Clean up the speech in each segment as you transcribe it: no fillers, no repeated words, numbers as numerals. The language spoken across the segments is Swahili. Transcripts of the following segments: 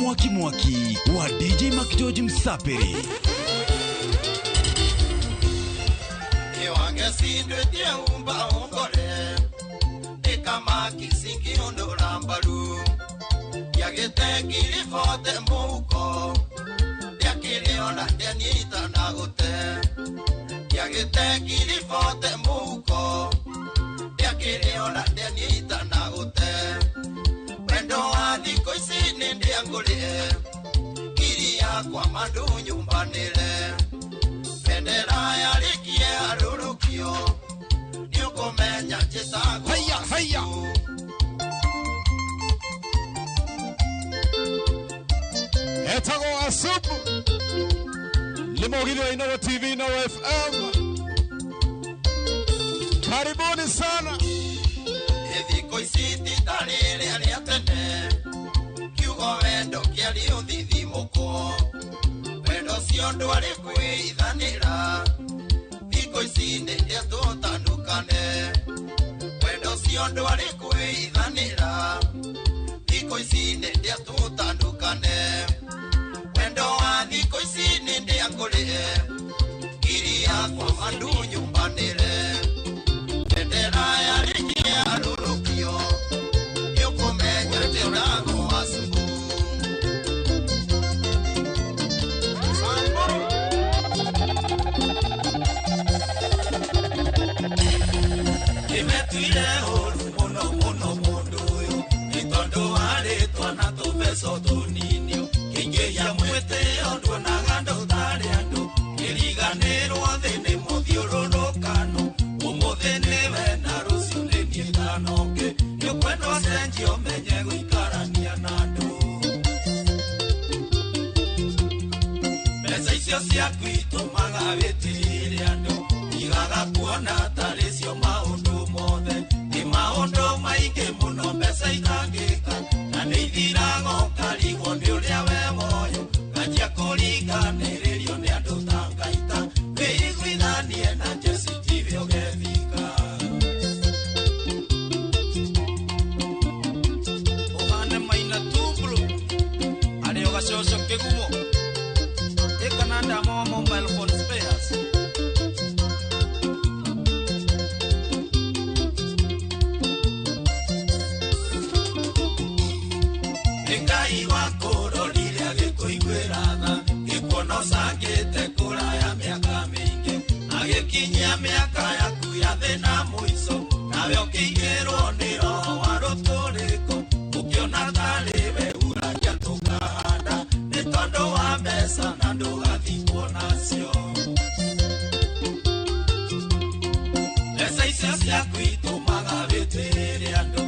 Mwaki Mwaki wa DJ Makidoji Msapiri. Ewange sindwe tia umba ongore Eka maki singi ondo rambaru Yagete kiri fote mouko Yakiri ona denita nagote Yagete kiri fote mouko Yakiri ona denita nagote Wendo adiko isi nindi angole Kiri ya kwa mandu nyumbanile Pendera ya likie arurukio Nyuko menya chetago Haya Etago asupu Limogilio Inoro TV Inoro FM. Karibuni sana. Ediko isiti talele aliatene Kiugo wendo kiali udhithi moko Wendo siondo alikwe idhanira Diko isinde ndia tutanukane Wendo siondo alikwe idhanira Diko isinde ndia tutanukane Wendo wa diko isinde ndia ngole Kiri ya kwa mandu nyumbanile Pendera ya likie arurukio Yuko menya teurago asubu Kimetuile olu mono mondo yo Itondo wale tuana tubeso tuninio Kinge ya mwete ondo na gando tare ando Kiriganero adene modioro no kano Umodene vena rusi uneni etanoke Yo kwendo asenji omenye guikarania nando Mesa isio siaku itumaga vetire ando Igaga kuona taresio maundu mothe Ni maundu maige muno mesa ikangika Na neithirago karigo ni uria we moyo Gajia kuriganirerio ni andu tangaita Weiguithanie na Jesi TV ogethika Ohane maina tubulu Areo gashosho kegumo Ekananda mo mobile phone spares Engai wako lile agikuiguirana Ikuono sangite kuraya miaka mingi Agikinyia miaka yaku ya thina muico Nawe ukiigirwo ni roho wa ruturiko Ukiona tariwe uragia tukahanda Ni tondu wa mbeca na ndugathikwo nacio Mbeca icio ciaku itumaga witire andu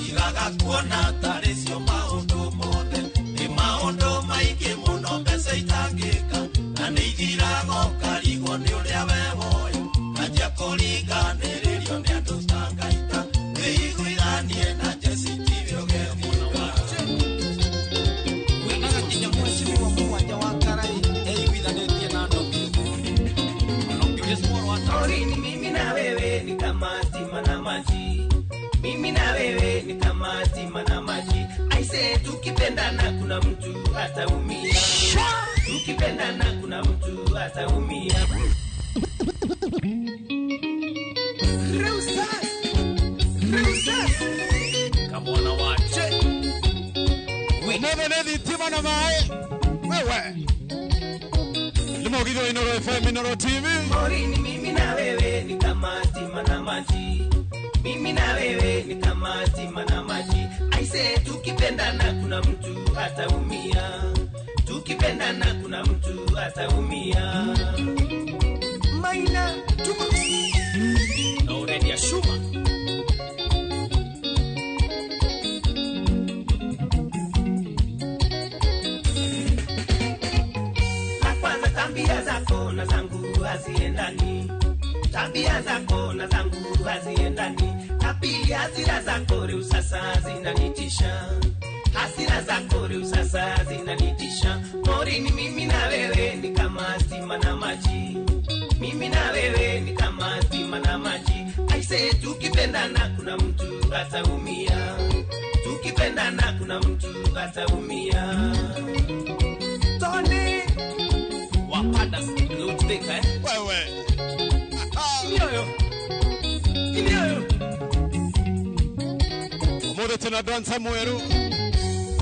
Igaga kuona tarecio maundu mothe Ni maundu maingi muno mbeca itangika Na ni ithirago karigo ni uria we moyo Najia kuriganirerio ni andu tangaita Weiguithanie na Jesi TV ogethika Wenaga kinya mwezi wa mwanja wa karai Eiguithanetie na andu Orini mimi na wewe ni kama stima na maji Mimi na wewe ni kama stima na maji Aise tukipendana kuna mtu ataumia Tukipendana kuna mtu ataumia Rusas Kamona wache. Wenene nedi tima na mae. Wewe. Limogilio Inoro FM Inoro TV. Orini mimi na wewe ni kama stima na maji Mimi na wewe ni kama stima na maji Aise tukipendana kuna mtu ataumia Tukipendana kuna mtu ataumia Maina tuko Na uredi ya shuma. La kwanza tabia zako na zangu haziendani Tabia zako na zangu haziendani Na pili hasira zako leo sasa zinanitisha Hasira zako leo sasa zinanitisha Morini mimi na wewe ni kama stima na maji Mimi na wewe ni kama stima na maji Aise tukipendana kuna mtu ataumia Tukipendana tukipendana kuna mtu ataumia. Tony wapanda luteka Wewe. Nioyo Mode tena dansa mweru.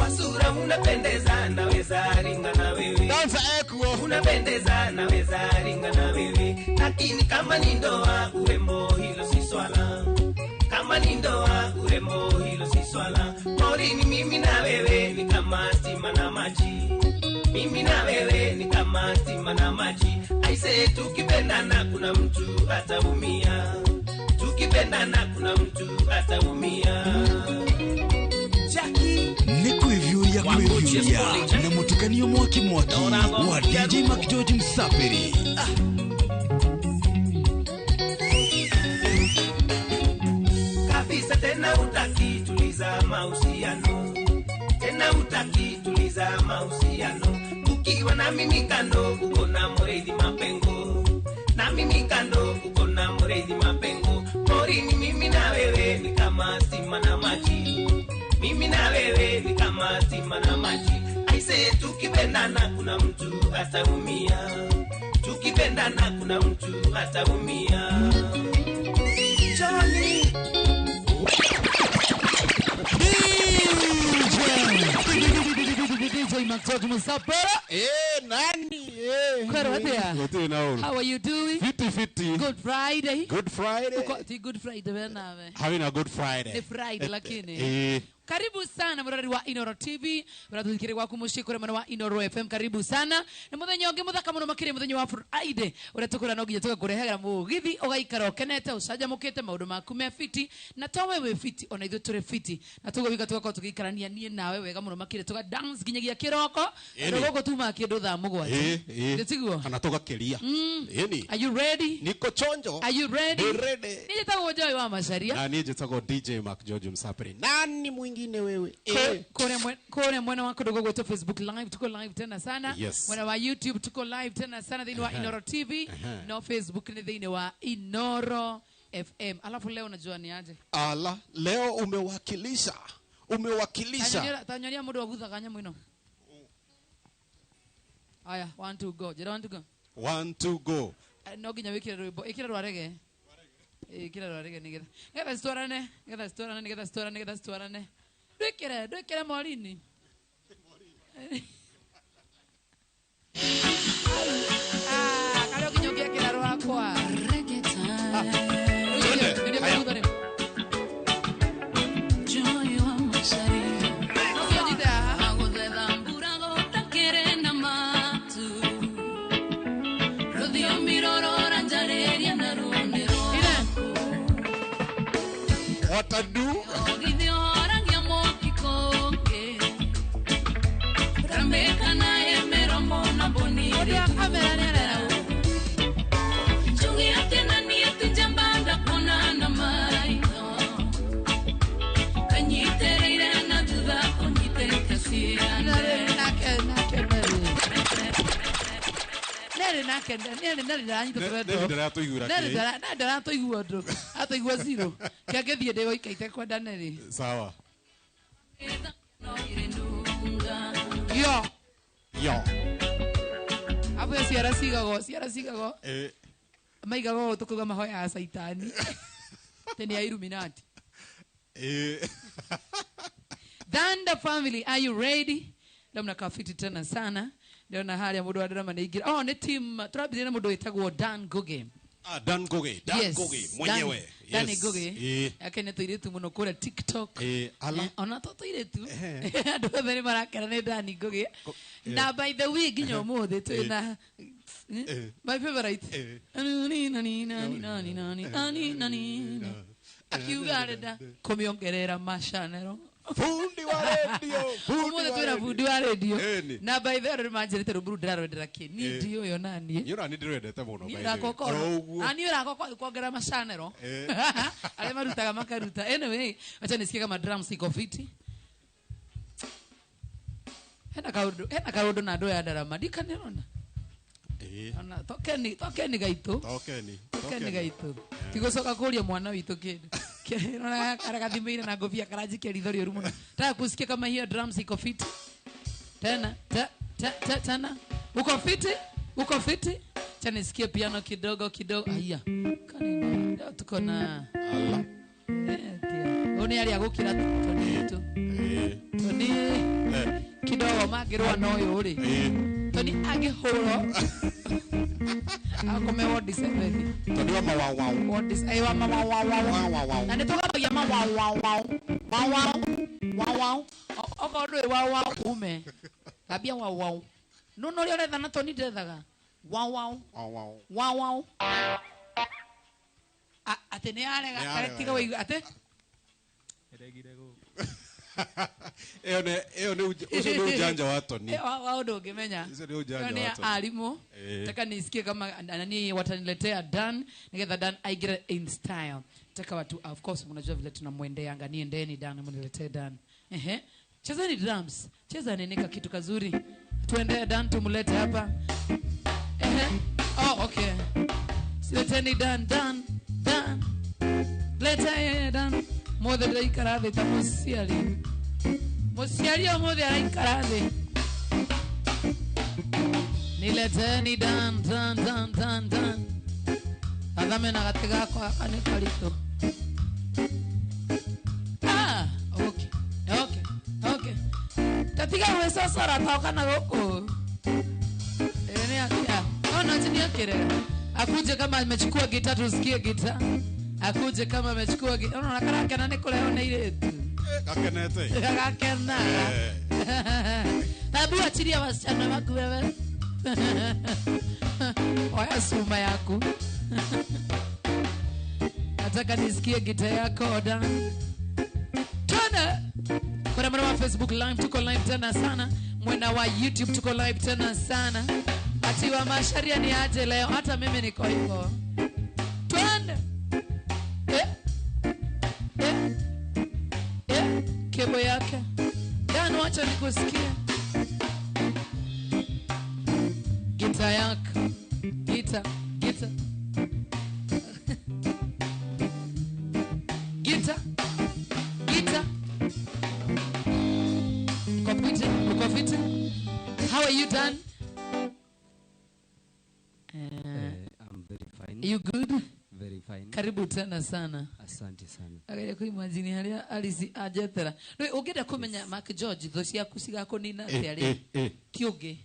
kwa sura unapendeza, naweza ringa na wewe. Dansa ekuo. Unapendeza, naweza ringa na wewe. Lakini kama ni ndoa, urembo hilo si swala. Kama ni ndoa, urembo hilo si swala. Morini mimi na wewe ni kama stima na maji. Mimi na wewe ni kama stima na maji. Aise tukipendana kuna mtu ataumia. Tukipendana kuna mtu ataumia. Jackie Nikuivyuria na mutukanio mwaki wa DJ Mac George Msaperi. Kabisa tena utaki tuliza mahusiano. Tena utaki tuliza mahusiano. Ukiwa na mimi kando uko na Mureithi Mapengo. Na mimi kando uko na Mureithi Mapengo. Morini mimi na wewe ni kama stima na maji. Mimi na wewe ni kama stima na maji. Aise tukipendana kuna mtu ataumia. Tukipendana kuna mtu ataumia. Johnny DJ Mac George Msapera. Nani? Kwero atia. Wote naona. How are you doing? Fiti. Good Friday. Good Friday. Uko ti Good Friday bena we. Having a good Friday. Ni Friday lakini. Karibu sana murari wa Inoro TV. Murathikire gwaku mushii kure mwana wa Inoro FM. Karibu sana. Ni muthenya ungi muthaka muno makire muthenya wa Friday. Uratukura no ginya tugakurehera mugithi ugaikara ukenete ucanjamukite maundu maku me fiti na to wewe fiti ona ithu turi fiti na tugwika tugakorwo tugikarania nie nawe wega muno makire tuga dance ginyagia kiroko ndogo tuma kindu thaa mugwati nditiguo kana tugakiria Are you ready? Niko chonjo. Are you ready? Be ready. Nijitago Joy wa Macharia. Na nijitago DJ Mac George Msaperi. Nani mwingine wewe? Kore mwana wako dogo gwetu Facebook live tuko live tena sana. Yes. Mwana wa YouTube tuko live tena sana dhini wa Inoro TV. No Facebook ni dhini wa Inoro FM. Alafu leo unajua ni aje? Ala, leo umewakilisha. Tanyonia mudu wa gutha kanya mwino. Aya, 1 2 go. Jera 1 2 go. 1 2 go. No ginya wikira rwimbo. Ikira rwarege. Ikira rwarege nigetha. Nigetha storane. Dwekere morini. Kalo kinyokia kila roho kwa. What I do? Sawa. Yo. Apo ya siara sigago. Maigago tukuga mahoya ya saitani. Teni ya Illuminati. Danda family, are you ready? Leo mnakaa fiti tena sana. Leo na hali ya mudu wa drama na igira. Oh, ni team turabiri na mudu itagwo Dan Goge. Dan Goge mwenyewe. Dan Goge. Akene tuiretu muno kura TikTok. Ona to tuiretu. Ando bere marakara ne Dan Goge. Na by the way ginyo mode tu na my favorite. Nani. Akiugareda komiongerera mashanero. Fundi wa radio. Fundi wa radio. Na by the way manjerete ruburu ndirarwendera ki. Ni ndio yo nani? Yura ni ndirwendete muno by the way. Ani ura kuongera mashanero. Ale marutaga makaruta. Anyway, acha nisikie kama drums iko fiti. Hena kaudo na ndo ya darama. Dikanirona. Ana tokeni gaito. Tokeni gaito. Tigocoka kuria mwana witu kindu. Unaona karagathimira na ngofia karajikia ridhori rumu. Nataka kusikia kama hiyo drums iko fit. Tena tena. Uko fit? Uko fit? Cha nisikie piano kidogo. Aya. Kanini leo tuko na Allah. Oni ali agukira Toni tu. Toni kidogo magirwa noyo uri. Toni agihoro. Akome what is everything. Toni wa wow. What is aywa wow. Na nitoka ya wow. Oko ndo wow ume. Kabia wow. No rio retha na Toni ndethaga. Wow. Ate ne arega karetiga wei ate. Eo ne ujanja wa Toni. Wao ndo ungemenya. Toni alimu. Nataka nisikie kama nani wataniletea Dan, nigetha Dan aigire in style. Nataka watu of course mnajua vile tunamwendea ngani endeni Dan mniletee Dan. Cheza ni drums. Cheza neneka kitu kazuri. Tuende Dan tumlete hapa. Oh okay. Sileteni Dan. Leta Dan. Mothe ndaikarathe ta musiari. Musiari mothe araikarathe. Nileteni Dan. Adame na gatega kwa kanikalito. Okay. Tatiga wesa sara toka na goko. Ene akia. Ona chini akire. Akuje kama amechukua gitaa tusikie gitaa. Akuje kama amechukua gitaa. Unaona karaka na niko leo na ile tu. Kakenete. Kakena. Tabu achilia wasichana wako wewe. Oya suma yako. Nataka nisikie gitaa yako Dan. Tana. Kwa mwana wa Facebook live tuko live tena sana. Mwana wa YouTube tuko live tena sana. Ati wa masharia ni aje leo hata mimi niko hivyo. Twende. Kebo yake. Dan wacha nikusikie. Gita yako. Gita. Computer. How are you Dan? I'm very fine. You good? Very fine. Karibu tena sana. Asante sana. Agaye ko imagine haria alisi ajetera. No ugenda kumenya Mark George thoci yaku cigako nina atari. Kiuge.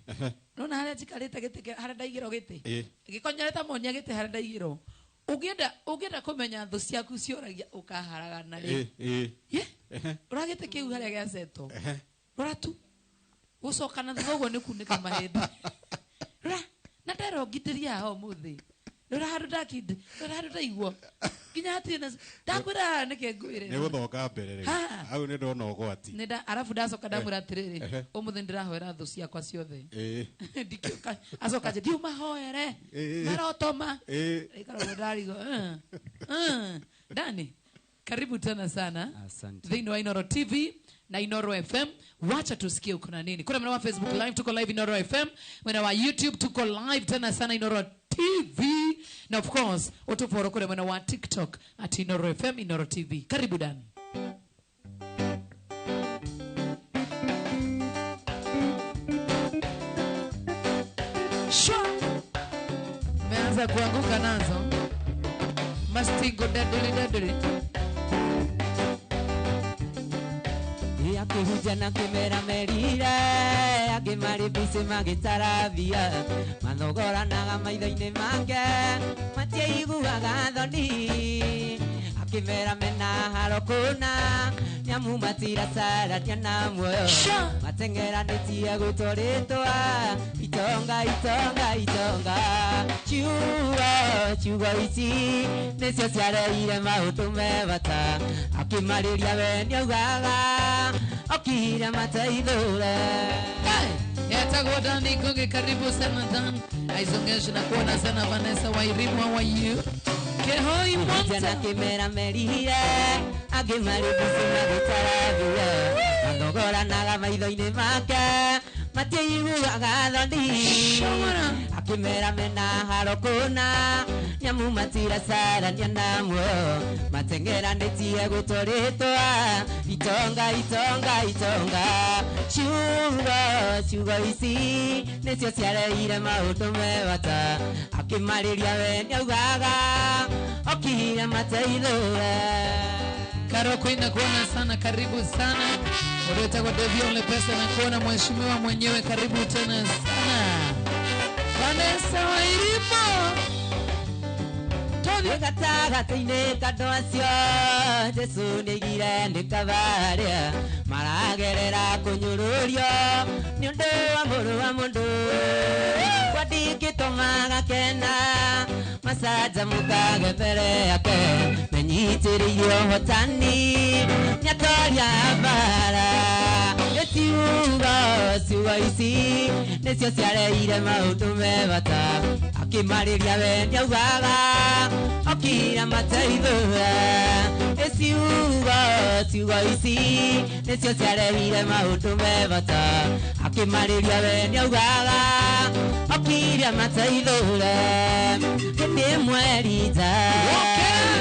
No na haria jikarite gite haria ndaigiro gite. Gikonyereta monia gite haria ndaigiro. Ugenda kumenya thoci yaku cioragia ukaharagana ri. Uragite kiu haria gaceto. Ratu. Usokana thogo ni kunika mahedi. Na ndero gitiria ho muthi. Rora handu ndakinde. Rora handu ndaigwo. Ginya hatina. Ndakwira nike ngwire. Ne guthoka mbere ri. Au ne ndona ugwati. Nenda arafu ndacoka ndamwira atiriri. Umuthi ndirahoera thu ciakwa ciothe. Ndikioka acoka je diuma hoere. Marotoma. Ikaro ndarigo. Dani. Karibu tena sana. Asante. Thini wa Inoro TV na Inoro FM. Wacha tusikie uko na nini. Kuna mwana wa Facebook live tuko live Inoro FM. Mwana wa YouTube tuko live tena sana Inoro TV. Na of course utuforo kule mwana wa TikTok at Inoro FM Inoro TV. Karibu Dan. Sure. Umeanza kuanguka nazo. Mastingo daduli. Akihuja na kimera merire akimari bise magitarathia mathogoranaga maitho-inĩ make matiaiguaga thoni akimera mena harokuna nyamu matira saratia na muoyo matengeranĩtie gũtũrĩtwa itonga ciugo ici nĩcio ciareire maũndũ mebata akimarĩria we nĩaugaga okira mateithũre yatagwo Dani Ngugi. Karibu sana Dan. Aizongesha na kuona sana Vanessa Wairimu. How are you? Kehoi Monta na kimera merire akimari bisi magitarathia mathogoranaga maitho-inĩ make matiiguaga thoni akimera mena harokuna nyamu matira sarania namwo matengeranĩtie gũtũrĩtwa itonga ciugo ici nĩcio ciareire maũndũ mebata akĩmarĩria we nĩaugaga okire mateithũre. Karo Queen kuona sana, karibu sana. Ureta kwa Devio le pesa na kuona mheshimiwa mwenyewe, karibu tena sana. Vanessa Wairipo Todi gatagatĩ-inĩ kando acio Jesu nĩgire ndĩkabarĩa maragerera kũnyũrũrio nĩ ũndũ wa mũrũ wa mũndũ kwandĩkĩtwo magakena macanjamũkage mbere yake menyitĩrĩirio ũhotani nĩatoria mbara ciugo ici nĩcio ciareire maũndũ mebata akĩmarĩria we nĩaugaga okira mateithũra ciugo ici nĩcio ciareire maũndũ mebata akĩmarĩria we nĩaugaga okira mateithũra nĩ mweri nja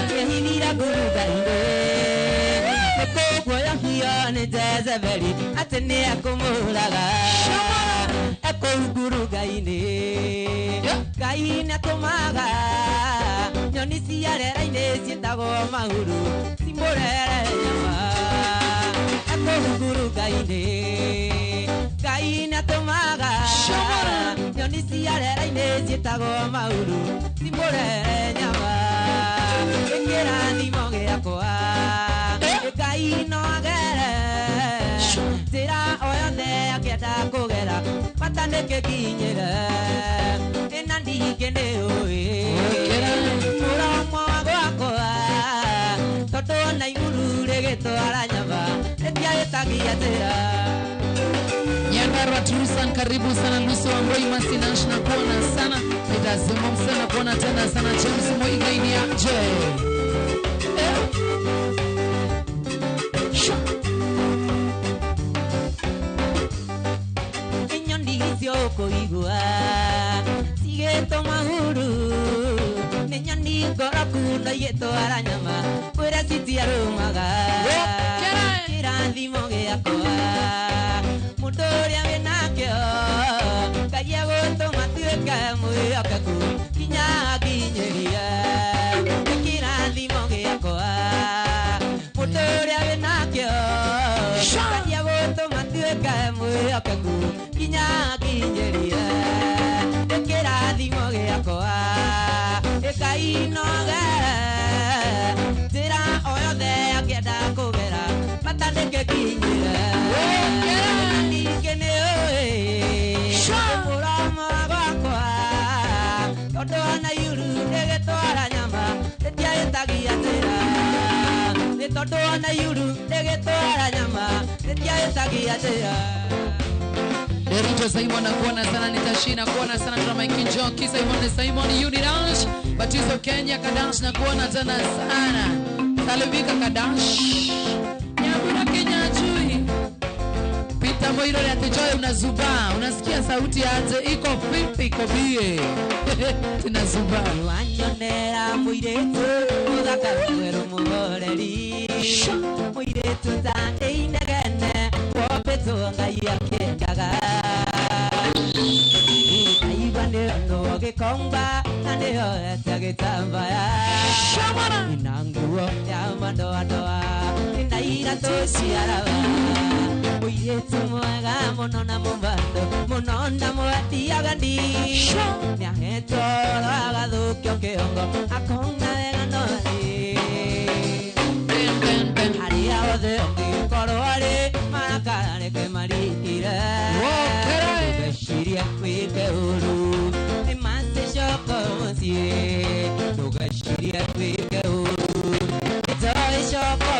kĩhithira ngurunga-inĩ nĩ Jezebeli atĩ nĩ ekũmũraga ekũngurunga-inĩ Ngai nĩatũmaga nyoni cia rĩera-inĩ ciĩtagwo mahuru cimũrere nyama ekũngurunga-inĩ Ngai nĩatũmaga nyoni cia rĩera-inĩ ciĩtagwo mahuru cimũrere nyama kĩrathimo gĩakwa Ngai no agere njĩra o yothe akĩenda kũgera bata nĩkĩkinyĩre na ningĩ nĩũĩ mũromo gwakwa tondũ ona iguru rĩgĩtwara nyama rĩtiagĩtagia njĩra. Nyandarua Turusan, karibu sana. Lucy Wangoi Masinash na kuona sana. Itazimo msana kuona tena sana. James Moigaini ya J inyoni ciokũigua cigĩtwo mahuru nĩ nyoni ngoroku no igĩtwara nyama kwĩra citiarũmaga kĩrathimo gĩakwa mũndũ ũrĩa wĩnakĩo Ngai egũtũma tuĩke mwĩhokeku kinya akinyĩria kĩrathimo gĩakwa mũndũ ũrĩa wĩnakĩo Ngai egũtũma tuĩke mwĩhokeku kinya akinyĩria kĩrathimo gĩakwa Ngai no agere njĩra o yothe akĩenda kũgera bata nĩkĩkinyĩre ningĩ nĩũĩ mũromo gwakwa tondũ ona iguru rĩgĩtwara nyama rĩtiagĩtagia njĩra nĩ tondũ ona iguru rĩgĩtwara nyama rĩtiagĩtagia njĩra. Derito Simon nakuona sana, Nitashina kuona sana, drama Kinjoki Simon Unirange Batizo Kenya Kadash nakuona tena sana. Salivika Kadash Nyabura Kenya Chui Pita Moiro ya Tijoy unazuba. Unasikia sauti aje iko pipi iko bie tunazuba. Wanyonera muiretu muthaka mweru muhoreri muiretu zande inegene wobeto Ngai akĩendaga Aiba nĩyo gĩkomba na nĩyo gĩtambaya ina nguo ya madoadoa ina iratũ cia raba muiretu mwega mũno na mũbando mũno na mwatiaga ndi nĩahetwo agathũkio kĩongo akona wega nori harĩa othe ũngĩkorwo arĩ marakareke marikire ndũgecirie wĩke ũru nĩ macicoko mũciĩ ndũgecirie wĩke ũru nĩtoĩ coko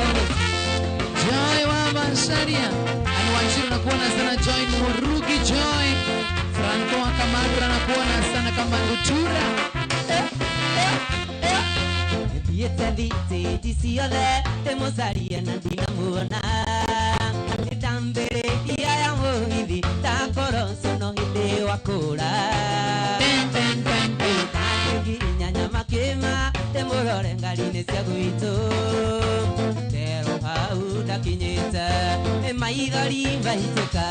Joy wa Masharia Anwanjiru na kuona sana. Joy Murugi Joy Franco wa Kamadra na kuona sana kama Lutura thiĩte thitĩti ciothe ndĩmũcarie na ndinamuona ndambĩrĩria ya mũgithi ndakorwo wakura nyanya makima temurore ngarine cia gwitũ tero hau ndakinyĩte maithori mbahitũka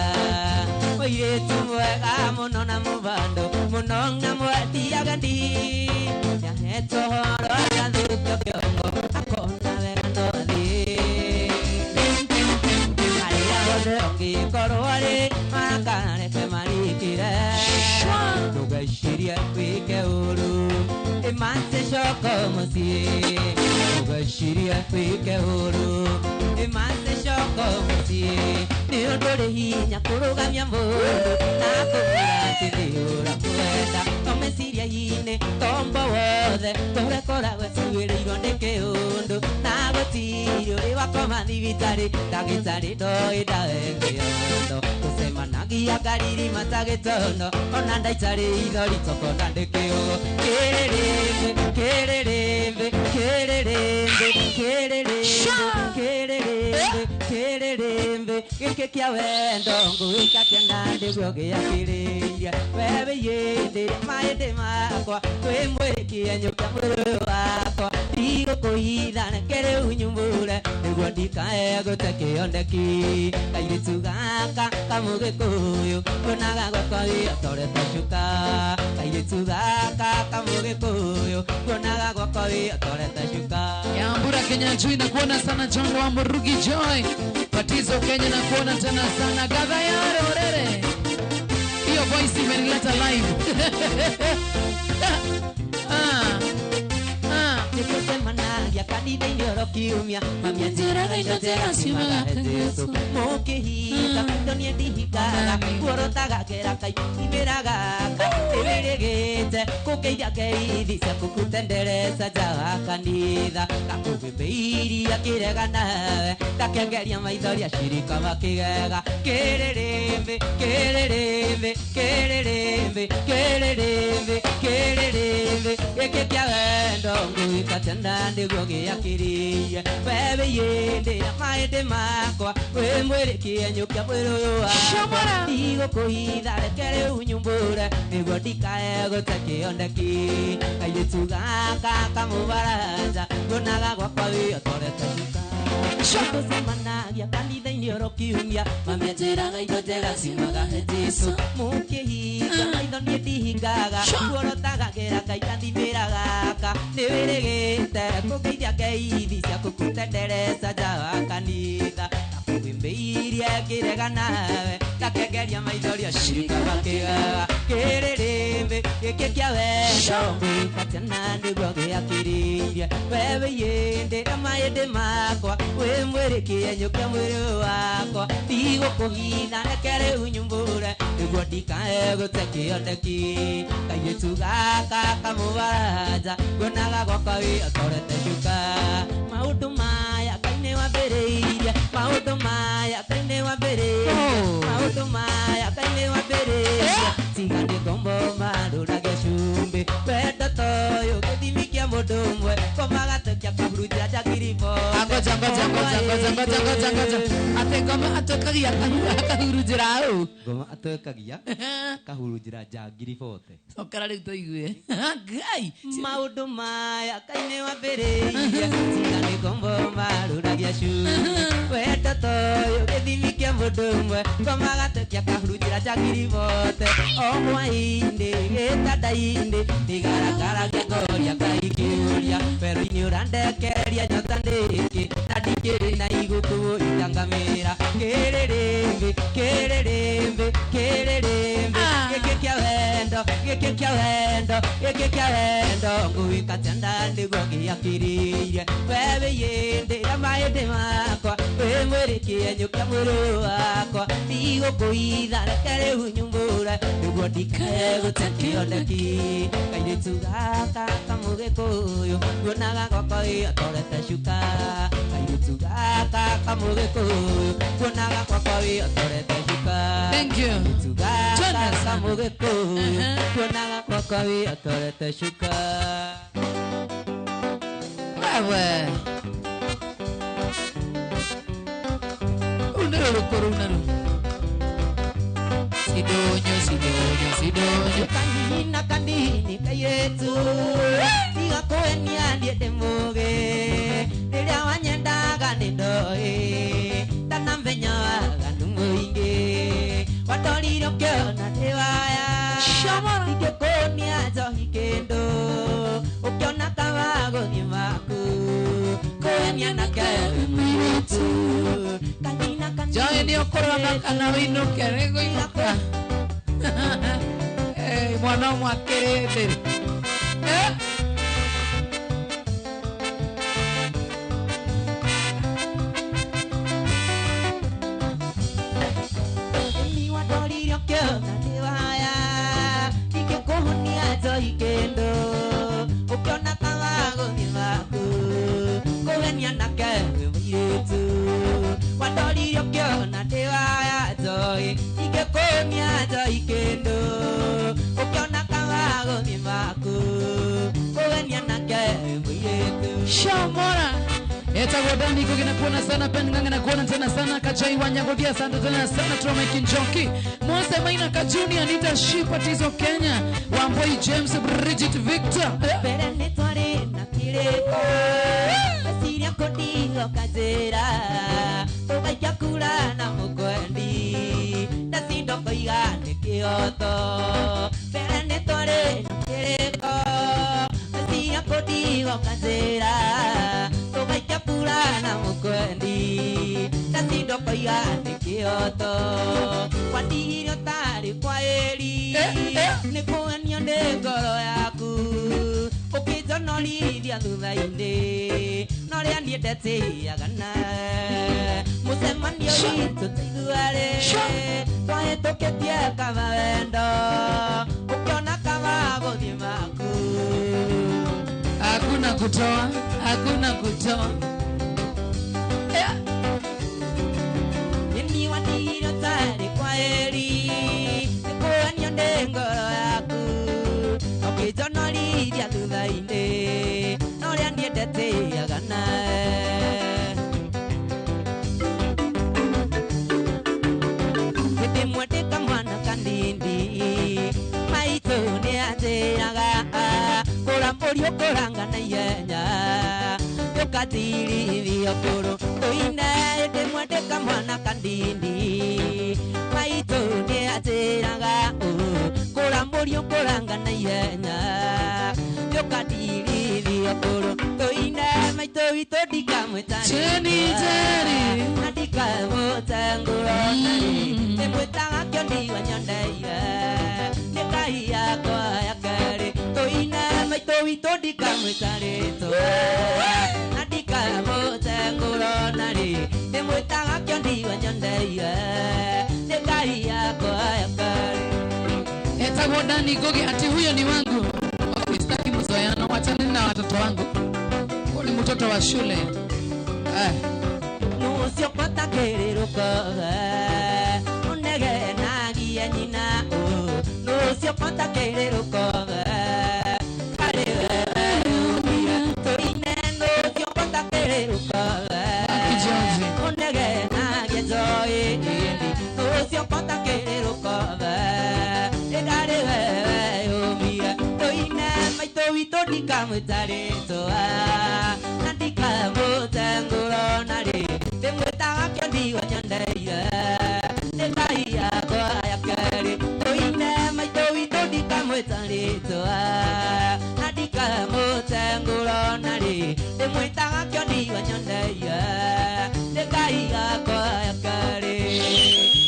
mũirĩtu mwega mũno na mũbando mũno na mwetiaga ndi nyahetwo horo agathũkio kĩongo akona wega no thiĩ arĩa othe ũngĩkorwo arĩ makanareke marikĩre ndũgaicirie wĩke ũru Emante shoko musie Ugashiria wike huru Emante shoko musie Niondore hinya kurugamia mundu Nakumura tiniura kuenda Tomesiria hine tombo wothe Torekora wetuire irondeke undu Nagotirio riwa komandi vitari Tagitari doi daenge yondo Kusemanagia gariri matagetono Onanda itari idori toko nandeke ugo Kerere Kererembe, kererembe, kererembe, kererembe, keke kia wendo nguika kenande gyoge ya kireya wewe yende maende makwa we mwekia nyoka mwero wakwa digo koida na kere unyumbure nego ndikae goteke ondeki kairitu gaka kamuge koyo konaga gwakwari atore tashuka kairitu gaka kamuge koyo konaga gwakwari atore tashuka Yambura Kenya Joy na kuona sana Jongo wa Murugi Joy Batizo Kenya na kuona tena sana Gaga ya Rorere hiyo voice imenileta live Nikusema nagia kanida inyoro kiumia Mamia njiraga inotera simaga hezesu Moke hika, donie dihikaga Kuorotaga keraka imeraga Eberegete, kukeida keidhisya Kukutendereza jawa kanitha Kakubimbeiri ya kirega nawe Kakengeria maithori ashirika makigega Kererembe, kererembe, kererembe, kererembe, kererembe Geke kia wendo nguika tenda ndigwo giakiriye wewe yende na maende makwa we mwerekie nyukia mwiro wakwa digo kuhitha rekere unyumbure niguo ndikae gutekiondeki kairitu gaka kamubaraja ngonaga gwakwa wi otorete shuka kusemanagia kanitha-inĩ oro kiumia mamia njĩraga indo njega ciumaga he Jesũ mũkĩhinga maitho niĩ ndihingaga kuorotagagĩra Ngai ndathimĩraga ka nĩ wĩrĩgĩte kũgeithia ngeithi cia gũkũtendereza nja wa kanitha kakũhĩmbĩirie ngĩrega nawe gakengeria maithori acirika makĩgaga kĩrĩrĩmbĩ gĩkĩ kĩa wendo ngwĩka tena nĩguo gĩakĩrĩirie wewe yĩndĩ na maĩndĩ makwa wĩ mwĩrĩkie nyũkia mwĩrĩ wakwa ndigũkũhitha rekere unyumbũre nĩguo ndikae gũte kĩondeki kairĩtu gaka kamũbaraja nguonaga gwakwa wĩ atorete cuka maũndũ maya Ngai nĩ wambĩrĩirie maũndũ maya Ngai nĩ wambĩrĩirie maũndũ maya Ngai nĩ wambĩrĩirie tiga nĩ ngombo marũragia cumbĩ wendo toyũ gĩthimi kĩa mũndũ ũmwe komagatekia kũhurunjĩra njagiribo ngoja ate ngoma atokagia kahurunjĩra ũ ngoma atokagia kahurunjĩra njagiribote okara rĩu tũigue Ngai maũndũ maya Ngai nĩ wambĩrĩirie tiga nĩ ngombo marũragia cumbĩ wendo toyũ gĩthimi kĩa mũndũ ũmwe komagatekia kahurunjĩra njagiribote o hwaĩ-inĩ gĩtanda-inĩ ndigaragaragia ngoria Ngai kĩũria werũ-inĩ ũrandekereria nyota ndĩkĩ na ndikĩrĩ na igũkũ itangamĩra kĩrĩrĩmbĩ kĩrĩrĩmbĩ kĩrĩrĩmbĩ gĩkĩ kĩa wendo gĩkĩ kĩa wendo gĩkĩ kĩa wendo ngũĩka tenda nĩguo gĩakĩrĩirie wewe yĩndĩ na maĩndĩ makwa wĩ mwĩrĩkie nyũkia mwĩrĩ wakwa ndigũkũhitha rekere unyumbũre nĩguo ndikae gũte kĩondeki kairĩtu gaka kamũgĩkũyũ nguonaga gwakwa wĩ atorete cuka kairĩtu gaka kamũgĩkũyũ nguonaga gwakwa wĩ atorete cuka thank you kairĩtu gaka kamũgĩkũyũ nguonaga gwakwa wĩ atorete cuka wewe unero rukuru unero sidonyo kanina kandini kayetu tiga kuenia ndiende muge riria wanyendaga nindoe tanamenya gandu muingi watorire ukiona ndiwaya ingikunia njohi kindu ukiona kawaguthie maku kuenia nake mwitu kanina kandini joe ni okorona kana winuke rego inuka mwana mwakere ni wadoririo kiona ndiwaya ingikunia njohi kindu ukiona kawaguthie maku kuenia nake mwitu wadoririo kiona ndiwaya njohi ingikunia njohi kindu ukiona kawaguthie maku kuenia nake mwitu shamora etagodani kugina kuona sana penga na kuona tena sana kachai wanyagodia asante tena sana Troma Kinjoki Mose Maina Kajuni Anita Shipa Tizo Kenya Wamboi James Bridget Victor Pere ni twari na kireko Asiria kodigo kazera Tugaikia kura na mukwendi Nasindo koiga ni kioto Pere ni twari na kireko Asiria kodigo kazera Tugaikia kura na mukwendi Nasindo koiga ni kioto Wandihirio tari kwa eri Nikuenio ni ngoro yaku Ukijonolithia thutha-ini Noria ndiendetiagana Mucemanio witũ tũiguarĩ Twahĩtũkĩtie kaba wendo Ukiona kaba gũthiĩ maku Hakuna kutoa Ni wandihirio tari kwa eri Nikuenio ni ngoro yaku Ukijonolithia thutha-ini Noria ndiendetiagana Ndimwendeka mwana kandindi Maitũ nĩ anjĩraga Kũrambũrio kũranga na ihenya Ndũkatirithio kũrũ Tũine ndimwendeka mwana kandindi Maitũ nĩ anjĩraga Kũrambũrio kũranga na ihenya Ndũkatirithio kũrũ Tũine maitũ witũ ndikamwĩtani Teni Na ndikamũtengũrwo nari Ndĩmwĩtaga kĩondiwa nyondeire Nĩ Ngai yakwa ya kerĩ Tũine maitũ witũ ndikamwĩta rĩtwa Na ndikamũtengũrwo nari Ndĩmwĩtaga kĩondiwa nyondeire Nĩ Ngai yakwa ya kerĩ etagodani gogi ati huyo ni wangu Wakistaki mzoeano wachane na watoto wangu Huyo ni mtoto wa shule Nucio kota kĩrĩrũkaga Ũnegenagia nyina Nucio kota kĩrĩrũkaga Karĩ wewe ũmia Tũine nucio kota kĩrĩrũkaga Ũnegenagia njoĩ ĩndi Nucio kota kĩrĩrũkaga Ĩndarĩ wewe ũmia Tũine maitũ witũ ndikamwĩta rĩtwa Na ndikamũtengũrwo narĩ Ndĩmwĩtaga kĩondiwa nyondeire Nĩ Ngai yakwa ya kerĩ Tũine maitũ witũ ndikamwĩta rĩtwa Na ndikamũtengũrwo narĩ Ndĩmwĩtaga kĩondiwa nyondeire Nĩ Ngai yakwa ya kerĩ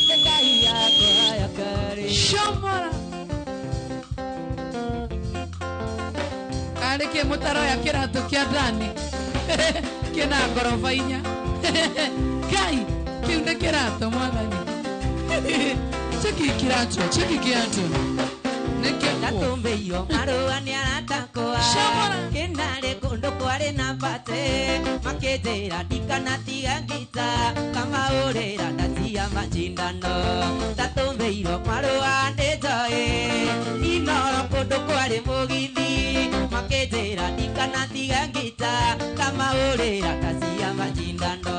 Nĩ Ngai yakwa ya kerĩ Shomora Kareke mutaro ya kirato kia ndani Kina ngorofa inya Kai kiunde kirato mwathani Cheki kiatu Gatumbeio marũa nĩ aratakwa Kĩnarĩ kũndũ kwarĩ na mbate Makĩnjĩra ndikanatiga ngita Kamaũrĩra ndacia macindano Ndatumbeirwo marũa nĩ njoĩ Inoro kũndũ kwarĩ mũgithi Makĩnjĩra ndikanatiga ngita Kamaũrĩra ndacia macindano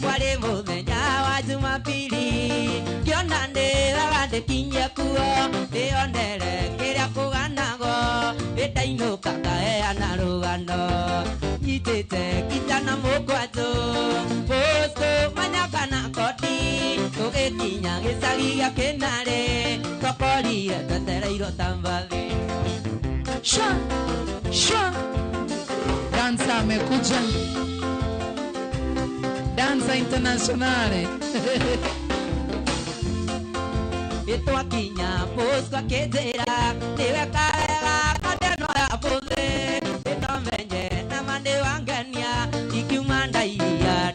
Kwarĩ mũthenya wa Jumapili Yonande agande kinya kuo Yonere kiria kuganago Itainoka kae anarugano Itete kitana mokwato Posto manyakana koti Tugekinya gisagia kenare Tokori etetereiro tambali Sha Danza amekuja Danza internazionale Itwakinya posko kezera Tewekaega kadeno ya pose Itomenye na mande wangania Ikiumanda iria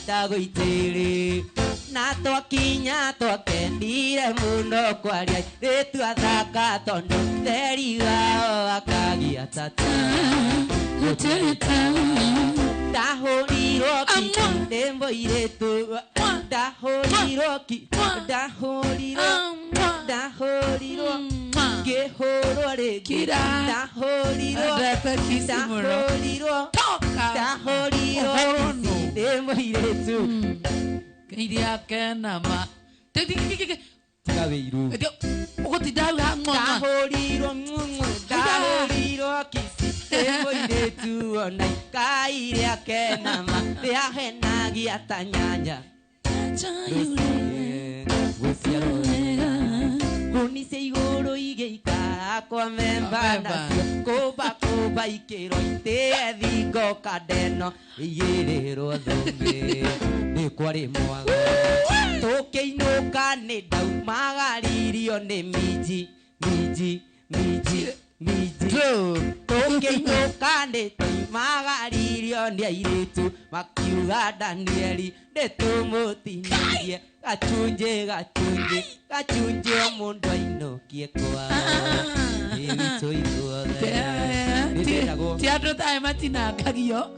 tago itiri Na twakinya twakendire muno kwaria Ritu athaka tondo Theri wao akagia tata Dahoriro ki Dembo iretu Dahoriro ki Dahoriro Gehoro regi Dahoriro Dahoriro Dembo iretu Kiria kenama Kaweiru Ogoti dawa Dahoriro kisi Dembo iretu onai Kairia kenama Deahenagi atanyanya Unise igoro igeika Kwa memba nasio Koba ikero ite Thigo kadeno Iyerero thombe Nikwari mwago Toke inoka ne dau Magaririo ne miji Toke inoka ne Magaririo ne airetu Makiuga Danieli Netumutinie Gachunje omundu ainokie kwa Ewito ituothe Tiadro tae matina kagio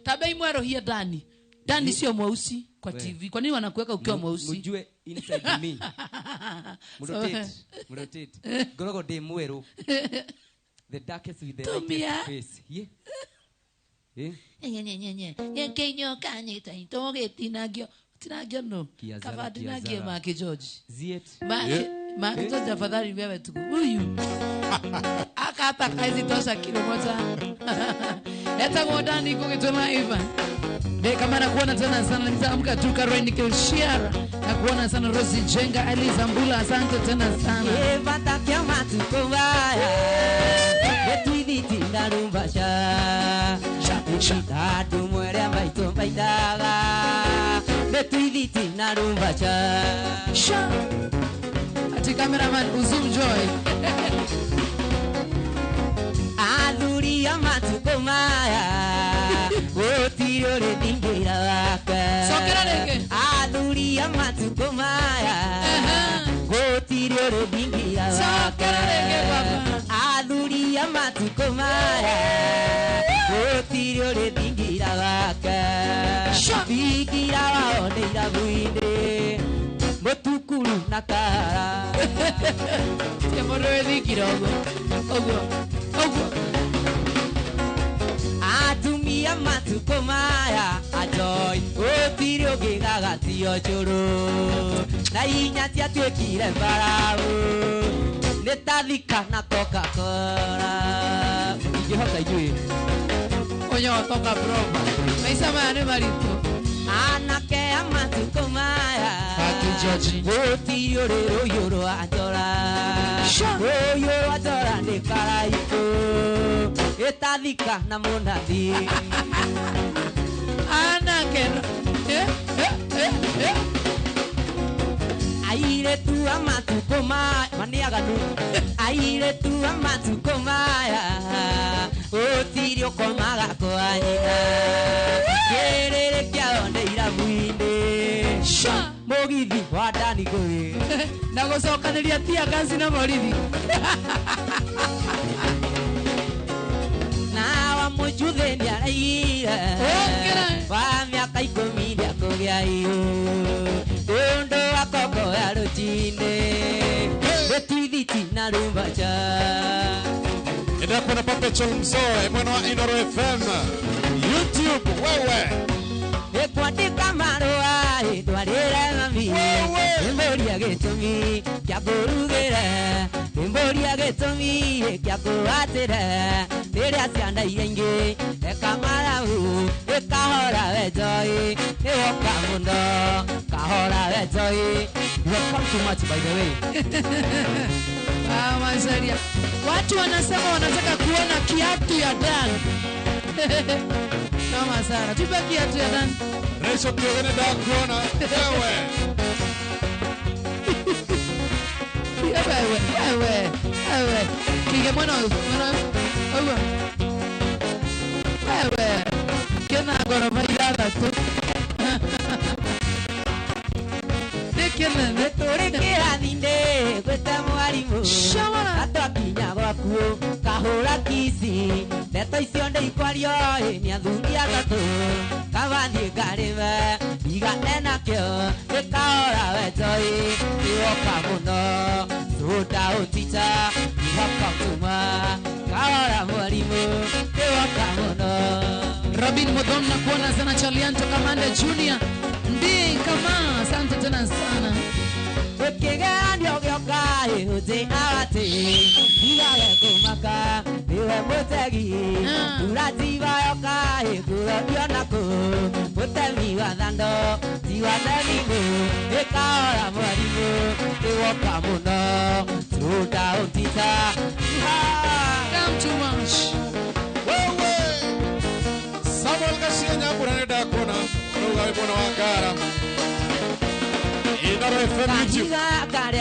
Tabe imwerohia Dani sio mweusi kwa TV. Kwa nini wanakuweka ukiwa mweusi? Mjue inside me. Murotate. Gorogo de muero. The darkest with the lightest face. Kenyo kanye taitoge tinagio no. Kavadinagio Mark George. Ziet. Mark George afadhali wewe tu. Huyu. Akata kazi tosha kilo moja. Leta godani kukitoma Ivan. De kama nakuona tena sana nitaamka tu Caroline Kilshire na kuona sana Rosie Jenga Eliza Mbula asante tena sana Evata kama tukubaya Betwiditi ndarumbasha Shitatu mwere ambaito mbaitaga Betwiditi ndarumbasha Ati cameraman Uzum Joy Aduri amatukomaya Otiro le dingira waka Sokera leke Aduri amatukomaya Otiro le dingira waka Sokera leke baba Aduri amatukomaya Otiro le dingira waka Bigira waone irabuinde Motukuru nakara Temoro edikira ogo Atumia matukomaya ajoy Otirio gigaga tio choro Na inya tia twekire mbarabu Netathika na Coca-Cola Igihoka ijui Onyo toka broma Maisa mane marito Anake amatukomaya George Otirio rero yoro atora Yoro atora ne karaiko Etathika na munathi Anakero Aire tu amatukomaya Maniaganu Aire tu amatukomaya Otirio komaga kwa nyina Kerere kia onde irabuinde Mogithi wadani kwe Na gucokanĩria tia gasi na morithi Na wa mujuthe ni araire Wa miaka 10 ndia kugĩa iyo Ndondo akoko ya ruchine Betwiditi na rumbacha Endelea kuwa na Perpetual Mzoe mwana wa Inoro FM YouTube wewe ekwandika marua itwarire mami imboria gitumi kya kurugire imboria gitumi kya kuatire riria ciana irengi ekamarahu ekahora wejoi ewoka muno kahora wejoi. You have come too much, by the way. Masaria. Watu wanasema wanataka kuona kiatu ya Dan. Kama sana. Tupe kiatu ya Dan. Resho kiogene da kuona. Ewe. Kige mwana. Ewe. Kena gorofa ilada tu. Turikirathinde gweta mwarimu atwakinya gwaku kahura kisi ndeto icio ndeikwario ni athuri atatu kabathie karime igane nakio ikahora wejoi iwoka muno suda utita iwoka kuma kahora mwarimu iwoka muno. Robin Modon na kuona sana Chalianto Kamande Junior. Ndi kama asante tena sana. Ukiganyo gyoka ihuti awati igage kumaka iwe mutegi uratiba yoka ikurodio nako mutemi wa thando tiwa themimu ikaora mwarimu iwoka muno tuda utita. Come too much. Wewe Samuel Gashia Nyambura ndakona ruga ibona wakara Inoro FM YouTube kare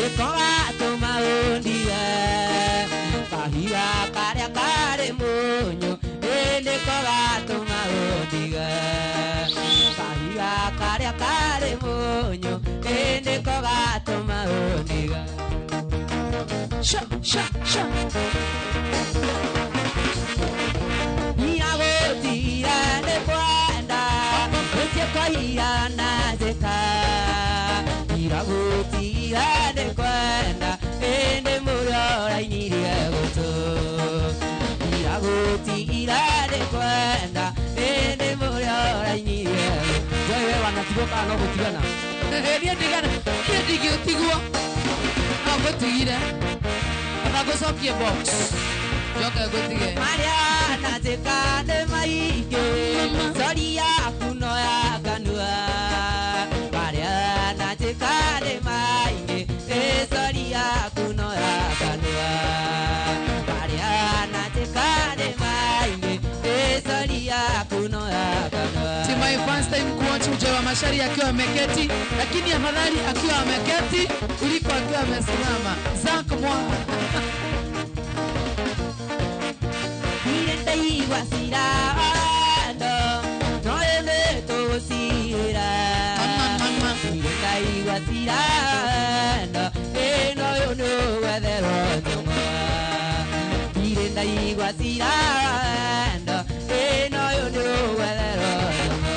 Ikoa tumaundi Kahia kare munyo Ikoa tumaundi Kahia kare munyo Ikoa tumaundi. Sha. Niagotira ne kwenda Uchekoia na zeka Iragotira ne kwenda Ende murora iniria goto Iragotira ne kwenda Ende murora iniria goto. Joe wanatiboka no kutigana. Ria digana. Ria digio tigua. Ako tigire. Ako sokie box. Joka gotige. Maria na zeka de maike Sori ya kuno ya kanua Maria na zeka de maike Sori ya kuno ya kanua Maria na zeka de maike Sori ya kuno ya kanua. It's my first time kuwatch Mjewa Mashari akiwa ameketi, lakini afadhali akiwa ameketi kuliko akiwa amesimama. Zako mwa Irendai wasira ando noene to sira Irendai wasira ando eno yo no wedero nyuma Irendai wasira ando eno yo no wedero nyuma.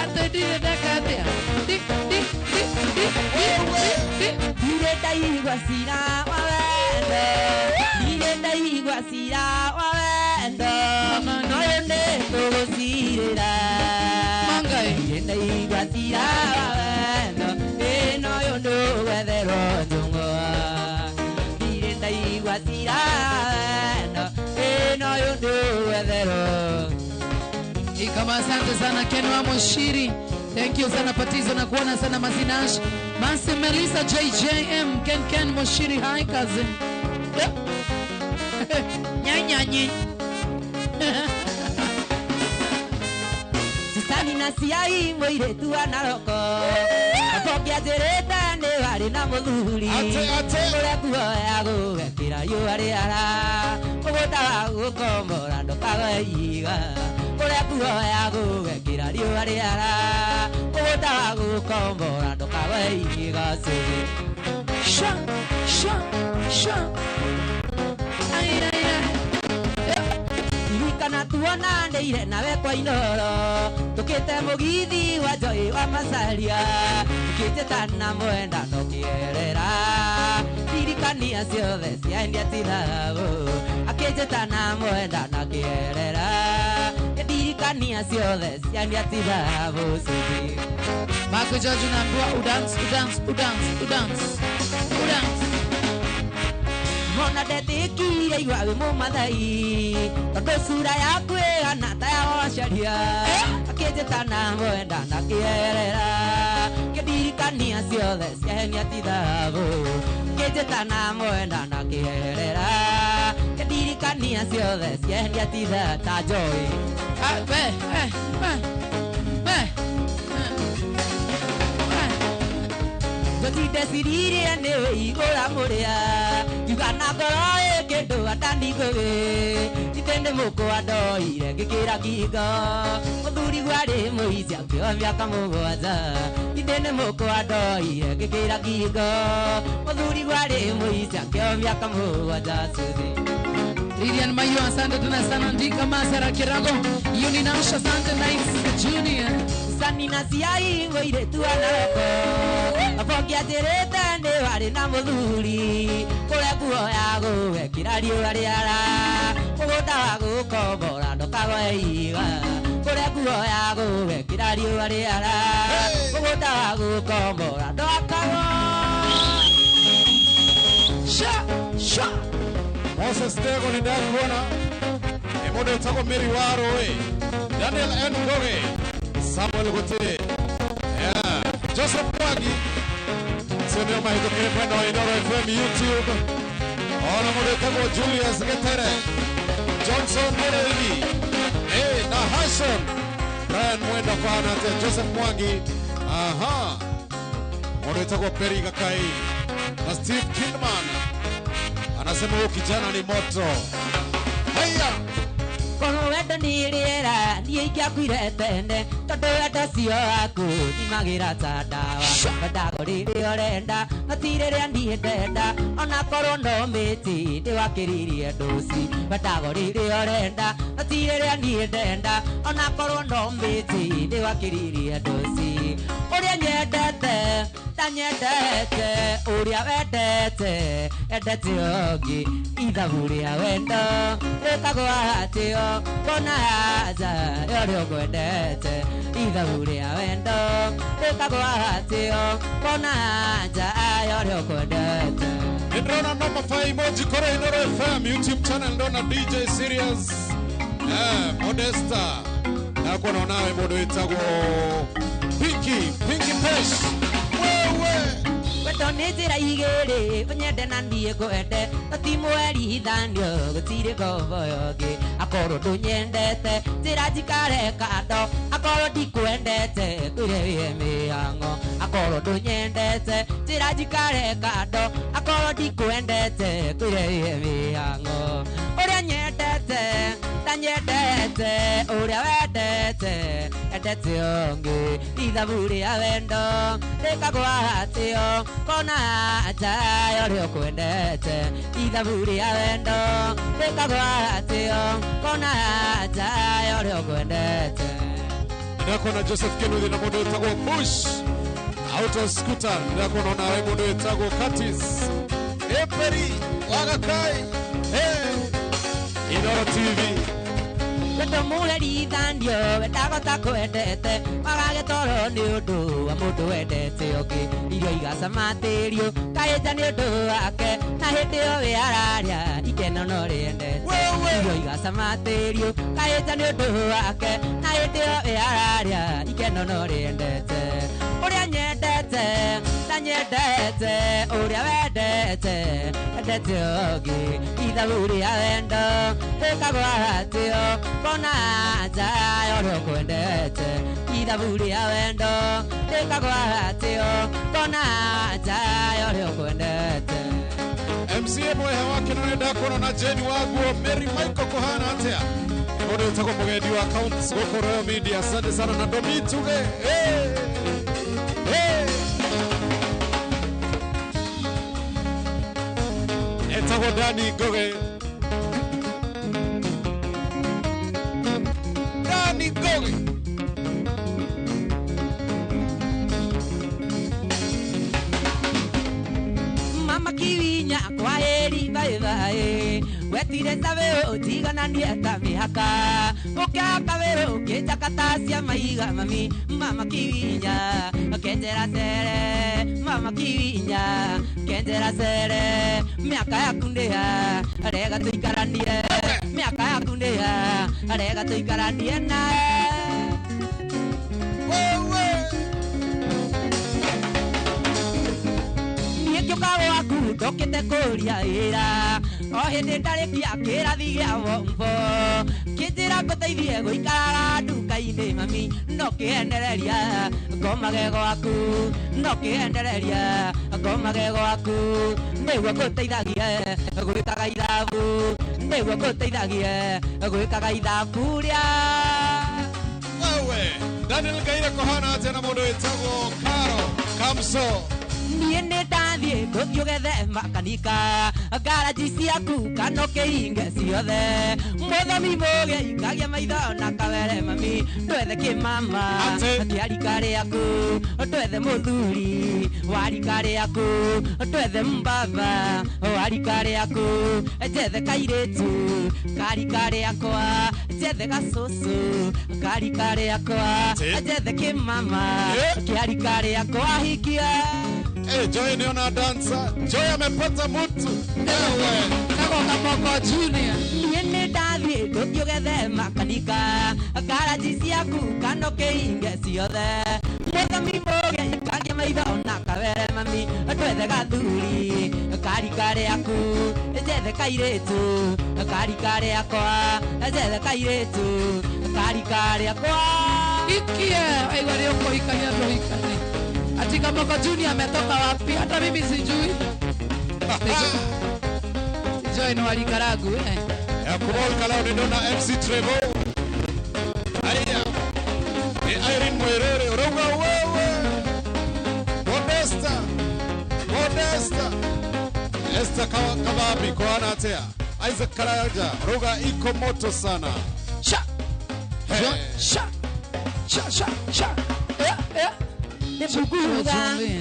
arte di dakatia di Irendai wasira ando Irendai wasira ando noene to sira mangai Irendai wasira ando eno yo no wedero nyuma Irendai wasira ando eno yo no wedero. Kama asante sana Kenwa Moshiri. Thank you sana Patizo na kuona sana Mazinash. Masi Melissa JJM Ken Moshiri. Hi cousin. Nyanyanyi. Sisani na siai moire tu anaroko Apokia jereta ne wari na muthuri Ure kuhoya gugekira yuari ara Ugota gukombora ndokaga iga Ure kuhoya gugekira yuari ara Ugota gukombora ndokaga iga Sha. Ay. Irikana tuona ndeire nawe kwa inoro Tukite mugithi wa Joy wa Masaria Tukite tana mwenda no kierera Irikania ciothe cia India tinabu Akite tana mwenda na kierera kedirikania ciothe ciania tithabu cuthi Mark George unaambiwa udance. Mona ndetikire igua wi mumathai tondu cura yaku ihana ta ya wacaria akinjitana mwenda na kierera kedirikania ciothe ciahenia tithabu akinjitana mwenda na kierera kedirikania ciothe ciahenia titha ta joy Jotide siriria ne igora muria Yugana ngoro kindu atandigowe Itende muko adoire ngikira ngingo Muthuri gwari muici akio miaka mugwanja Itende muko adoire ngikira ngingo Muthuri gwari muici akio miaka mugwanja cuthi Lilian Mayu, asante tena sana. Ndika Masara Kirago, Uninasha, asante Nice Junior. Sanina siai ngoire tu anaroko Apokia tereta ne wari na muthuri Kure kuoya guwe kirario ariara Mugunda wa gukobora ndokagwe iga Kure kuoya guwe kirario ariara Mugunda wa gukobora ndokagwe Sha Moses Tego ni ndani kuona Emodo tako Mary Waro Daniel N. Goge Samuel Gote Joseph Mwagi Senior mahitokere pendo Inoro FM YouTube Ona Modo tako Julius Getere Johnson Moreigi na Hassan Brian Mwenda kwa anate Joseph Mwagi Modo tako Peri Gakai na Steve Kidman anasema huyu kijana ni moto. Haya. Kono wendo ni riera ni ikiakwire tene tondu wendo cio aku ni magira ta dawa wenda goriri orenda matire ria ni ndenda ona korwo no miti ndi wakiririe nduci wenda goriri orenda matire ria ni ndenda ona korwo no miti ndi wakiririe nduci uria nyendete tanyendete uria wendete endete ongi ithabu ria wendo rekagwa atio kona haja yorio gwendete ithabu ria wendo rekagwa atio kona haja yorio gwendete Ndona noma fa emoji kore Inoro FM YouTube channel ndona DJ Serious Modesta na kuna nawe bodo itago Pinky Pesh Weto ni njira igiri unyende na ndie kwende Otimweri hithanio gutire govoyogi Akorwo ndunyendete njira njikare kando Akorwo ndikwendete kwire mihango Akorwo ndunyendete njira njikare kando Akorwo ndikwendete kwire mihango Uria nyendete tanyendete uria wendete endete ongi ithabu ria wendo rekagwa atio kona haja yorio kwendete ithabu ria wendo rekagwa atio kona haja yorio kwendete Ndakona Joseph Kenuthi na modo itago Bush Auto Scooter ndakona nawe modo itago Curtis Eperi Wagakai Inoro TV Weto muheri thandio wendagota kwendete Magage toro ni undu wa mundu wendete ongi Irio igacama tirio kaita ni undu wake Na hindi yo we araria ikeno no riendete Irio igacama tirio kaita ni undu wake Na hindi yo we araria ikeno no riendete Uria nyendete tanyendete uria wendete endete ongi ithabu ria wendo rekagwa atio kona haja yorio kwendete ithabu ria wendo rekagwa atio kona haja yorio kwendete MCA mwehe wake na ndakona na Jenny Waguo Mary Michael Kohana atea Modo itago mugedi wa accounts Goko Royal Media asante sana na Domituge Etago Dani Goge Dani Goge Mama kiwinya kwa eri bye bye tire sabe utigana nieta mihaka ukaka vero kechakatasia maiga mami mama kiwinya kenjera sere mama kiwinya kenjera sere miaka yakundea arega tuikaranie miaka yakundea arega tuikaranie na Kyokago aku dokete koria ira o hindi ndarikia kirathi gia bombo kinjira nguteithie guikara nduka-ini mami no kiendereria ngomagego aku no kiendereria ngomagego aku niguo nguteithagie gwikaga ithabu niguo nguteithagie gwikaga ithabu ria wewe Daniel Gaire kohana tena mundu wetagwo Karo Kamso niene ndathie nguthiugethe makanika garaji ciaku kanoke inge ciothe muthomi muge ikagia maitho na kawere mami ndwethe kimama kiarika riaku ndwethe muthuri warika riaku ndwethe mbaba warika riaku jethe kairitu karika riakwa jethe gacucu karika riakwa jethe kimama kiarika riakwa hikia Joy niona dansa. Joy amepata mtu. Ewe. Kagonga Moko Junior. Niene ndathie nduthiugethe makanika garaji ciaku kanoke inge ciothe muthomi muge ikagia maitho na kawere mami ndwethe gathuri karika riaku jethe kairitu karika riakwa jethe kairitu karika riakwa Ikie aigwa leo koikania roikani. Atika Moko Junior ametoka wapi? Hata mimi sijui. Joy no alikaragu Ya kumol kalao ni dona MC Trevo. Aya. Ni Irene Mwerere Ronga wewe. Modesta. Modesta. Esther Kababi kwa anatea. Isaac Karaja Ronga iko moto sana. Sha. Sha. Sha sha sha. Nebuguga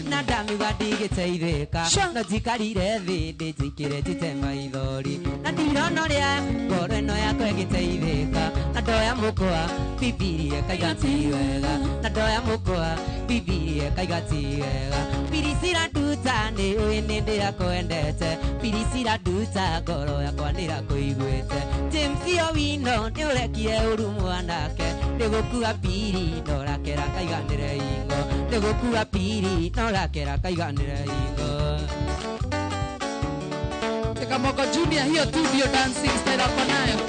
na ndamiuga ndigiteithika no njikarire thĩ ndĩnjikire njite maithori na ndirona ũrĩa ngoro ĩno yakwa ĩgĩteithĩka na ndoya mũkwa bibirie kaigati wega na ndoya mũkwa bibirie kaigati wega Pirisira nduta nĩ ũĩ nĩ ndĩrakwendete Pirisira nduta ngoro yakwa ndĩrakũiguĩte James Owino nĩ ũrekire ũru mwanake ndĩgũkua piri ndorakera kaiganĩre ingo ndĩgũkua piri ndorakera kaiganĩre ingo Teka Moko Junior hiyo tu ndio dancing style hapo nayo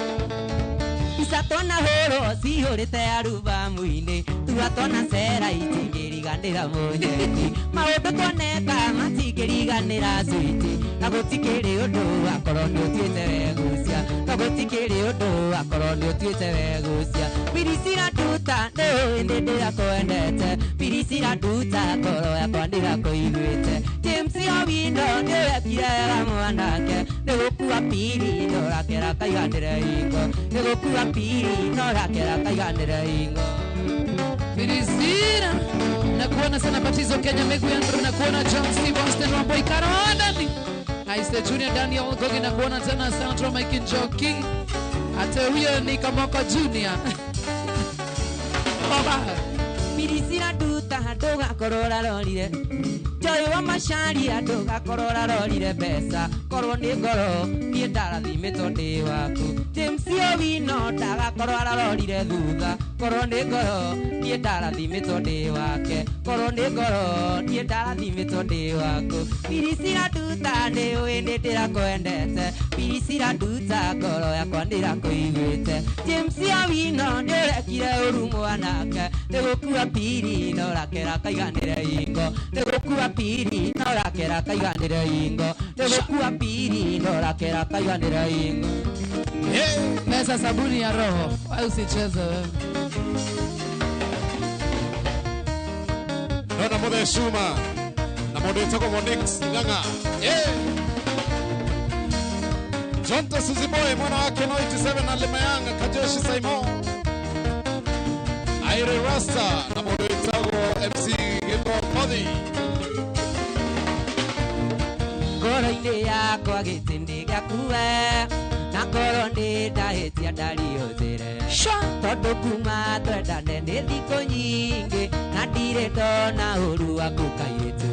Isatona horo cihũrĩte arubamu-inĩ tugatona cera itingĩriganĩra mũnyeni maũndũ twoneka matingĩriganĩra switi na gũtikĩrĩ ũndũ akorwo nĩ ũtuĩte wegucia na gũtikĩrĩ ũndũ akorwo nĩ ũtuĩte wegucia Pirisira nduta nĩ ũĩ nĩ ndĩrakwendete Pirisira nduta ngoro yakwa ndĩrakũiguĩte James Owino nĩ wekire wega mwanake ndĩgũkua piri ndorakera kaiganĩre ingo ndĩgũkua piri ndorakera kaiganĩre ingo Pirisira na kuona sana Batizo Kenya Megu Andrew na kuona John Steve Austin Wambo Ikaro ndani Aiste Junior Daniel Gogi na kuona tena Sandro Mike Njoki ate huyo ni Kamoko Junior Baba Pirisira nduta ndũgakorwo ũrarorire Joy wa Macharia ndũgakorwo ũrarorire mbeca korwo nĩ ngoro niĩ ndarathimĩtwo ndĩ waku James Owino ndagakorwo ararorire thutha korwo nĩ ngoro niĩ ndarathimĩtwo ndĩ wake korwo nĩ ngoro niĩ ndarathimĩtwo ndĩ waku Pirisira nduta nĩ ũĩ nĩ ndĩrakwendete Pirisira nduta ngoro yakwa ndĩrakũiguĩte James Owino nĩ ũrekire ũru mwanake ndĩgũkua piri ndorakera kaiganĩre ingo ndĩgũkua piri ndorakera kaiganĩre ingo ndĩgũkua piri ndorakera kaiganĩre ingo Mesa sabuni ya roho au usicheze wewe Nona Mothe Shuma na mundu wetagwo Monix Ng'ang'a. Jonta Suziboy mwana wake no 87 na Lemayanga Kajoshi Saimo Aire Rasta na mundu wetagwo MC Giko Modi ngoro-inĩ yakwa gĩtĩndĩ gĩaku we na na ngoro nĩ ndahĩtia ndariũthĩre tondũ kuma twendane nĩ thikũ nyingĩ na ndirĩ ndona ũru waku kairĩtu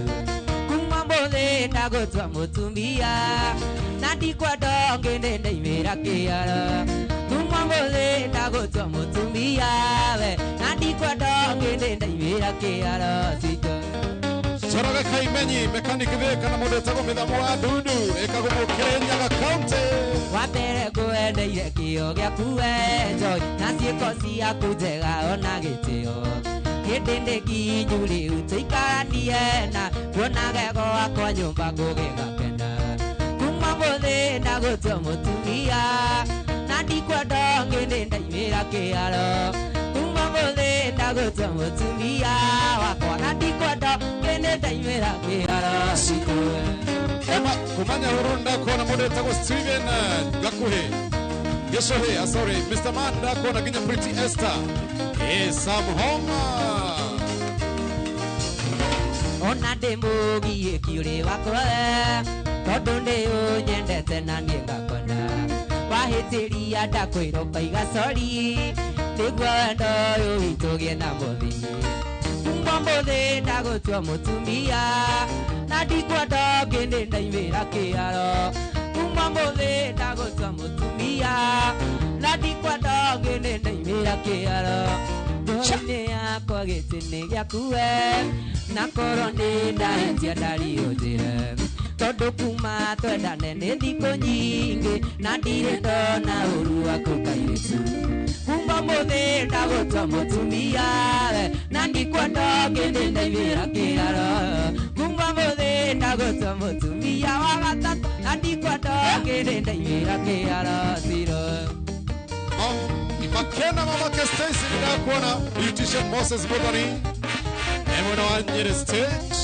kuma mũthĩ ndagũtua mũtumia na ndikwenda ngĩndĩ ndaimĩra kĩara kuma mũthĩ ndagũtua mũtumia we na ndikwenda ngĩndĩ ndaimĩra kĩara cito Choroge Kaimenyi, mechanic thika na mũndũ etagwo Mĩthamu wa Ndundu, ĩkagwo Mũkĩrĩnyaga County. Wa mbere ngwendeire kĩo gĩaku we Joy, na ciĩko ciaku njega ona gĩtĩo. Hĩndĩ ndĩkinyu rĩu tũikaranie na kuonaga gwakwa nyũmba ngũgĩgakena. Kuma mũthĩ ndagũtua mũtumia na ndikwenda ngĩndĩ ndaimĩra kĩaro. Kuma mũthĩ ndagũtua mũtumia wakwa na ndikwenda ngĩndĩ ndaimĩra kĩaro cikowe. Kumanya hurunda kuona mũndũ etagwo Steven Gakuhĩ Gĩcũhĩ, sorry, Mr. Manda kuona nginya Pretty Esther Sam Homa. Ona ndĩmũgiĩki ũrĩ wakwa tondũ nĩ ũnyendete na niĩ ngakona wahĩtĩria ndakwĩra ũkaiga sorry nĩguo wendo ũyũ witũ gĩe na mũthii. Kuma mũthĩ ndagũtua mũtumia na ndikwenda ngĩndĩ ndaimĩra kĩaro. Kuma mũthĩ ndagũtua mũtumia na ndikwenda ngĩndĩ ndaimĩra kĩaro. Ngoro-inĩ yakwa gĩtĩ nĩ gĩaku we na ngoro nĩ ndahĩtia ndariũthĩre tondũ kuma twendane nĩ thikũ nyingĩ na ndirĩ ndona ũru waku kairĩtu. Kuma mũthĩ ndagũtua mũtumia we na ndikwenda ngĩndĩ ndaimĩra kĩaro. Kuma mũthĩ ndagũtua mũtumia wa gatatũ na ndikwenda ngĩndĩ ndaimĩra kĩaro ciro. Makena mamake Stacy ninakuona Beautician Moses Muthoni Emwana wa Nyeri Stage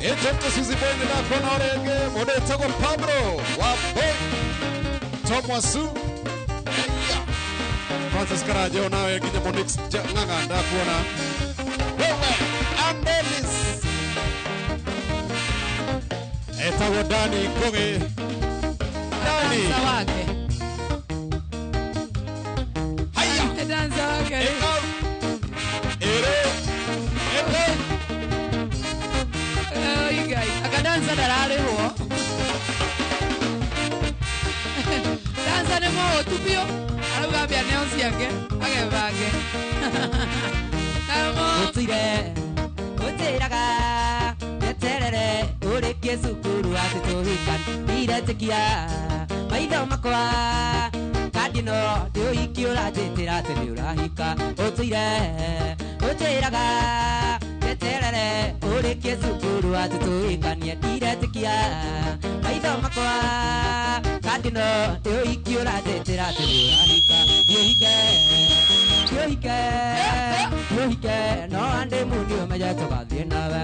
Ejemte Suzy Boy ninakuona orenge mũndũ etagwo Pablo wa Boy Tom Wasu Francis Karajo nawe nginya Monix Ng'ang'a ndakuona wewe Andelis etagwo Dani Ngoge Dani wake danza wake akadanza dararĩhwo danza nĩ mũhũtu biũ arauga mbia neo ciake agebange Ũtire ũtĩraga eterere ũrĩkie cukuru atĩ tũhikani iretĩkia maitho makwa kadino ndĩũhiki ũranjĩtĩra atĩ nĩ ũrahika. Ũtũire ũtĩraga eterere ũrĩkie cukuru atĩ tũhikanie ndiretĩkia maitho makwa kadino ndĩũhiki ũranjĩtĩra atĩ nĩ ũrahika. Ndiũhike no andĩ mũndũ ũmenye tũgathiĩ nawe.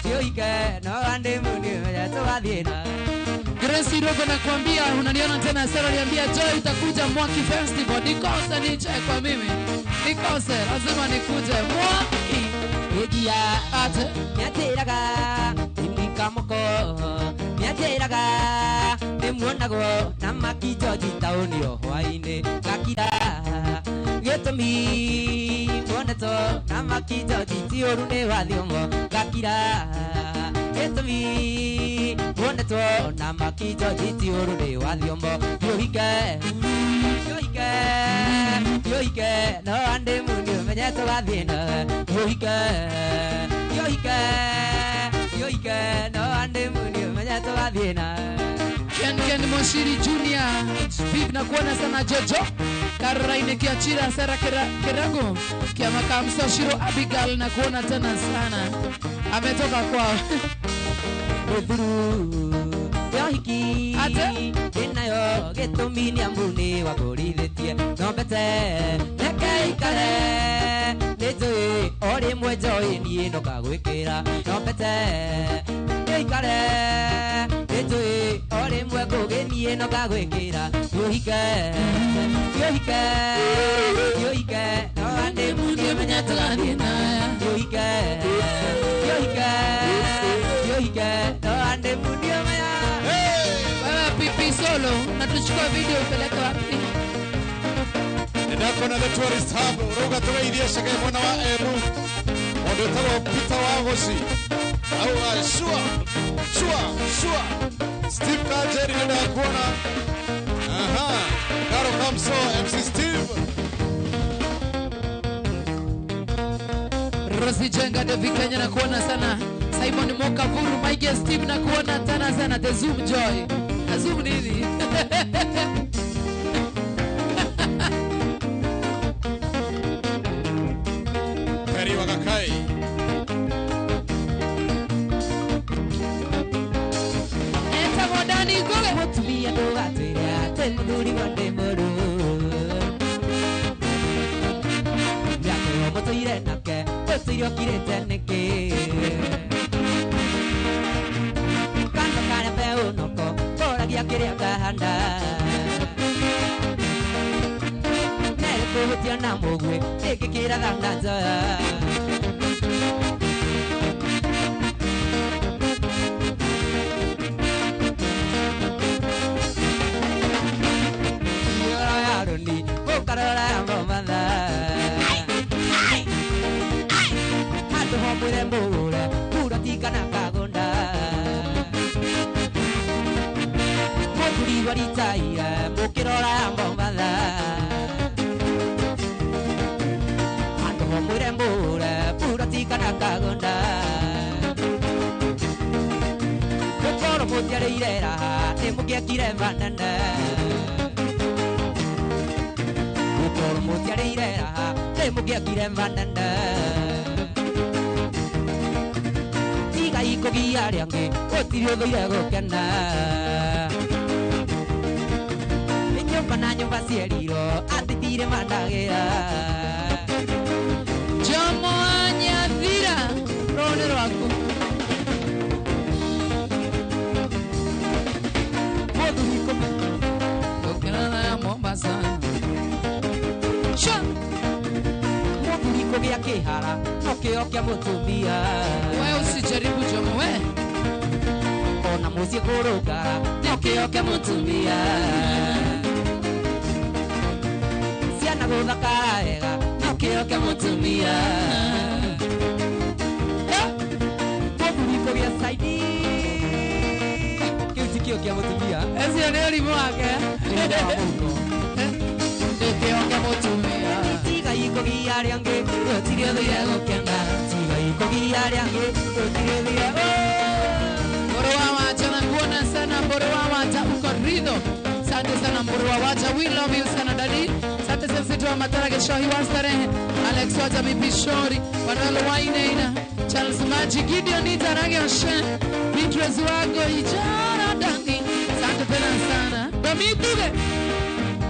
Ndiũhike no andĩ mũndũ ũmenye tũgathiĩ nawe. Grace Rogo nakwambia unaniona tena Sarah aliambia Joy utakuja Mwaki Festival. Nikose niche kwa mimi. Nikose lazima nikuje Mwaki. Egia ate nyatiraga imika moko nyatiraga nimuonago na makijoji tauni o hwaine gakira gĩtũmi muoneto na makijoji ti ũru nĩ wathiomo gakira gĩtũmi muoneto na makijoji ti ũru nĩ wathiomo. Yoike no andĩ mũndũ ũmenye tũgathiĩ nawe. Yoike no andĩ mũndũ ũmenye tũgathiĩ nawe. Ken Moshiri Junior Viv na kuona sana Jojo Caroline Kiachira Sara Kerago Kia Makamso Shiro Abigail na kuona tena sana ametoka kwao. Yohiki inayo gĩtũmi nĩ ambuni wa kũrithĩtie nombete reke ikare nĩnjũĩ o rĩmwe njoĩ niĩ no ngagwĩkĩra nombete ikare nĩnjũĩ o rĩmwe ngũgĩ niĩ no ngagwĩkĩra. Yohike no andĩ mũndũ ũmenye tũgathiĩ nawe. Yohike no andĩ mũndũ ũmenye Isiolo na tuchukue video ipeleke wapi? Ndako na the tourist hub roga tugeithie shake mwana wa Embu onde tawo Peter Wagosi au shua Steve Kajeri ndio kuona Karo Kamso MC Steve Rosi Jenga de Vikenya na kuona sana Simon Mokavuru Mike Steve na kuona tena sana the Zoom Joy na Zoom nini Kari wakakai Eta modani goge Motumia ndo atwira temuduri wande moru Yako motoire nake Otuiro kirete neke Kanda kare peo noko Kora gia kire akahanda Nere kuhutia na mogwe Eke kira gandanza Karora ngomanda Hatu homure mbura Pura tika na kagonda Mokuri waritaira Mokirora ngomanda Hatu homure mbura Pura tika na kagonda Kokoro mutiare irera Nemukia kire vandanda Por mutiare irera, te mugia kire vandanda. Tiga iko giari ange, otirio doira go kenda. Enyo pananyo basieriro, atitire mandagera. Jomo Anyadira Rone Rwako Modu iko Okena na Mombasa Modu gia kihara, nokio kia mutumia. Wewe usijaribu Jomo we Ona musie kuruga, nokio kia mutumia. Siana guthaka ega, nokio kia mutumia. Modu gia saidi, kiutikio kia mutumia. Ezio ni elimu wake Ndio mungu. Ndio kia mutumia Tiga iko giari ange, otirio doira go kenda. Tiga iko giari ange, otirio doira go. Mboro wa wacha na kuona sana mboro wa wacha uko rido. Asante sana mboro wa wacha. We love you sana daddy. Asante sana sisi wa Matarage Shohi Wastarehe. Alex Waja Mipishori. Wanalo Wainaina. Charles Maji Gideon Itarage Oshe. Beatrice Wago Ijara Dangi. Asante tena sana. Bamikuge.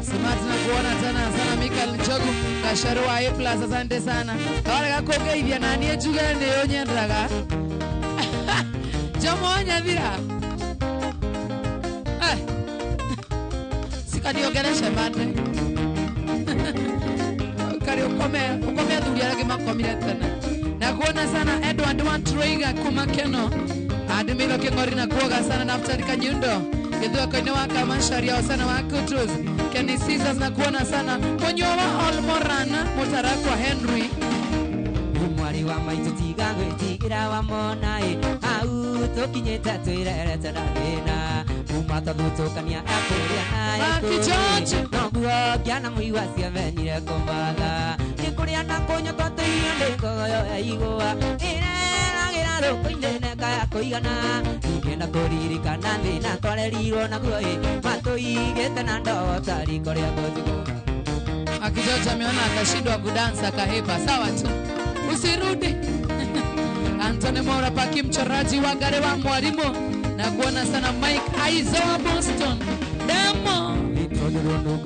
Simati na kuona tena sana Michael Njogu. Kasharu wa A+. Asante sana. Kawale kakoge hivya nani ejuge ne onye ndraga. Jomo Anyadira Sikadiogereshe mande Kari ukome dhuria lagi makomire tena Na kuona sana Edward Wantraiga kumakeno Adimilo kengori na kuoga sana Naftali Kanyundo Kidhua kwenye waka masharia sana wakutus Kenny Caesars na kuona sana Konyowa Olmorana Motarakwa Henry Mwari wa maitu tiga gwitigira wa monae au tukinyeta twirerete na thina umata thutukania akuria na George noguo kiana muiwa cia venire kumbatha nikuria na kunyota tuiyo ndikoyo ya igua ireragira ruku-ini neka ya kuigana ngienda kuririkana thina twarerirwo naguo matuigite na ndota riko ria guthigo Akijoja ameona akashindwa kudansa kaheba sawa tu usirudi Anthony Mora Paki mchoraji wa gare wa mwalimu na kuona sana Mike Aizo wa Boston Demo Nungo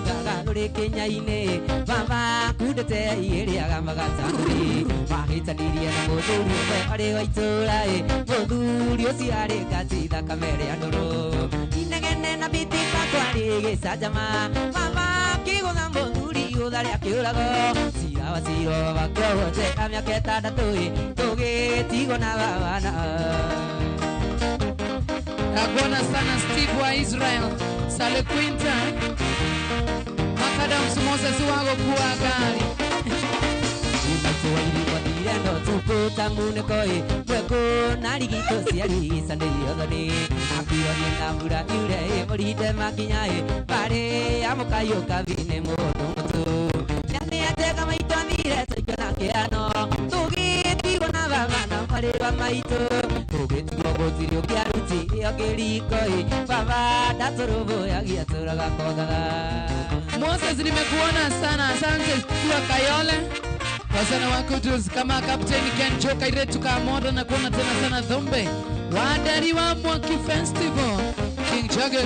gaga nuri Kenya-ini Mama kudete iriaga magatanuri Mahitanirie na muthuri umwe ari wa itura muthuri ucio ari ngati thakame ria nduru inegene na bitika kwari gicanjama Mama kigutha muthuri uthari akiurago cira wa ciro bakwote amyaka itandatu tugitigo na babana Nakuona sana Steve wa Israel Sale Quinta Macadam Moses wago kuwa gari Swahili kwa direndo tuko tamune koi Mweko narigito siari sande yodoni Apiro ni namura yure morite makinyae Pare amokayo kabine moto Nyane ateka maito amire soikona keano Tugi tigo na vamana mareba maito Tugi tigo gozirio kiaruti yogerikoi Baba datorobo yagiatura gakogaga Moses nimekuona sana asante kwa Kayole Wasana wako tuzi kama Captain Ken Joka ile tukamoda na kuona tena sana Dhombe Wadari wa Mwaki Festival King Jagger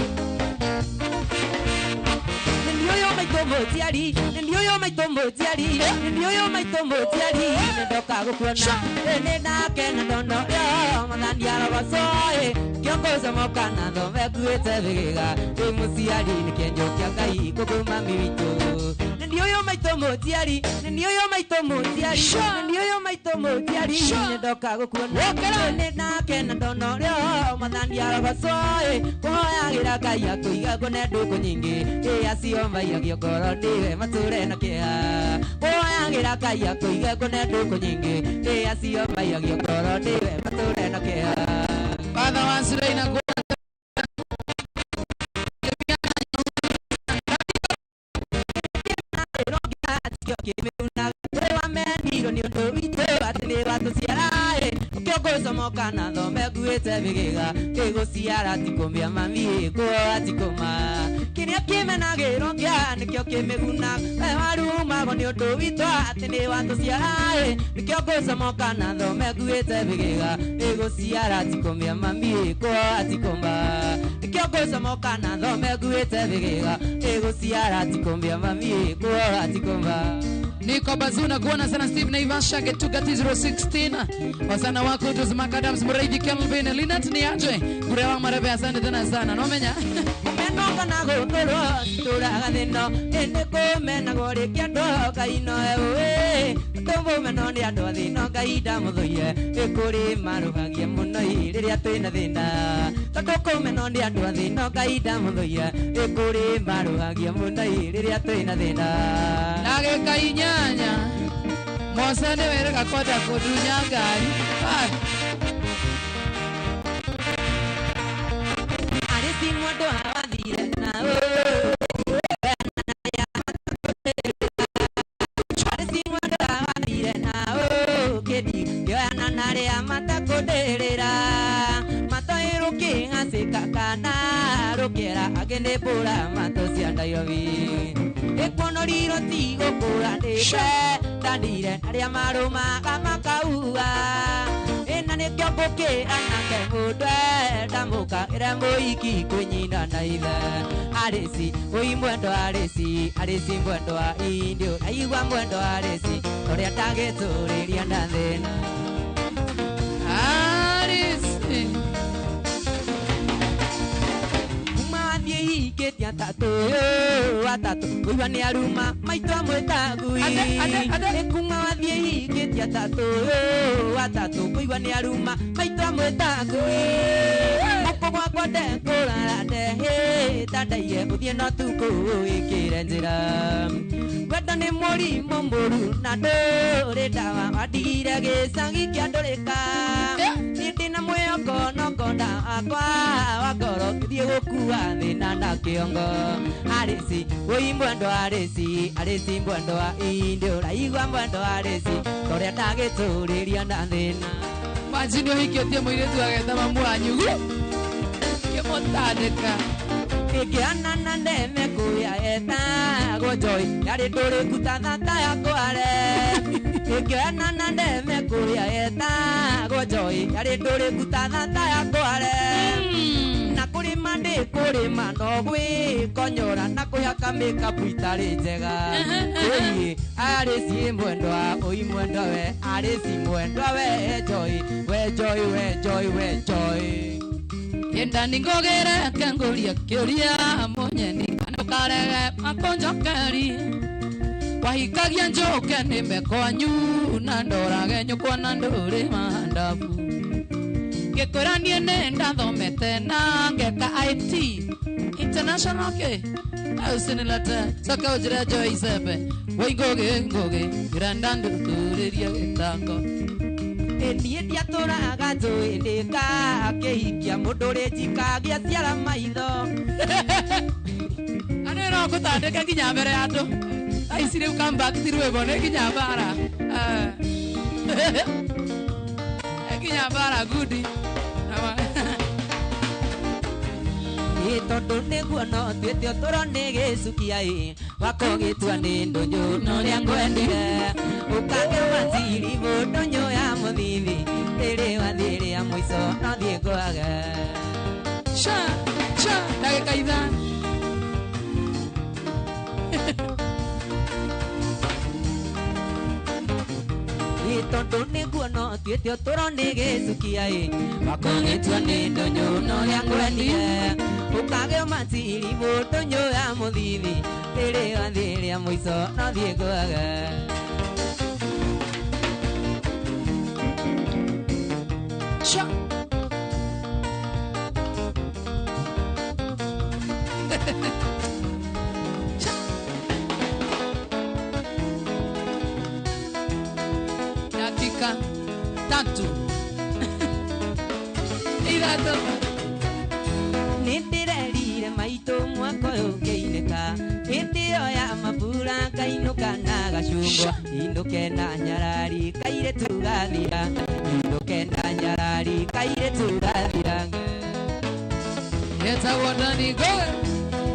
Nendioyo maitombo tiari Nendioyo maitombo tiari Nendioyo maitombo tiari Nendoka gukuona Nenda kena dono Yo Madani arabasoe Kyoko samokana Dhombe kuete vigiga Musiari ni kenjokia kai Kukuma miwito Nendioyo maitombo tiari Nendioyo maitombo tiari Nendioyo maitombo tiari Nendoka gukuona Nenda kena dono Yo Madani arabasoe Koya gira kai Kuiga kunedu kunyingi Asiomba yagio koro ndiwe mature na kia Oya gira kaya kuiga kunedu kunyingi Asiomba yagio koro ndiwe mature na kia Father wasure ina kuona Mokana Dhombe kuete vigiga Ego siara tikumbia mami Ko atikoma Kiria kime na gerongia Nikyo kime guna Ewaruma Boni oto witwa Atene watu siara Nikyo kosa mokana Dhombe kuete vigiga Ego siara tikumbia mami Ko atikoma Nikyo kosa mokana Dhombe kuete vigiga Ego siara tikumbia mami Ko atikoma Niko Bazuna kuona sana Steve Naivasha Getuga T016 Wasana wako tuzi Macadams Muraidi Kelvin Linat ni aje Kurewa marebe asante tena sana Nomenya Umenoka na gotoro Tura gadino Eneko mena gore kia doka ino ewe Tombo meno ni ando adino Kaida mudhuye Ekuri maruhagia muno Iriria tuina dhina Tatoko meno ni ando adino Kaida mudhuye Ekuri maruhagia muno Iriria tuina dhina Nage kainyanya Mosa ne were kakota kudunya gari Arisi mwodo hawadhire na Arisi mwodo hawadhire na Kedi yoyana nare amata koderera Matoiru kinga sikakana Rukera agende pura matosi andayovi Ekonoriro tigo pura nebe Tandire aria maruma kamakaua Enane kyokoke anake mudwe Damuka irembo iki kunyina na ithe Arisi, ui mwendo arisi Arisi mwendo wa indio Aiwa mwendo arisi Oria tageturiria na thina Arisi Umathie hikitia tatu Watatu Uiwa ni aruma Maitwa mwetagui Ekuma wathie hikitia tatu Watatu Uiwa ni aruma Maitwa mwetagui Moko gwakwa ndekurara ndehe Tandaiye uthie no tuku Ikire njira Wenda ni mũrimũ mũru Na ndũrĩ ndawa Watigire gĩcagi kĩa ndũrĩka Nĩndĩ na mwĩhoko noko ndakwa Wa ngoro gĩthiĩ gũkua thĩna na kĩongo Arĩci wĩ mwendo arĩci Arĩci mwendo wa indi Ũraigua mwendo arĩci Torĩa ndagĩtũrĩria na thĩna Majini ũhikĩtie mũirĩtu agetha mamu wanyu Kĩmũtandĩka Ikiana na ndeme kuya eta Gojoi Yari ndũrĩ kuta thata ya kware Ikiana na ndeme kuya eta Gojoi Yari ndũrĩ kuta thata ya kware Na kurima ndi kurima no gwikonyora Na kuhaka makeup itarĩ njega Oye arĩci mwendwa Oi mwendwa we Arĩci mwendwa we Joy We Joy We Joy We Joy Yenda ningogere kenguria kiuria Munyeni kanukarege makonjokeri Wahikagia njoke nimekwanyu Na ndorage nyukwa na ndũrĩ mandabu Ngekoranie nenda thomete na ngeka IT international ke ausinilata saka ujira joy sebe waigoge ngoge grandandu tureria getango Niĩ ndiatũraga njũĩ ndĩkaakĩhikia mũndũ ũrĩ njikagia ciara maitho aneno ngũtandĩke nginya mbere ya andũ aici rĩu comeback ti rwĩmbo nĩ nginya mbara nginya mbara gudi tondũ nĩguo no tuĩte ũtũro nĩ gĩcukia wakogĩtua nĩ ndũnyũ no rĩa ngwendire ũkagĩa matiri mũndũnyũ ya mũthithi rĩrĩ wathĩrĩ ya mũico no thiĩ ngwaga ndagĩka ithano tondũ nĩguo no tuĩte ũtũro nĩ gĩcukia wakogĩtua nĩ ndũnyũ no rĩa ngwendire ũkagĩa matiri mũndũnyũ ya mũthithi rĩrĩ wathĩrĩ ya mũico no thiĩ ngwaga dakika tatu irato nĩndĩrerire maitũ mwaka ũyũ ngĩinĩka hĩndĩ ĩyo ya mabura ngainũka na gacungwa inũke na nyarari kairĩtu gathira inũke na nyarari kairĩtu gathira yetagwo ndani goe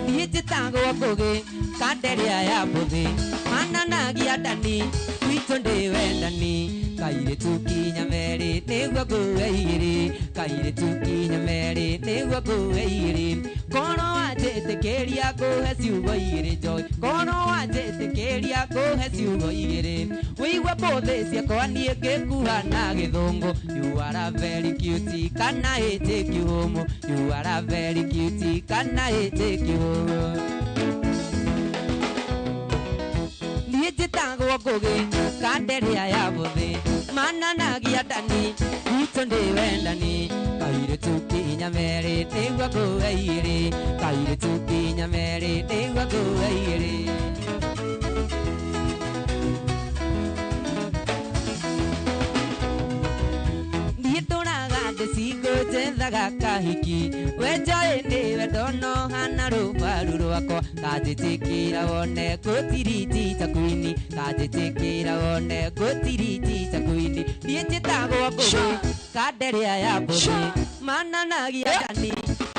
niĩ njĩtagwo ngũgĩ kanderia ya mbũthĩ mananagia ndani gwitũ ndĩ wendani kairĩtu kinya merĩ nĩguo ngũe igĩrĩ kairĩtu kinya merĩ nĩguo ngũe igĩrĩ kono wanjĩtĩkĩria ngũhe ciugo igĩrĩ joy kono wanjĩtĩkĩria ngũhe ciugo igĩrĩ wĩigua mbũthĩ ciakwa niĩ ngĩkuha na gĩthũngũ you are a very cute kana ĩtĩki hũmũ you are a very cute kana ĩtĩki hũmũ niĩ njĩtagwo ngũgĩ kanderia ya mbũthĩ mananagia ndani gwitũ ndĩ wendani kairĩtu kinya merĩ nĩguo ngũe igĩrĩ kairĩtu kinya merĩ nĩguo ngũe igĩrĩ niĩ ndũraga ndĩcingũ njethaga kahiki wenjoĩ nĩwe ndono hana rũbaru rwakwa kanjĩtĩkĩra wone ngũtiriti takwini kanjĩtĩkĩra wone ngũtiriti takwini niĩ njĩtagwo ngũgĩ kanderia ya mbũthĩ mananagia ndani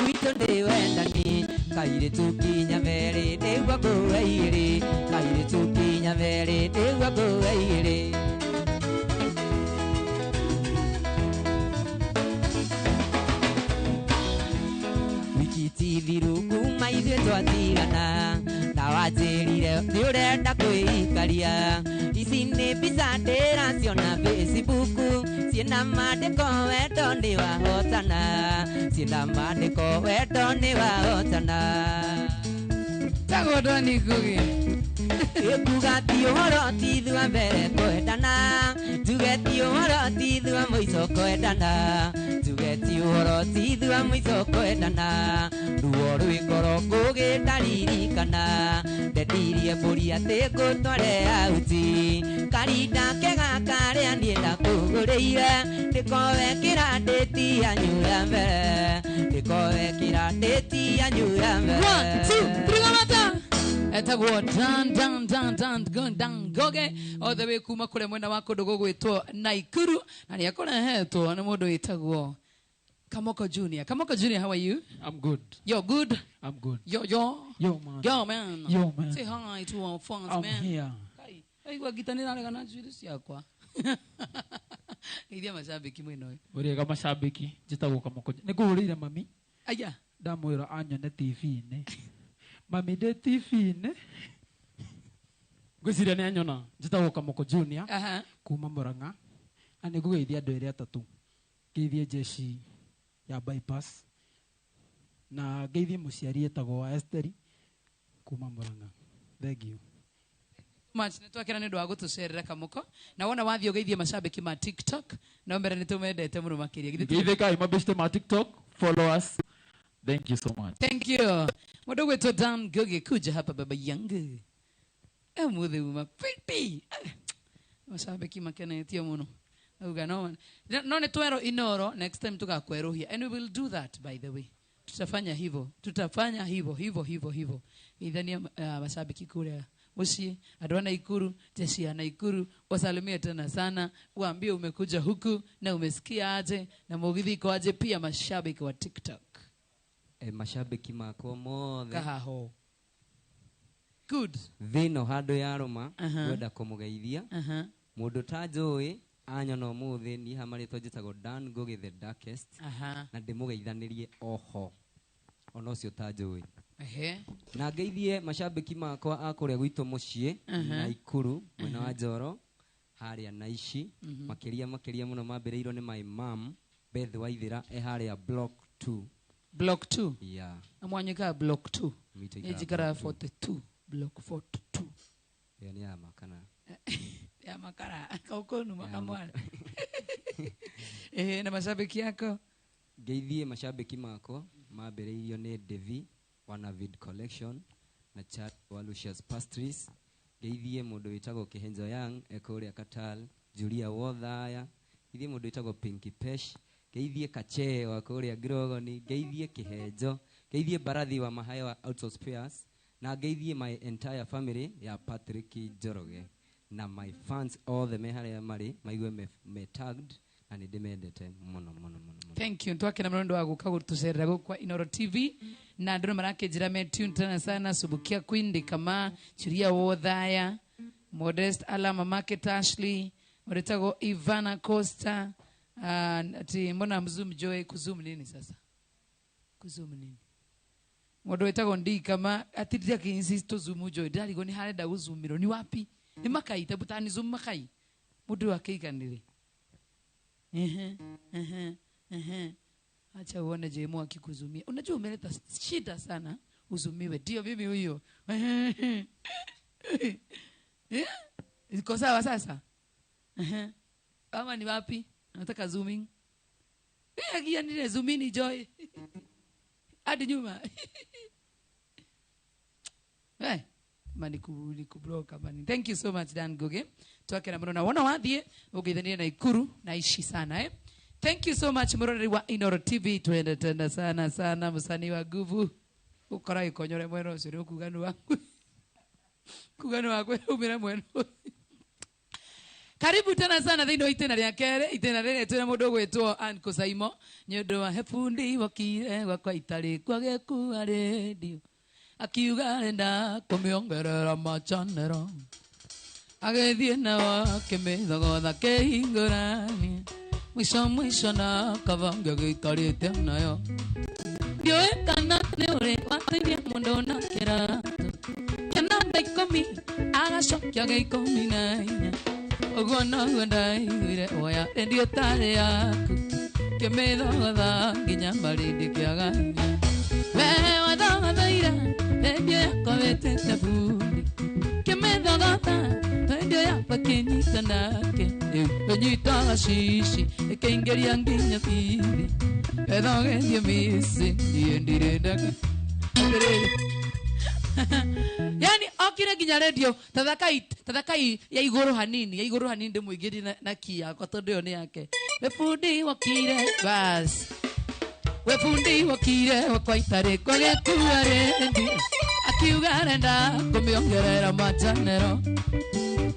gwitũ ndĩ wendani kairĩtu kinya merĩ nĩguo ngũe igĩrĩ kairĩtu kinya merĩ nĩguo ngũe igĩrĩ thiru kuma ithuĩ twatigana na wanjĩrire nĩ ũrenda kwĩikaria ici nĩ mbica ndĩraciona Facebook ciĩna mandĩko wendo nĩ wahotana ciĩna mandĩko wendo nĩ wahotana tagwo ndani ngũgĩ ĩkuga ti ũhoro ti thua mbere kwendana tuge ti ũhoro ti thua mũico kwendana tuge ti ũhoro ti thua mũico kwendana ruo rwĩ ngoro ngũgĩtaririkana ndendirie mbũri atĩ ngũtware auti karinda kega karĩa niĩ ndakũgũrĩire ndĩkowekĩra ndĩti yanyu ya mbere ndĩkowekĩra ndĩti yanyu ya mbere 1 2 3 mata etagwo dan goge othe wĩ kuma kũrĩa mwena wa kũndũ gũgwĩtwo Naikuru na nĩ akũrehetwo nĩ mũndũ wĩtagwo Kamoko Junior. Kamoko Junior, how are you? I'm good. You're good? I'm good. Yo, man. Yo, man. Say hi to our fans, I'm man. here. Hey, gua gita nĩ rarega na njuĩrĩ ciakwa. Ngeithia macambĩki mwena ũyũ. Ũrĩega macambĩki, njĩtagwo Kamoko. Nĩ ngũhũrĩire mami. Aya. Ndamwĩra anyone TV-inĩ. Mami ndĩ TV-inĩ. Ngwĩciria nĩ anyona. Njĩtagwo Kamoko Junior. Kuma Mũrang'a. Na nĩ ngũgeithia andũ erĩ atatũ. Ngeithie jeshi ya bypass na ngeithie mũciari etagwo wa Esteri kuma Mũrang'a. Thank you. much nitwakira ni ndwa gutucerera kamuko na wona wathi ugeithie mashabiki ma TikTok no mbere nitumendete muno makiria githeka mabeste ma TikTok follow us. Thank you so much. Thank you. Mudo wetu Dan Ngugi kuja hapa baba yangu. Muthe uma pipi. Mashabiki makenetie muno. Uga no ne twero inoro next time tukakweruhia and we will do that by the way. Tutafanya hivyo. Idhania mashabiki kule Mushi, Adwana Ikuru, Jeshi na Ikuru, wasalimie tena sana, waambie umekuja huku na umesikia aje na Mugithi kwa aje pia mashabiki wa TikTok. Mashabiki mako mothe. Kahaho. Good. Thino hado yaroma, wenda kumugeithia. Mundu tajoi anyona umuthi ni hamaritwo njitagwo Dan Ngugi the Darkest. Na ndimugeithanirie oho. Ono ucio tajoi. Na ngeithie mashabiki makwa akuria gwitu mucii na Ikuru mwena wa Njoro haria Naishi makiria muno mambireirwo ni my mom Beth Waithira haria block 2. Block 2? Yeah. Amwanyika block 2. Ejikara 42 block 42. Yani ya makana. Ya makara kaukonu makamwana. Na mashabiki yako? Ngeithie mashabiki makwa mambireirio ni Devi Wanavid Collection na chat wa Lucius Pastries. Geithie mundu witagwo Kihenzo Young ekuria Katal, Julia Wothaya, geithie mundu witagwo Pinky Pesh, geithie Kache wa kuria Grogoni, geithie Kihenzo, geithie Barathi wa Mahaya wa Out of Spears na geithie my entire family ya Patrick Joroge na my fans all the mehare mari maigwe me tagged na ndimendete muno. Thank you. Twake na mrondo wa guka gutucerera kwa Inoro TV na ndono marake jira me tune tena sana Subukia Queen kama Churia Wothaya Modest Alama Market Ashley Moretago Ivana Costa ati mbona mzoom Joy kuzoom nini sasa modo etago ndi kama atiria ki insist to zoom Joy dali goni hareda uzumiro ni wapi ni makai tabutani zoom makai modo wakaikanire acha uone Jemo akikuzumia. Unajua umeleta shida sana uzumiwe. Ndio mimi huyo. Iko sawa sasa? Ama ni wapi? Nataka zooming. Agia nile zoomini Joy. Hadi nyuma. Maniku broka bani. Thank you so much Dan Ngugi. Twake na mrona wana wathie ugeithania na Ikuru na ishi sana Thank you so much murori wa Inoro TV twende tena sana musani wa nguvu ukora ikonyore mweno ucio kuganu wangu umira mweno karibu tena sana thino itena ria kere itena rene twina mundu gwetwo Anko Saimo nyondo wa hefundi wakire gwakwa itari kwage ku radio akiuga renda kumiongerera machanero agethie na wake mithogotha kehingurani mwisho na kavange gikarite nayo ndiwe kana ni uri wathithia mundu na kirato kana baikomi agacokia gikomi na inya uguo noguo ndaiguire oya rendio tari yaku kimithogotha nginya marindi kiaganya we wathogothaira rendio yakwa witite bundi kimithogotha rendio yakwa kinyita nake Enyita shishi ekengeria nginya thiri ethogerie misi ndiendirenda yani okire nginya radio tadhakai ya iguru hanini ndimwigiri na kia kwa tondu yo ni yake wefundi wakire bas wefundi wakire kwa itare kwa gekuare akiuga renda kumiongerera machanero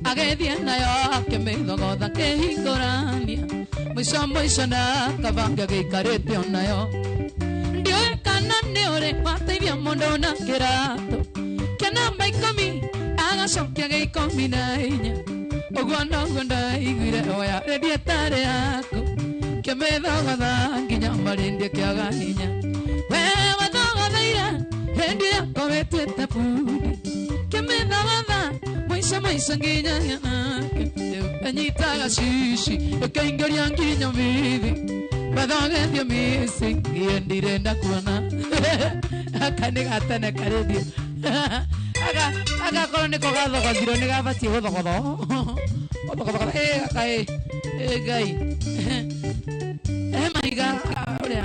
agethie nayo kimithogotha kehingurania mwisho na kavange gikarite onayo ndiwe kana ni uri wateithia mundu na kirato kana maikomi agacokia gikomi na inya uguo noguo ndaiguire oya rendie tari yaku kimithogotha nginya marindi kiaga hinya we wathogothaira rendi yakwa witite bundi kimithogotha mwisho nginya nake enyitaga shishi ekaingeria nginya vithi bathogethie misi ngiendirenda kuona akani gatene karedio Aga korwo niko gathogothirwo nĩ gabatie gũthogotho. Gũthogotho kai gai. Mahiga ũrĩa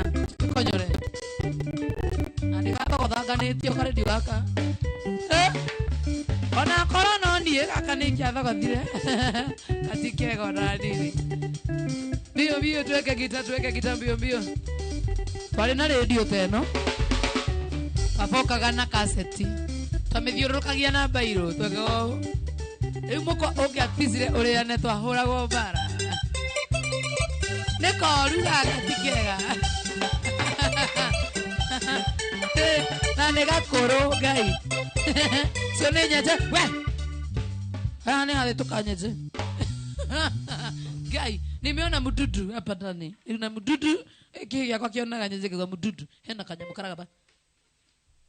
konyore. Ani gathogothanganĩtio karedio gaka. Ona korwo no niĩ gaka nĩ kĩathogothire. Gatikega na nini. Bio tweke gita bio. Twari na radio teno. Kafokaga na kaseti. Twamithiũrũrũkagia na bairo twego. Rĩu mũko ũngĩatizire ũrĩa ne twahũragwo bara. Nĩ koru gatikega. Na nĩ gakũrũ Ngai. Cio nĩ nyenje. We! Haya nĩ hathĩ tũkanyenje. Ngai, nimeona mdudu hapa ndani. Ina mdudu kĩgĩa kwa kĩonaga nyenje kwa mdudu. Hena kanyamũ karagaba.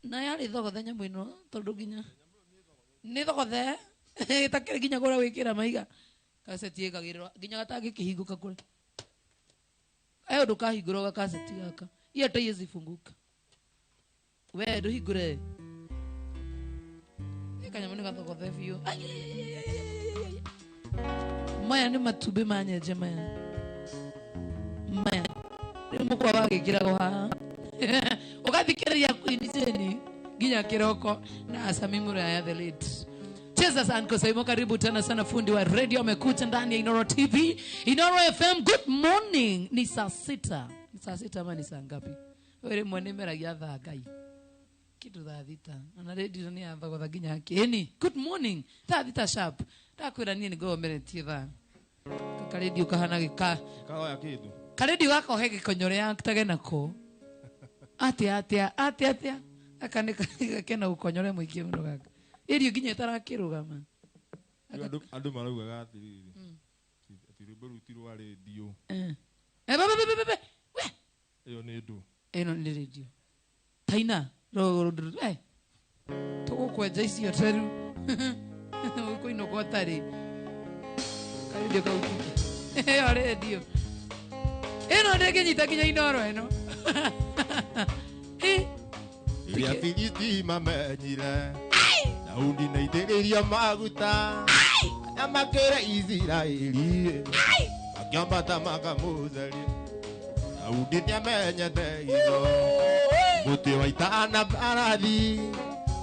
Na yari thogothe nyamũ ĩno tondũ nginya nĩ thogothe itakĩrĩ nginya kũrĩa gwĩkĩra mahiga. Kaseti ĩkagĩrĩrwo nginya gatangĩkĩhingũka kũrĩa. Ayo ndũkahingũrwo gakaseti gaka. Hiyo hata hizi funguka. We ndũhingũre. Kanyamũ nĩ gathogothe biũ. Maya nĩ matumbĩ ma nyenje maya. Rĩu mũkwa wagĩkĩragwo haha. Ugathikĩrĩria kuinijeni nginya kĩroko na Asami Muraya the late. Cheza sana Kosaimo, karibu tena sana fundi wa radio amekuja ndani ya Inoro TV. Inoro FM, good morning. Ni saa 6. Ni saa 6 ama ni saa ngapi? Wewe mwene meragia thaa Ngai. Kitu thaa 6. Na radio ni athagotha nginya kĩni. Good morning. Thaa 6 sharp. Ndakwĩra niĩ nĩ ngomeretie thaa. Ka radio kahana gĩka. Kaoya kĩndũ. Ka radio gako he gĩkonyore yatage nako. Atia. Aka nĩ kena gũkonyore mũingĩ mũno gaka. Irio nginya ĩtarakĩrũgama. Andũ maraugaga atĩrĩrĩ. Atĩrĩ rutirwo radio. We. Ĩyo nĩ ndũ. Ĩno nĩ radio. Taina. Tũgũkwenja icio teru. Kũino gwatarĩ. Radio kauki. Ĩyo radio. Ĩno ndĩngĩnyita nginya Inoro ĩno. Iria figiti mamenyire. Daudi na itĩrĩria maguta. Amakĩra Isiraeli. Akiambata makamũtheria. Daudi nĩamenyete itho. Mũtĩ wa itana barathi.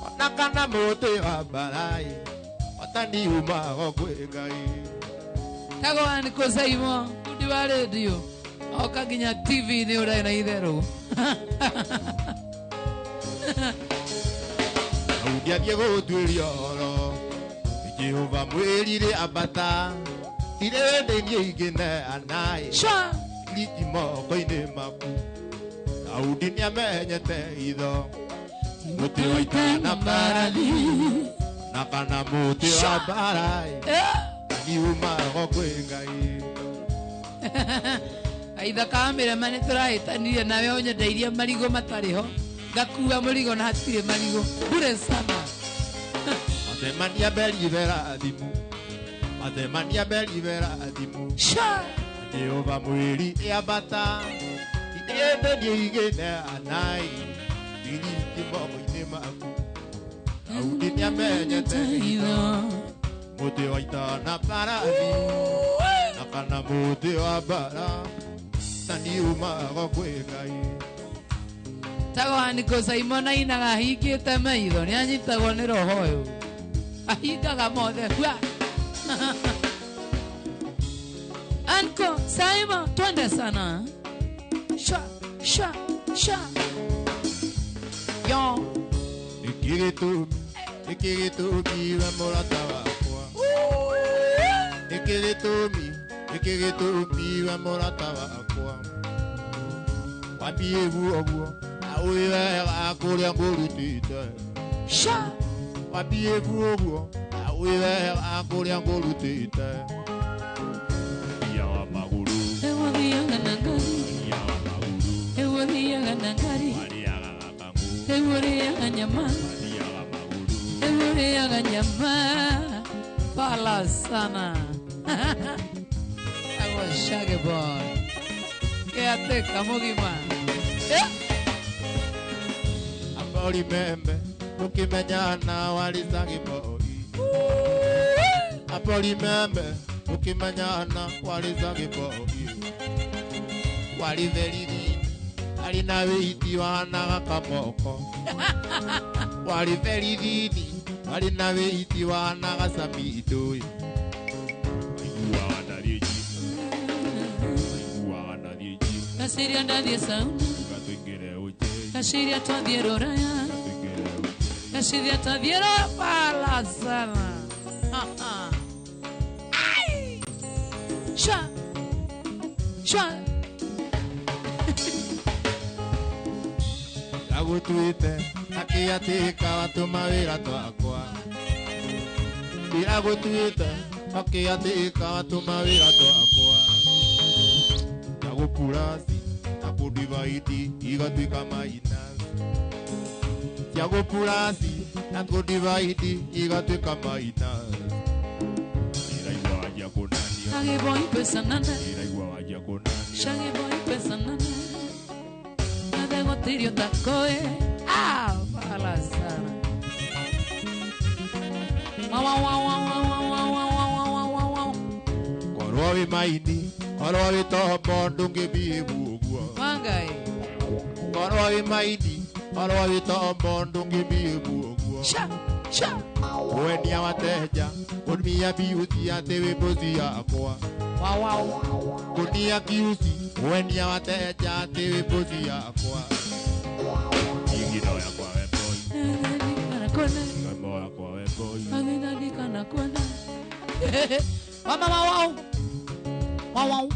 Ona kana mũtĩ wa barai. Watani umago kwĩ Ngai. Tagoa nĩ Kosaimo, fundi wa radio. Oka nginya TV nĩ ũrĩ na itherũ. Daudi athiĩ gũtuĩria ũhoro. Jehova mwĩrire ambata. Irĩndĩ ingĩ neanaĩ. Sha! Liki moko-inĩ maku. Daudi nĩamenyete itho. Mũtĩ wa itana barathi. Na kana mũtĩ wa barai. Niumago kwĩ Ngai. Aitha kamera mane tũrahĩtanire nawe ũnyendeirie marigo matarĩ ho. Ngakua mũrigo na hatirĩ marigo. Bure sana. Matemania belivera thimu. Matemania belivera thimu. Sha! Jehova mwĩri ambata. Irĩndĩ ingĩ neanaĩ. Liki moko-inĩ maku. Daudi nĩamenyete itho. Mũtĩ wa itana barathi. Na kana mũtĩ wa bara. Na niumago kwĩ Ngai. Tagoa nĩ Kosaimo na inaga ahingĩte maitho nĩ anyitagwo nĩ roho ũyũ. Ahingaga mothe. Anko Saimo twende sana. Sha. Yo. Nikigitumi we mũrata wakwa. Nikigitumi we mũrata wakwa. Wambie guoguo na wĩwega kũrĩa ngũrutĩte. Sha. Wambie guoguo na wĩwega kũrĩa ngũrutĩte. Thiaga magũrũ. Ewathiaga na ngari. Thiaga magũrũ. Ewathiaga na ngari. Warĩaga gakamu. Ewathiaga nyama. Thiaga magũrũ. Ewathiaga nyama. Pala sana. Ago shage boy. Keateka mugima. Ambori membe. ukimenyana walizangi boy. Apoli meme ukimenyana walizangi boy. Walivelini alina weiti wana kamoko. Walivelini alina weiti wana kasamido. Kasiria ndadhi sauna Kasiria twadhiero raya Kasiria twadhiero pala sana Ai Sha Sha Agutwite akiatika watu mawira twakwa Agutwite akiatika watu mawira twakwa Agupurasi akudivaidi igatuika mainas Agupurasi akudivaidi igatuika mainas Iraigwa wajia kunania Shageboy pesa nane Iraigwa wajia kunania Shageboy pesa nane Nadego tirio takoe pala sana Korwawi maini Korwawi tohombo ndungibi bugwa Wangai Korwawi maini Korwawi tohombo ndungibi bugwa Sha Wenia wateja Kunmia biuti atewe bozi yakwa Kunia kiusi Wenia wateja atewe bozi yakwa Igino yakwa weboy Igamo yakwa weboy Agidadikana kona Wow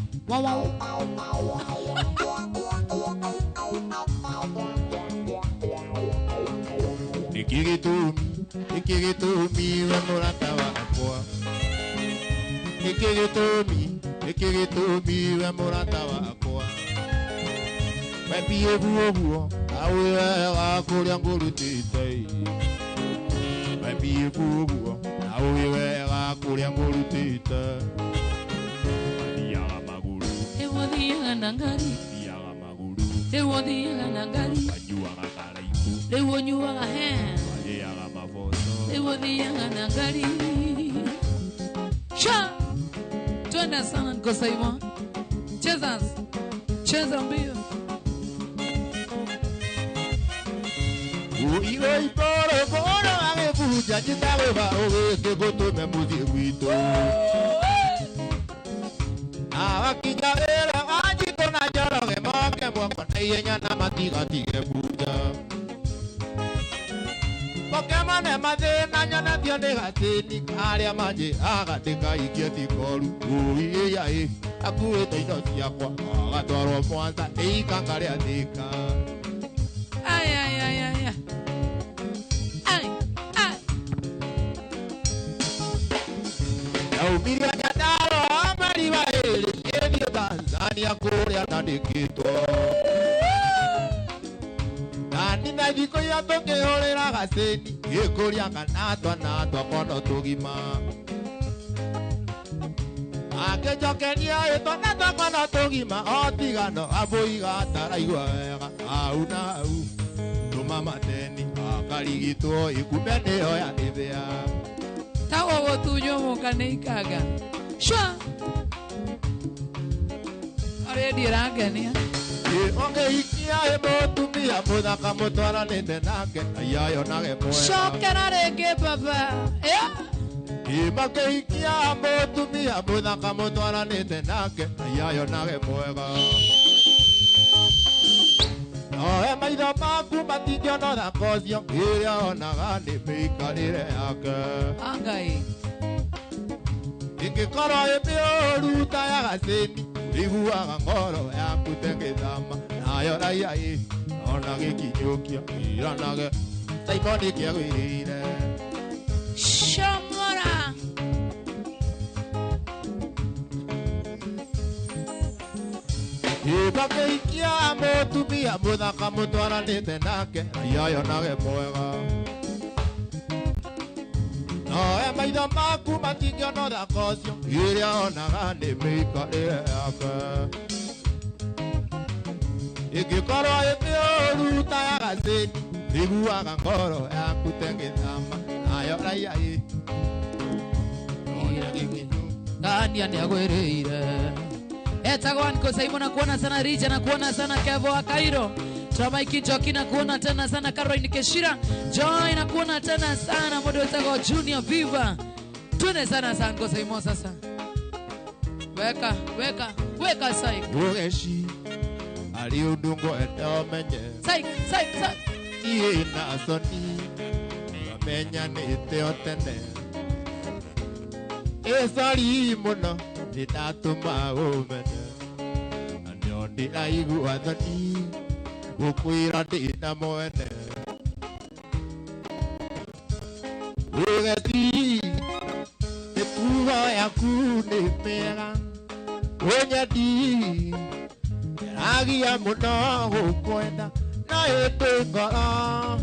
Nikigitumi wemurata wakwa Nikigitumi wemurata wakwa Wembie buo Awe kuria ngurutite Wembie buo Awe kuria ngurutite Wadiaga maguru Ewodiaga nangari Wadiaga maguru Ewodiaga nangari Wanyuaga karaiku Ewonyuaga hen Wadiaga mafoto Ewodiaga nangari Sha Twende sana nikosa hivyo Cheza mbio Uigo iporo boro amebuja Jitawe ba oge goto memuzi wito Awakijawela wajito na joroge moke mwako na yenya na matiga tige buja Pokemon madena nyana dione gatini Karia maje agateka ikieti koru Uiye ya akuwe taino siakwa Agatoro mwanza eikangare atika Ay Umiria nyadaro amariwa Edio Tanzania kuria nadikito Nani na diko ya toke olera gaseni Ekuria kanatwa kono tugima Ake jokenia eto natwa kono tugima Otigano aboiga taraigwa wega Auna au Tuma mateni Akarigitwo ikumene oya nivea Tawo tuyo mukaneikaga Shwa Already rangania Onge ikia emotumia muthaka mutwaranite nake ayayo nage mwega Shokera rege baba Imake ikia emotumia muthaka mutwaranite nake ayayo nage mwega Oe maitho maku matingĩona thako ũcio ĩrĩa onaga nĩ mĩikarĩre yake Angai Ingĩkorwo ĩ mĩũru ta ya gacĩni iguaga ngoro yaku tengĩthama nayo raiya ona gĩkinyũkia iranage Simoni kĩagwĩrĩire Shamora Ibakĩikia mũtumia mũthaka mũtwaranĩte nake ayayo nage mwega Noe maitho maku matingĩona ũthaka ũcio ĩrĩa onaga nĩ mĩikarĩre yake Ingĩkorwo ĩ mĩũru ta ya gacĩni Riguaga ngoro yaku tengithama nayo raia ĩ Nani agwereire Etagwa niko Simon na kuona sana Rija na kuona sana Kevo wa Cairo Tramaiki Joki na kuona tena sana Caroline Keshira Joy na kuona tena sana Modo Etagwa Junior Viva Tune sana niko Simon sasa Weka Saik Ugeshi Ali udungo enda menye Saik Iye na soni Wamenya ni teotene Esari muno Ninatuma umene Anyondi aigu athani Gukwira ndina mwene Ugeti Nikuga yaku ni mega Unyedi Agia muno gukwenda Na ete ngoro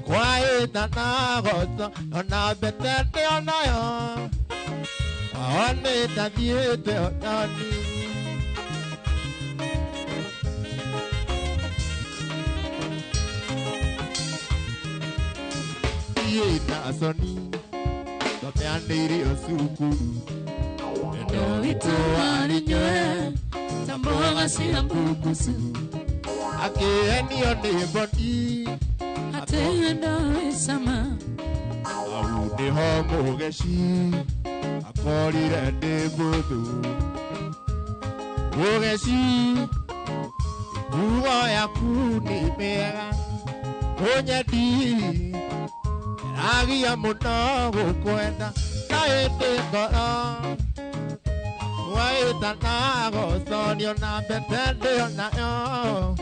Kwa ita na goto Ona betete onayo One tadiete onani Iye na soni Topeandiri osukuru Endo ito aninyoe Tamboga siya mbukusu Ake eni one boni Ate enda esama Aude homo geshi Akorire de budu Ugeshi Uwa ya kuni mega Unyedi Agia muno gukwenda Na ete ngoro Waita na gosonio na betende onayo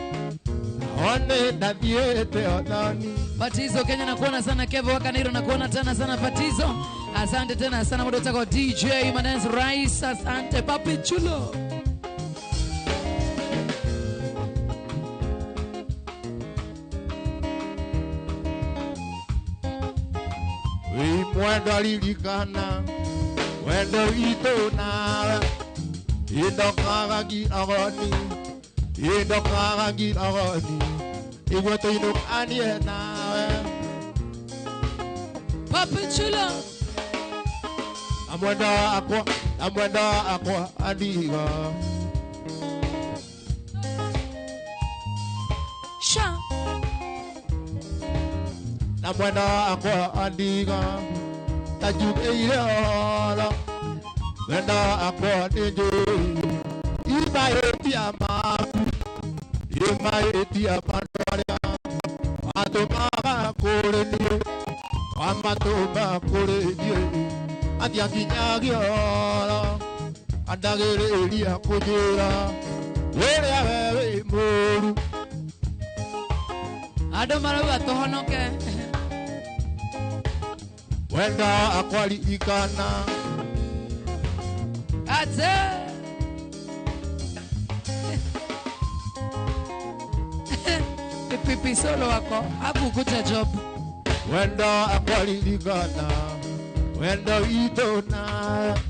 One na diete onani Patizo Kenya na kuona sana Kevo wa Kaniro na kuona tena sana Patizo Asante tena sana Modo Etagwa DJ Manenz Rice Asante Papi Chulo Mwendo lilikana Mwendo ito na Indokaga agoni Indokaga agoni Igweto inok anie nawe Papi Chulo Amwendo akwa adiga Sha Amwendo akwa adiga Tajuk eire olo Mwendo akwa dijui Ima eti amaku Ima eti amandoria Atoma kore niyo Amatoma kore niyo Adia kinyagiolo Andagere elia kujura Were awewe moru Ado maruga tohonoke Wenda akwali ikana Ate Pipi solo wako Abu kucha job Wenda akwali ikana Wenda ito na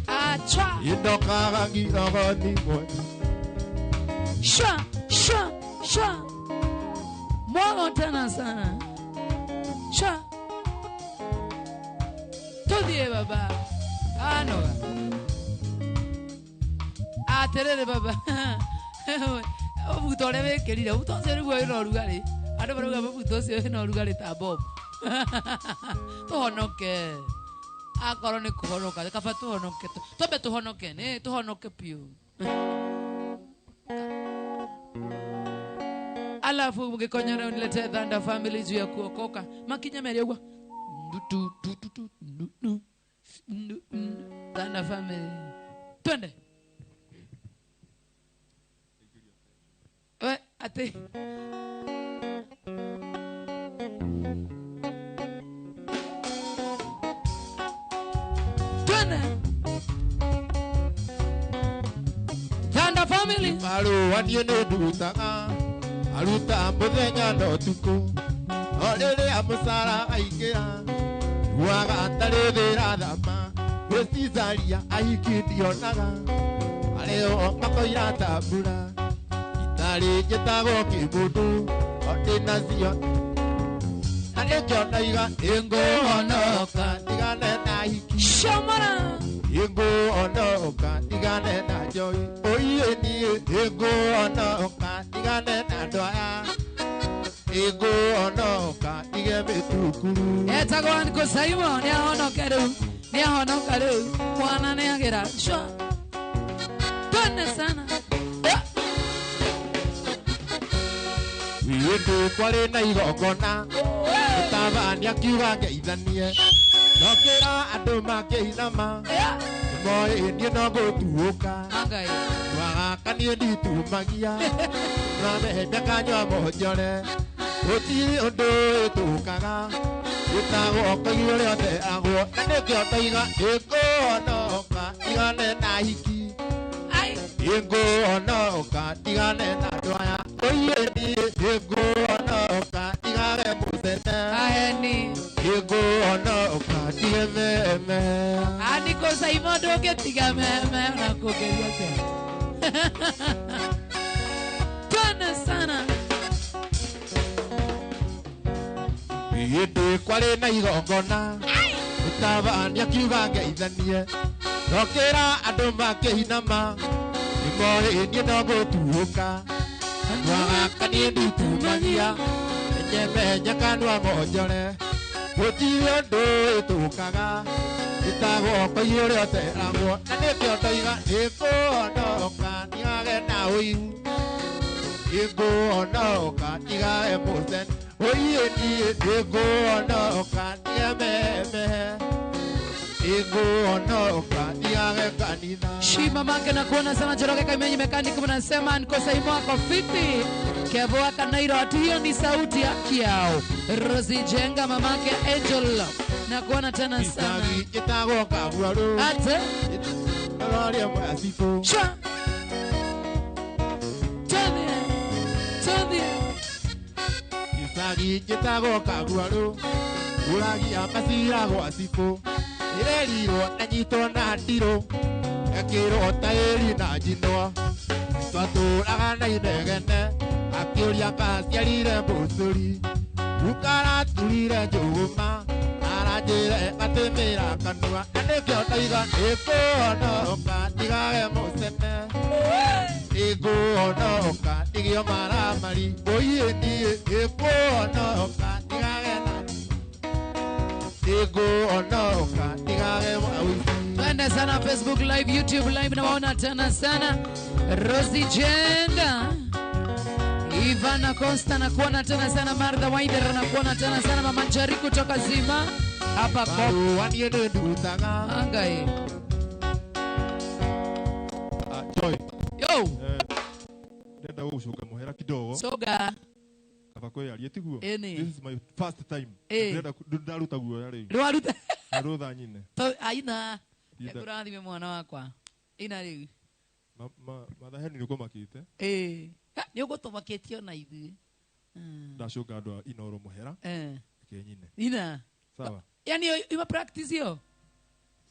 Acha Indokaga agoni mwena Sha Mwago tena sana Sha Tudie baba Anoga Aterere baba Obutore bekerire Obutose rugwa ino rugari Ado baruga obutose ino rugari ta bob Tuhonoke Akoro ni kuhonoka Kafa tuhonoke Tobe tuhonoke ne Tuhonoke pio Alafu mgekonyana unilete Thunder Family juu ya kuokoka Makinya meriogwa Thunder Family Twende We ate Twende Thunder Family Maru wanie ne dutaga Aruta muthenya no tuko Orere amusara aingira Ruaga atare thira thama Westizaria ahikindionaga Areo makoira tabura Itari njetago kimundu Odi nacio nĩkĩo ndaiga ĩngũhonoka ndigane na hiki Shamara. ĩngũhonoka ndigane na njohi oiye niĩ ĩngũhonoka ndigane na andũ aya ĩngũhonoka ndige mĩtukuru Etagwo Uncle Simon nĩahonoka rĩu mwana nĩagĩra shwa twende sana Wĩndũ kwarĩ na igongona Mũtabani akiuga ngeithanie Nokĩra andũ makĩinama Nĩmoĩ niĩ no gũtuũka Angai Twagaka niĩ nditumagia Twamenya kanyua monjore Gũtirĩ ũndũ ĩtũkaga Gĩtagwo koigwo rĩothe agwo Na nĩkĩo toiga ĩngũhonoka igane na hiki ĩngũhonoka igane na andũ aya oiye niĩ ĩngũhonoka igare mũcene aheni ĩngũhonoka ndige meme Andiko Simon ndũngĩtiga meme ona kũgeria atĩa twende sana Hĩndĩ kwarĩ na igongona Mũtabani akiuga ngeithanie Nokĩra andũ makĩinama Nĩmoĩ niĩ no gũtuũka Twagaka niĩ nditumagia Menya kanua monjore Gũtirĩ ũndũ ĩtũkaga Gĩtagwo koigwo rĩothe agwo Na nĩkĩo ndoiga ĩngũhonoka ndigage na ũiru ĩngũhonoka ndigage mũcene oiye niĩ ĩngũhonoka ndige memehe ĩngũhonoka ndigage kanitha Shima make na kuona sana Njoroge Kaimenyi mechanic mnasema Uncle Simon ako fiti Kevo Kanairo ati hiyo ni sauti ya kiao Rosie Jenga mamake Angel na kuona tena sana Isagi ĩtagwo kaguarũ Ate Roria mwacibũ Sha Tony Isagi ĩtagwo kaguarũ Ũragia macira gwa cibũ Ĩrerirwo na nyitwo na ndirũ Ekĩrwo taĩri na njinwo Twatũraga na inegene Akĩũria kaciarire mbũcũri Ukaraturire njũgũma Aranjĩre gatĩmĩra kanua Na nĩkĩo ndoiga ĩngũhonoka ndigage mũcene ĩngũhonoka ndigio maramari oiye niĩ ĩngũhonoka ndigage na ĩngũhonoka ndigage mawĩci Twende sana Facebook live, YouTube live na waona tena sana Rosie Jenga Ivana Costa na kuona tena sana Martha Wider na kuona tena sana Mama Njari kutoka Zima hapa kwa waniĩ nĩ ndutaga Angai Joy Yo ndenda gũgũcoka mũhera kidogo Soga kaba kwĩyaria tiguo Ĩnĩ. This is my first time Ĩ. ndenda ndaruta guoya rĩu Rwaruta narutha nyine To aina Ida. Ekurathime mwana wakwa ina rĩu mathaheni nĩ kũmakĩte nĩ ũgũtũmakĩtio na ithuĩ ndacoka andũ a Inoro mũhera kenyine ina sawa yani yuma practice yo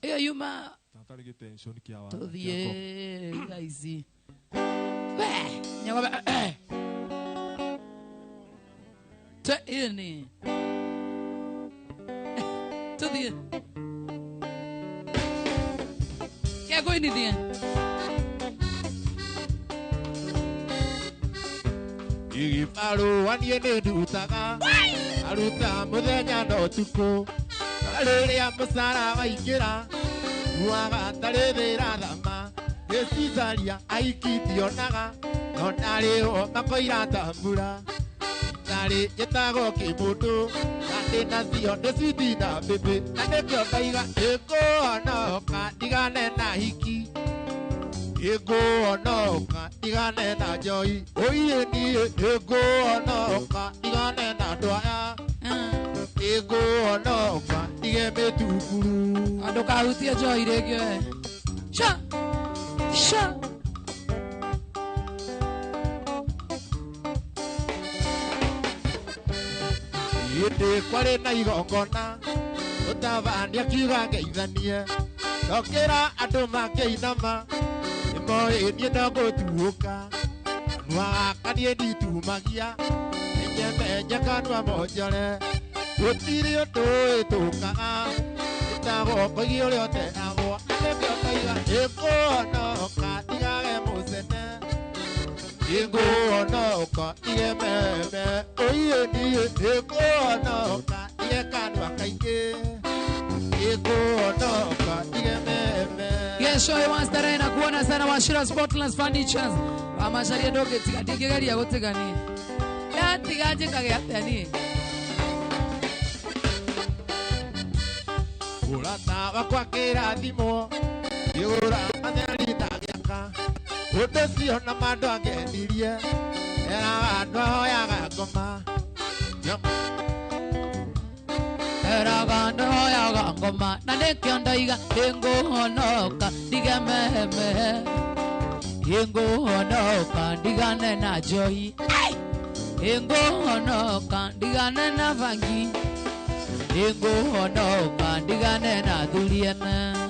iyo yuma tatarĩ gĩtension kĩa wa tuthiĩ thaici we nyagombe ini tuthiĩ kĩagũinithia Igibarũa niĩ nĩ ndutaga aruta mũthenya na ũtukũ rĩrĩa mũcara waingĩra nguaga tarĩ wĩra thama ngĩcicaria aiki ndionaga no narĩo makoira tambura tarĩ njĩtagwo kĩmũndũ na ndĩna cio nĩ switi na mbĩmbĩ na nĩkĩo ngaiga ĩngũhonoka ndigane na hiki ĩngũhonoka ndigane na njohi oiye niĩ ĩngũhonoka ndigane na andũ aya ĩngũhonoka ndige mĩtunguru andũ kahutie njohi rĩngĩ we sha hĩndĩ kwarĩ na igongona Mũtabani akiuga ngeithanie ndokĩra andũ makĩinama nĩmoĩ niĩ no gũtuũka kanua gaka niĩ nditumagia nĩnyemenya kanua monjore Gutiri undu itukaga itago koigio riote agwo anebio taiga ikuonoka tigage mucene ikuonoka tige meme oiye niye ikuonoka tige kanwa kaingĩ ikuonoka tige meme. Yes, show you once na kuona sana Washira Sportless Furnitures. Amasharia ndoge tigaria gutigani. Ya tigaje kage atani. Urata wakwa kirathimo yura atheri ndagiaka utocio na mandu angenirie era andu hoyaga ngoma era andu hoyaga ngoma na ndikio ndaiga inguhonoka ndigememe inguhonoka ndigane na joy inguhonoka ndigane na vangi inguhonoka ndigane na thuliana.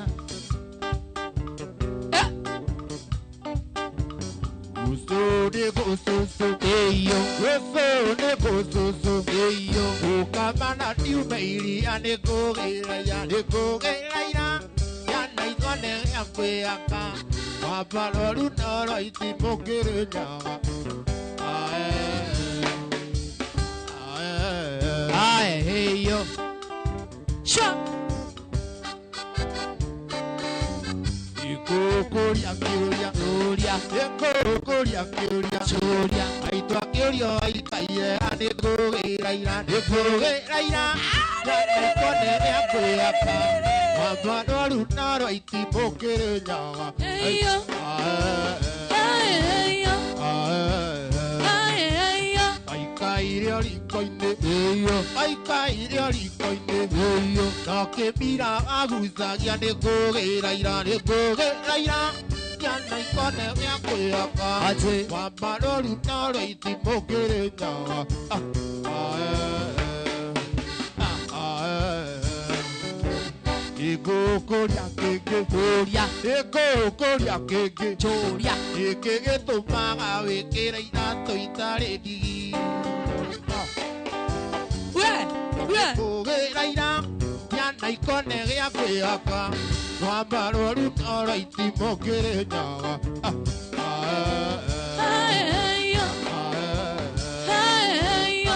Usode kususu eyo usode kususu eyo ukamana diumeiri anegogera ya negogera yana ikone yakweaka wapaloru noro itimokere nyawa ae heyo sha ikokoria kioria Gloria ikokoria kioria Gloria aitwa kiorio aikaire anegogera negogera yana ikone yakweaka wapaloru noro itimokere nyawa heyo heyo heyo aikaire rikoine eyo aikaire rikoine eyo nakemira aguzagia negogera yana ikone yakweaka ate wapaloru noro itimokere nyawa ikokoria kege Gloria ikokoria kege Gloria ikege tumaga wikira irato itari ndigi we kugira ira yana ikone gia kwiaka wambaroru noro itimokere nyawa heyo heyo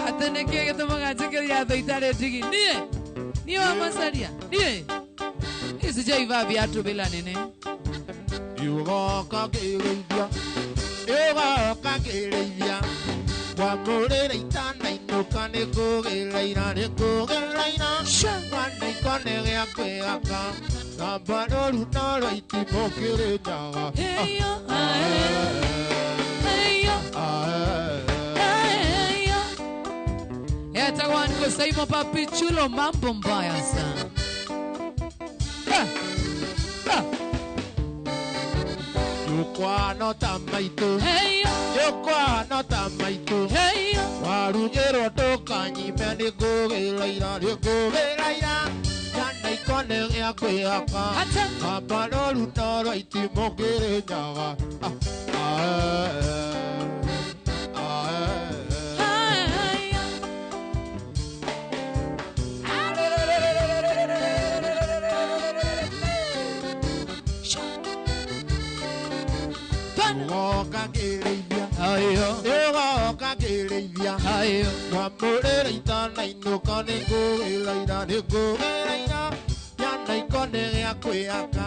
atene kege tomaga chekeria thoitare tigi nie wa masaria nie isijaiva viatu bila nene yugoka kireithia wamurire itana inuka nikugira ira wana ikone gia kwiaka wambaroru noro itimokere nyawa heyo heyo heyo etagwan kusaimo papi chulo mambo mbaya sana yukwano tamaitu heyo yukwano tamaitu heyo warugirwo ndukanyime nikugira ira yana ikone gia kwiaka ata wambaroru noro itimokere nyawa heyo yugoka kireithia heyo yugoka kireithia heyo wamurire itana inuka nikugira ira yana ikone gia kwiaka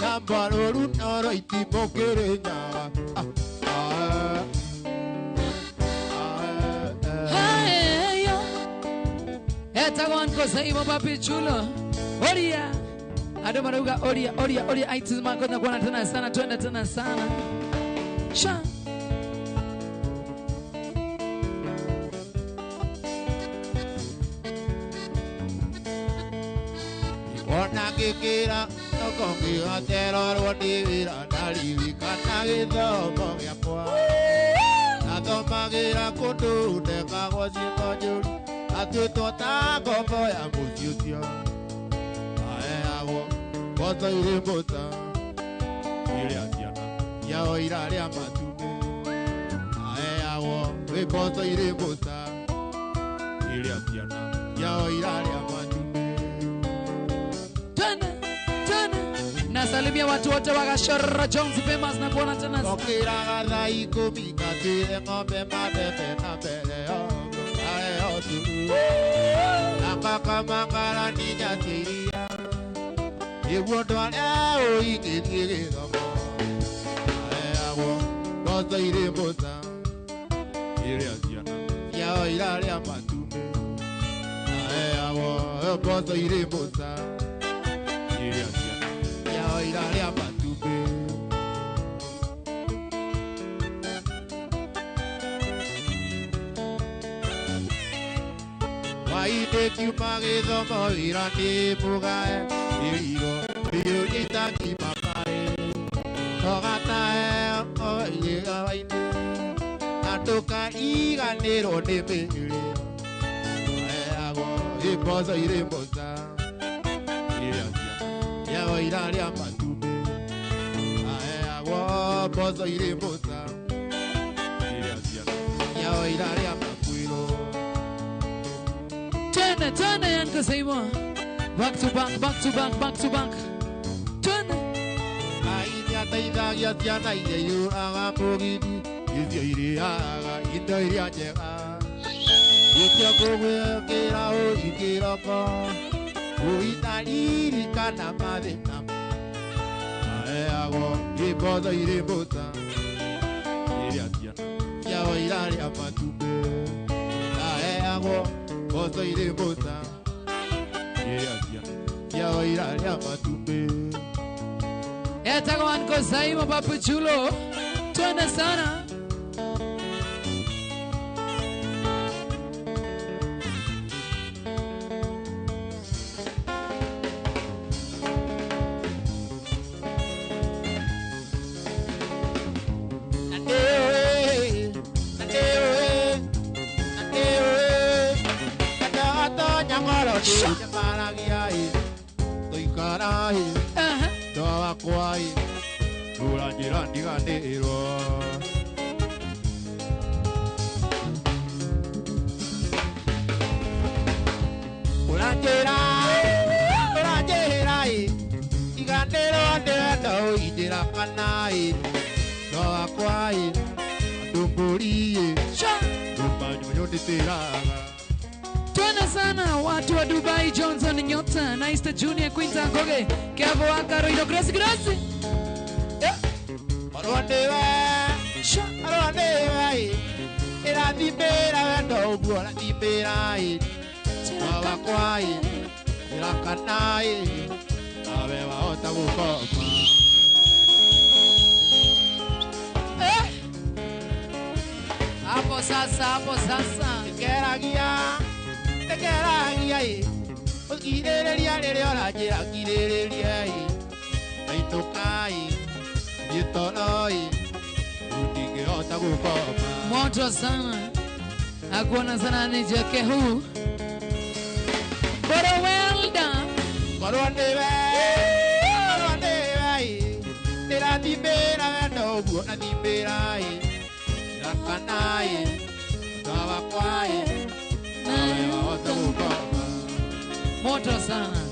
wambaroru noro itimokere nyawa heyo etagwan kusaimo papi chulo oria ado marauga oria aitizima kona kuona tena sana twende tena sana sha ona ngikira toko ngigaterorwo nĩ wĩra ndaririkana gĩthomo gĩakwa nathomagĩra kũndũ ndekagwo ciĩko njũru atuĩtwo ta ngombo ya mũciĩ ũcio aheagwo mboco irĩ mbũta irĩa ciana ciao irarĩa matumbĩ aheagwo wĩ mboco irĩ mbũta iria ciana yao iraria matume. Tena, tena. Nasalimia watu wote wa Gashora Jones famous na kuona tena. Okira gadha ikumi katire ng'ombe mabebe na mbele yongo ae oturu. Nakaka mangara ninya tiria Ewo dwale o ikithire gamo ae awo gozo ire mboza iria ciana yao iraria matume ae awo gozo ire mboza iria ciana yao iraria matume. Waite kiumage thomo irani mugae irigo biu itaki makae togatae oiga waine atuka iganiro ni miri ago ipozo ire mboza iria yao iraria matume ago pozo ire mboza iria yao iraria makwiro. Turn yan kasaymo. Back to back, back to back, back to back. Turn. Ainya taidagia tiana iyeyu aga mugidi izio iriaga indo iria njega. Ikio kugwe kira o ikiroko uitariri kana mathina. Aeago ibozo iri mbuta iria tiana yao iraria matume. Aeago bozo iri mbuta iria tiana yao iraria matume. Etagwan kasaymo papu chulo. Turn sana. Kwai Uranjira ndiganiro Uranjira Iganiro ndendo idira kanai Doa kwai Dumburi Dumbanyo nyonditiraga. Tuana sana watu wa Dubai Johnson Nyota Naista Junior Quinta Ngoge Kevo Akaro Ino Grasi Grasi Arwandewe Ira dibera wendo buona dibera Tawa kwai Ira kanai Awe wa ota bukoma Hapo sasa Tekeragia Okireria rere orajira kireria Aitokai Yitonoi Udige ota gukoma moto sana akuona sana nijeke huu Bora welda Korwandewe Tera dibera wendo buona dibera Rakanai Tawa kwai moto sana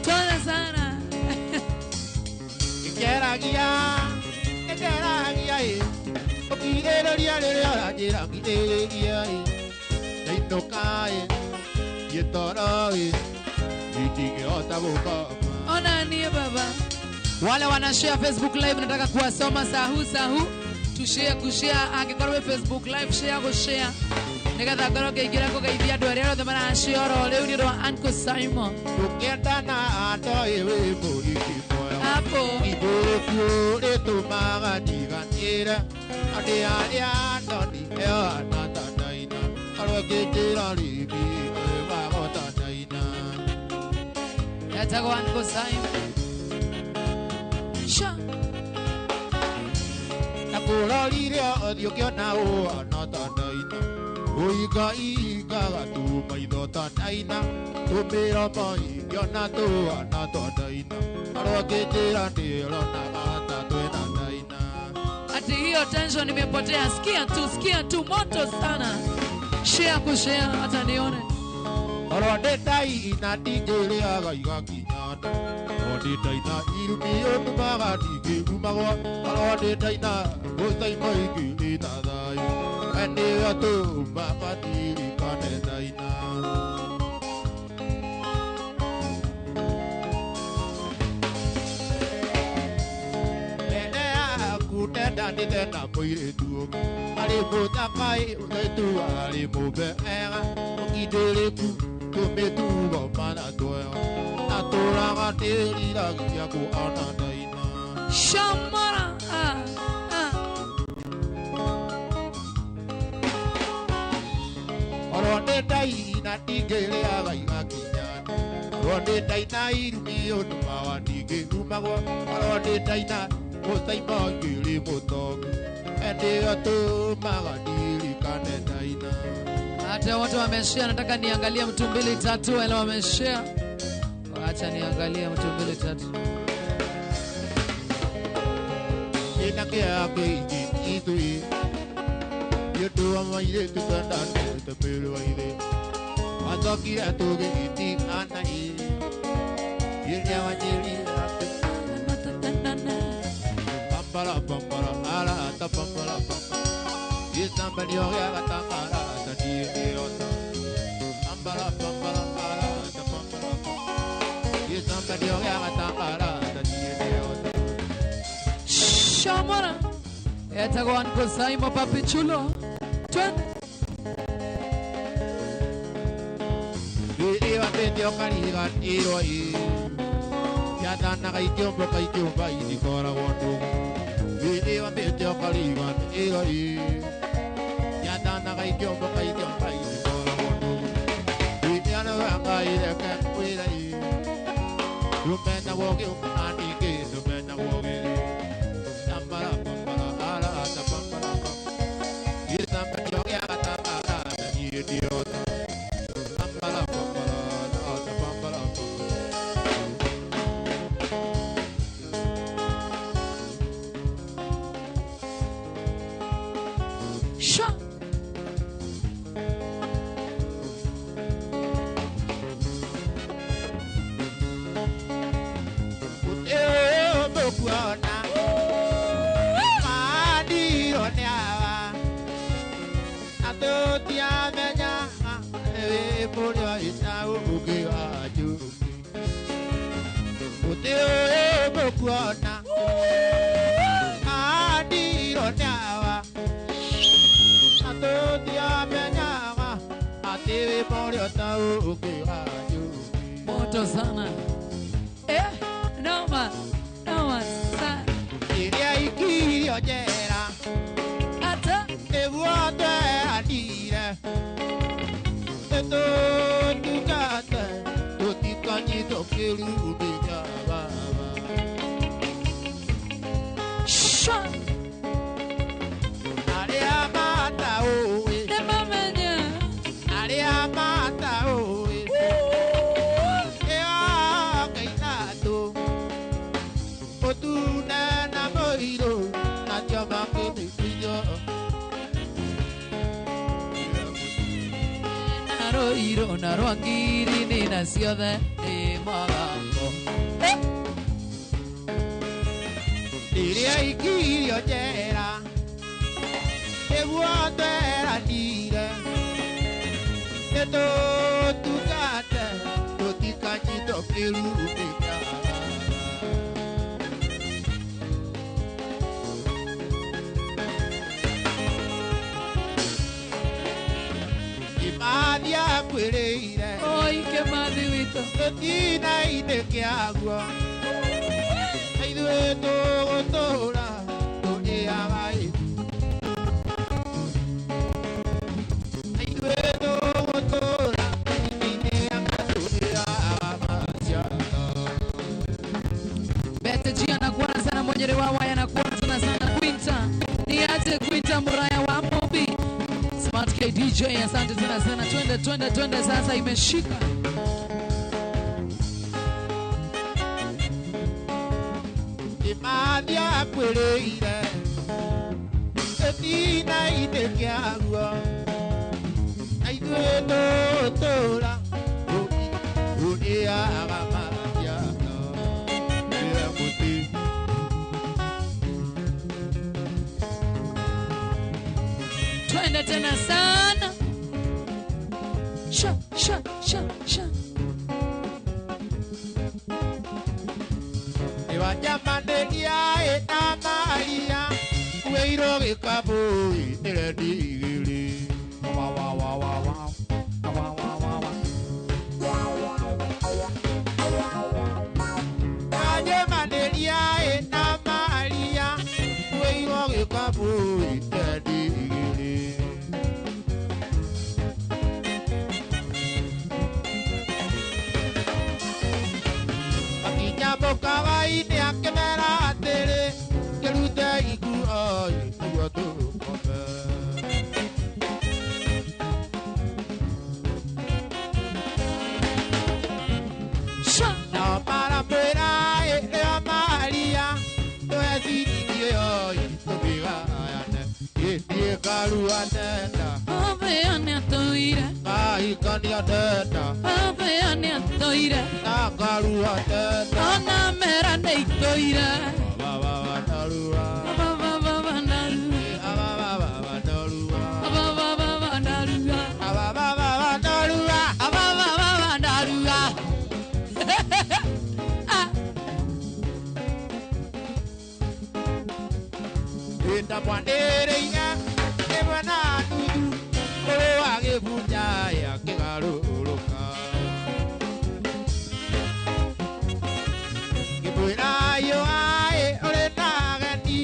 Tona sana Keragia Okireria rere orajira kireria Aitokai Yitonoi Udige ota bukoma. Ona nie baba wale wanashare Facebook live nataka kuwasoma sahu tushare kushare akikorwe Facebook live share go share negatha ngoro ngeingĩra kũgeithia andũ arĩa othe marashare oro rĩu nĩ rwa Uncle Simon Tukienda na atoe wimbo ikimoya hapo Igũrũkuo rĩtũmaga ndiganĩre Andĩ arĩa ndoni eo anatataina Arwa ngĩnjĩra rĩngĩ wagotataina yatagwo Uncle Simon Sha Nakurorire othio kiona uana tataina Uiga tu maitho tataina Tumira kiona tuana tataina Arwa ngĩnjĩra ndĩrona ata twĩna taina ati hiyo tension nimepotea. Sikia tu moto sana. Share kushare hata nione. Arwande dai na digere aga igakinyana. Arwande dai na irumio numaga dige numagwa. Arwande dai na gostai maigi na dai. Ane ato mapati kane dai na. Dani dena koire tu ale bota kai utai tu ale mobe era okidele ku me tu ba mana toya atora ga teri la ya ko ana daina Shamara Ronde dai na digele aga igakinya Ronde dai na irumi onu mawa dige rumago Ronde dai na Ostai magili motogu Ende ato magadili kane daina hata watu wameshare. Nataka niangalie mtu 2 3 wale wameshare. Acha niangalie mtu 2 3. Ina kia kweji itui Yoto amaile tukandane Tepelu waile Ataki atoge iti anai Yenya wajili Pambala ala ta pambala Yesamba ni oya katangara ta die ota Pambala ala ta pambala Yesamba ni oya katangara ta die ota Shamara Etago anko saimo papi chulo. Twende. Dili wa pendio kaligan iroi Ya na kai kiomba ini kora wondo Dili wa pendio kaligan iroi Ya na kai kiomba ini kora wondo Dili ana wanga ile kan kuilai Rumena wogi umani ke rumena wogi Sambara pambara ala ta pambara Yesamba yogi ata ala ta idiota Sambara pambara ala ta pambara Sha moto sana. Noma sana. Iria ikiri ojera Ata evuote adire Eto tukate Totikanyi tokeru ubeja baba Sha Aria mata owe Nemamenya Aria mata owe Ea kainato Otuna na moiro Na chama keme pillo Naroiro naroangiri nina ciothe ni magambo. Iria ikiri ojera Evuote adire Eto tukate Totikanyi tokeru ubeja Imadia kwereire Oi que madivito. Tina ine kiagwa Aidue to gotora To eagai Aidue to gotora Ine akatura amasiana Bete G anakuona sana, Mwenyere Wawa anakuona sana Quinta. Niache Quinta Muraya wa Mobi. Smart K DJ asante sana. Twende sasa, imeshika. Imadia kwereire Tina itekiagua Aitweto tora Unia agamatia Ea muti Twende tena sana. Sha sha sha sha. Ewa jamandelia eta maria Ueiro gikabu Nire digiri Wa wa wa wa wa Wa wa wa wa Ewa jamandelia eta maria Ueiro gikabu Nire digiri Bokawa ini akemera atere Kelute iku oye Tuwa tukope Sha. Na para pera ea maria Toya zini oye Tubiga ayane Yedie kalu anenda Ove ane atoira. Kahi kani anenda Ove ane atoira. Na kalu anenda Ona mera neitoira. Ba ba ba narua Ba ba ba ba naru. Ba ba ba ba narua Ba ba ba ba narua. Ba ba ba ba narua Ba ba ba ba narua. Ah. Ita pandereia Ebana dudu Kolo age buja ya kegaruruka Kibuira yo ae ore nagani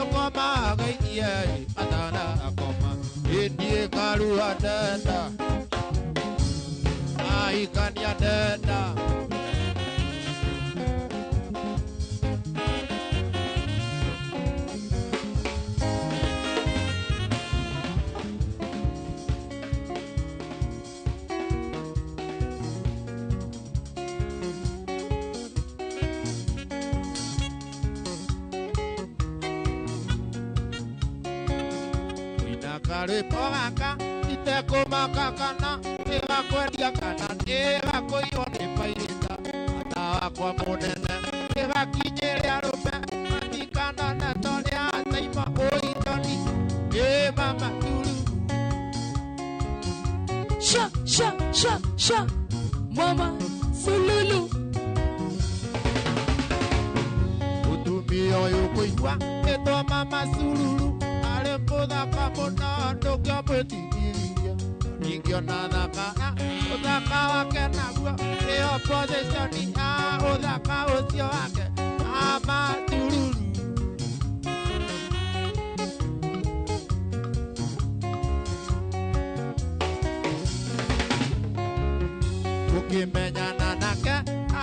Okoma gaiye atana akoma Indie karu adenda Ai kani adenda Kare pongaka iteko makakana ega kwendia kana ega koione paita atawa kwa munene ega kinyere arume atikana na tole ataima oitoni e mama tulu Sha sha sha sha. Mama sululu. utumio yokuigwa eto mama sululu ale podaka mona ndoka petiriria ningio na thaka udaka wake nagua e opposition a udaka ucio wake mama sululu ukimenyana nake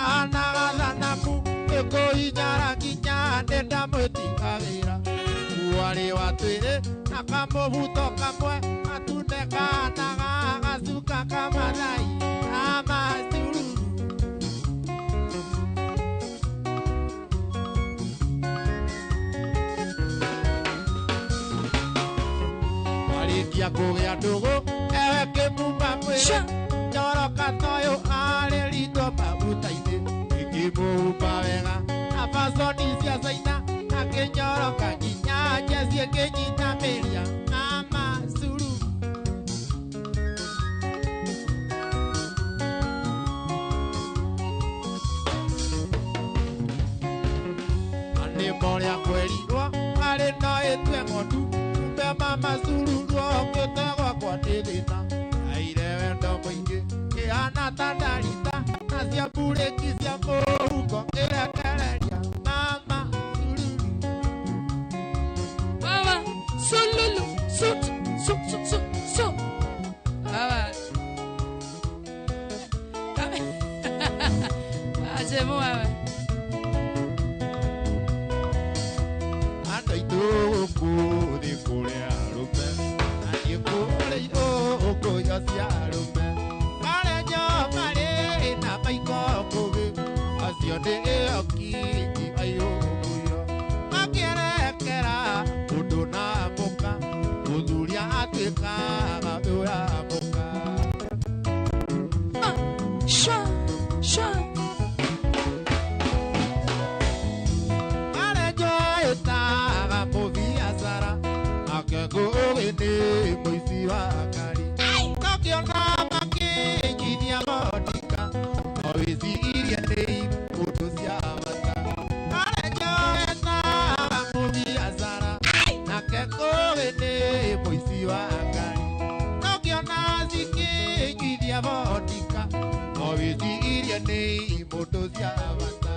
anagathanaku ikuhinyara nginya ndenda mwĩtigagĩra kuarĩ wa twĩrĩ na kamũbuto kamwe gatunde kanaga gacuka kamathai amacururu warĩkia kũgĩa ndũgũ ewe kĩmumba mwĩrĩ njoroka toyũ arĩ rito mabuta-inĩ ikĩmũhumba wega na fasoni cia caina akĩnyoroka nginya njeci ĩkĩnyita mĩria mama curu nĩ morĩa kwerirwo arĩ no ĩtue ng'ondu kumbe mama curu ruokĩte gwakwa nĩ thĩna aire wendo mũingĩ kĩhana ta ndarita na cia mburĩki cia mũhuko ĩrekereria mama sululu Baba sululu. Sut sut sut sut sut. Baba. Ajemo baba. andũ aitũ gũkũ thĩ kũrĩa arũme na niĩ kũrĩ ũkũyo cia arũme marĩ nyo marĩ na maiko ngũgĩ acio nĩ okinyi aiyũkũyo makĩrekera ũndũ na mũka wĩciria nĩ mũndũ cia bata arenjoeta mũbiacara nake kũĩ nĩ mũici wa ngari nokĩona cikĩigithia vodka no wĩciria nĩ mũndũ cia bata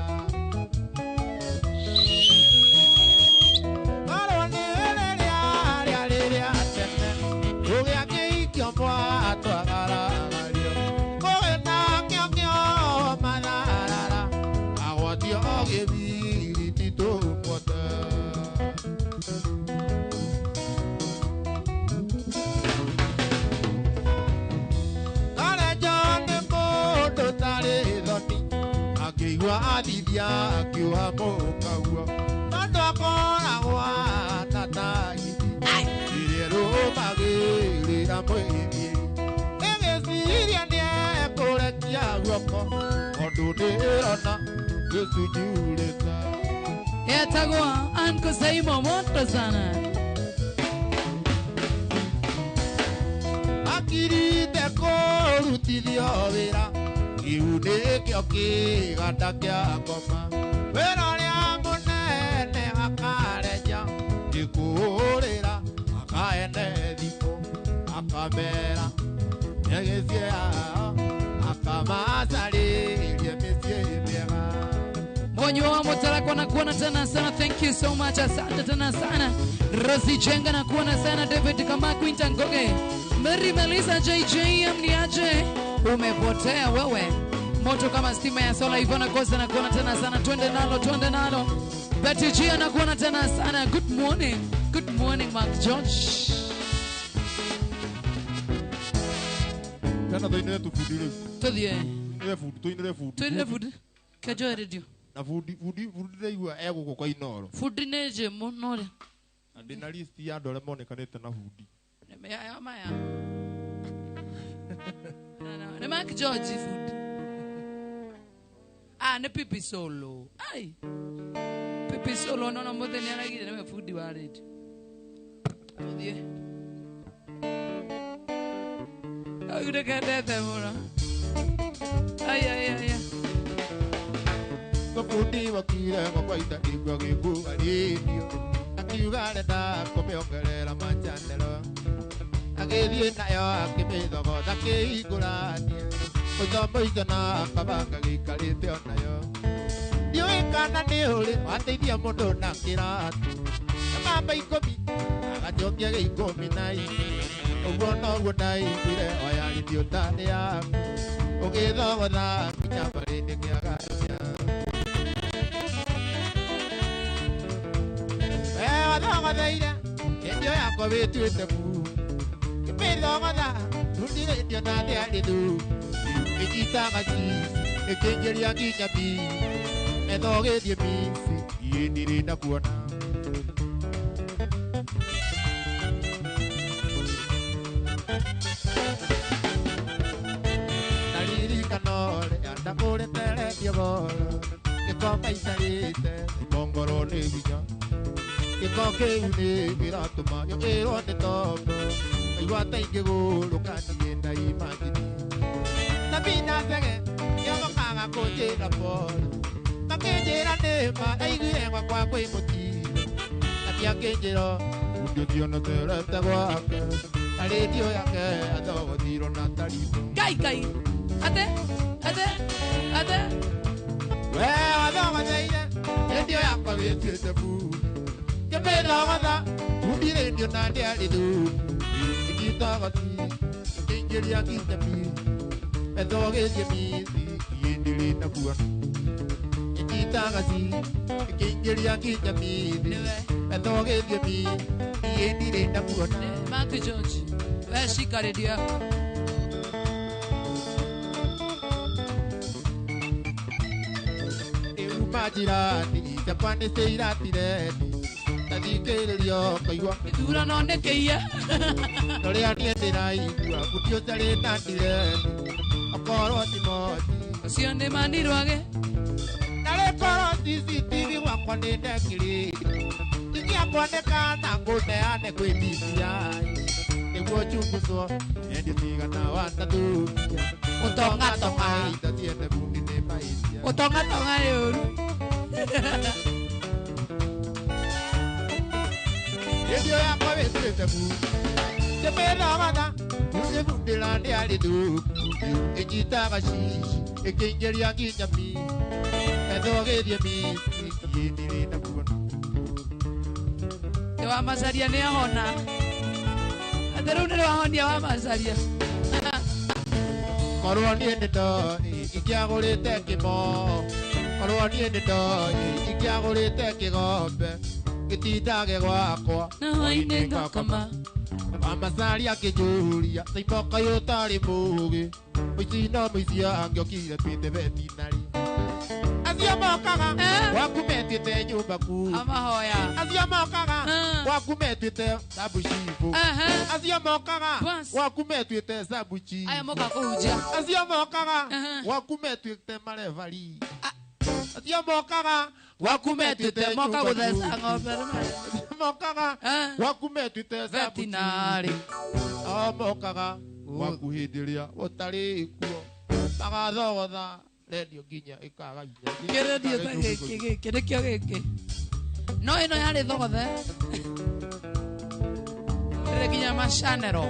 Adithia akiuga mũkaguo tondũ akoragwo atatagithia rĩrĩa rũmagĩrĩra mwĩthĩ ĩgĩciria nĩekũrekia guoko tondũ ndĩrona gĩcunjurĩta etagwo Uncle Saimo moto sana akirite kũrutithio wĩra Iude kyo kĩganda kĩa ngoma wĩra ũrĩa mũnene akareja ngĩkũhũrĩra akaene thikũ akamera nyagĩcie yao akamacarĩrie mĩciĩ mĩega Monyo wa Motarakwa na kuona tena sana. Thank you so much. Asante tena sana. Rosi Chenga na kuona sana. David Kamaku Intangoge. Mary Melissa JJ amniaje. Umepotea wewe. Moto kama stima ya sola Ivona Kosa na kuona tena sana. Twende nalo, twende nalo. Betty Gia na kuona tena sana. Good morning. Good morning Mark George. Tena toinere tu food ile. Todie. Toinere food. Toinere food. Kajo radio. Na food igua ego kwa inoro. Food neje monore. Andi na list ya ndore monekanete na food. Ya maya. Ne Mark George food. Ah, ne Pipi Solo. Ai. Pipi Solo no mbode ni anagire ne food wa radio. Todie. Agure kadete mora. Ay. Kundi wakire ngokwaita igwa gibu radio akiugale da komiongerera machanelo agethie nayo akimithogo takiigurania utombo itona kabanga gikarite onayo ndiuikana ni uri wateithia mundu na kiratu mamba ikomi agajokia gikomi na uguo noguo ndaiguire oyarithio tani yaku ugithogotha kinyambarindi kiagacia Adongadeira, enjoy a covet with the food. You pay Lomada, who did it, you're not there to do. The guitar, the Kenjariaki Yapi, and all get your means, you did it a quarter. Naliri canole, and the golden telephone. You come by Salite, the Bongoro Navy. Ikoke une biratuma yo ero ne topo iwata ingego lokani enda imagine nabina sege yo kanga koje na por makejera ne ma aigire kwa imoti atia kejero udio dio no terata kwa radio yake adogo diro na taribo Kai ate we adogo deida radio yako viete bu que me daba un directo na de alidu y estaba aquí quien quería que te pi me doge de mi y en directo cuan y estaba así quien quería que te pi me doge de mi y en directo cuan Mark George we shika radio Imagirati te pane seirati de Tadikerio kaiwa Dura no ne keia Tore anietera igua kutio tare natire Akoro timoti Sionde mandirwage Nale koro CCTV wakwane nekiri Tiki akwane kana ngone ane kwetisia Ewo chunguso Endi tiga na wanda tu Utonga Ita tiene bungine Utonga tonga yuru. Edio ya kwa wetete mu. Tepela mata. Uje bundela ndi alidu. Ejita gashishi. Ekengeri yanginya mi. Edoge die mi. Yendire na kuona. Wa mazaria ne hona. Ateru ne wa honia wa mazaria. Koroni ndo ikiagurite kimo. Koroni ndo ikiagurite kigombe. Gitindage gwakwa. Na waine ngakama. Amazaria kijuria. Simoka yotari mugi. Muisina muisia angiokire pite vetinari. Asiamokaga wakumetite nyumba ku. Amahoya. Asiamokaga wakumetite sabushifu. Asiamokaga wakumetite sabuchi. Aya moka kuja. Asiamokaga wakumetite marevali. Asiamokaga wakumetite moka gudesa ngombe. Asiamokaga wakumetite vetinari. Amokaga wakuhindiria utari kuo. Magathogotha radio ginya ikaga ginya. Radio tage kire kyo geke. No ino yari thogothe. Kire ginya mashanero.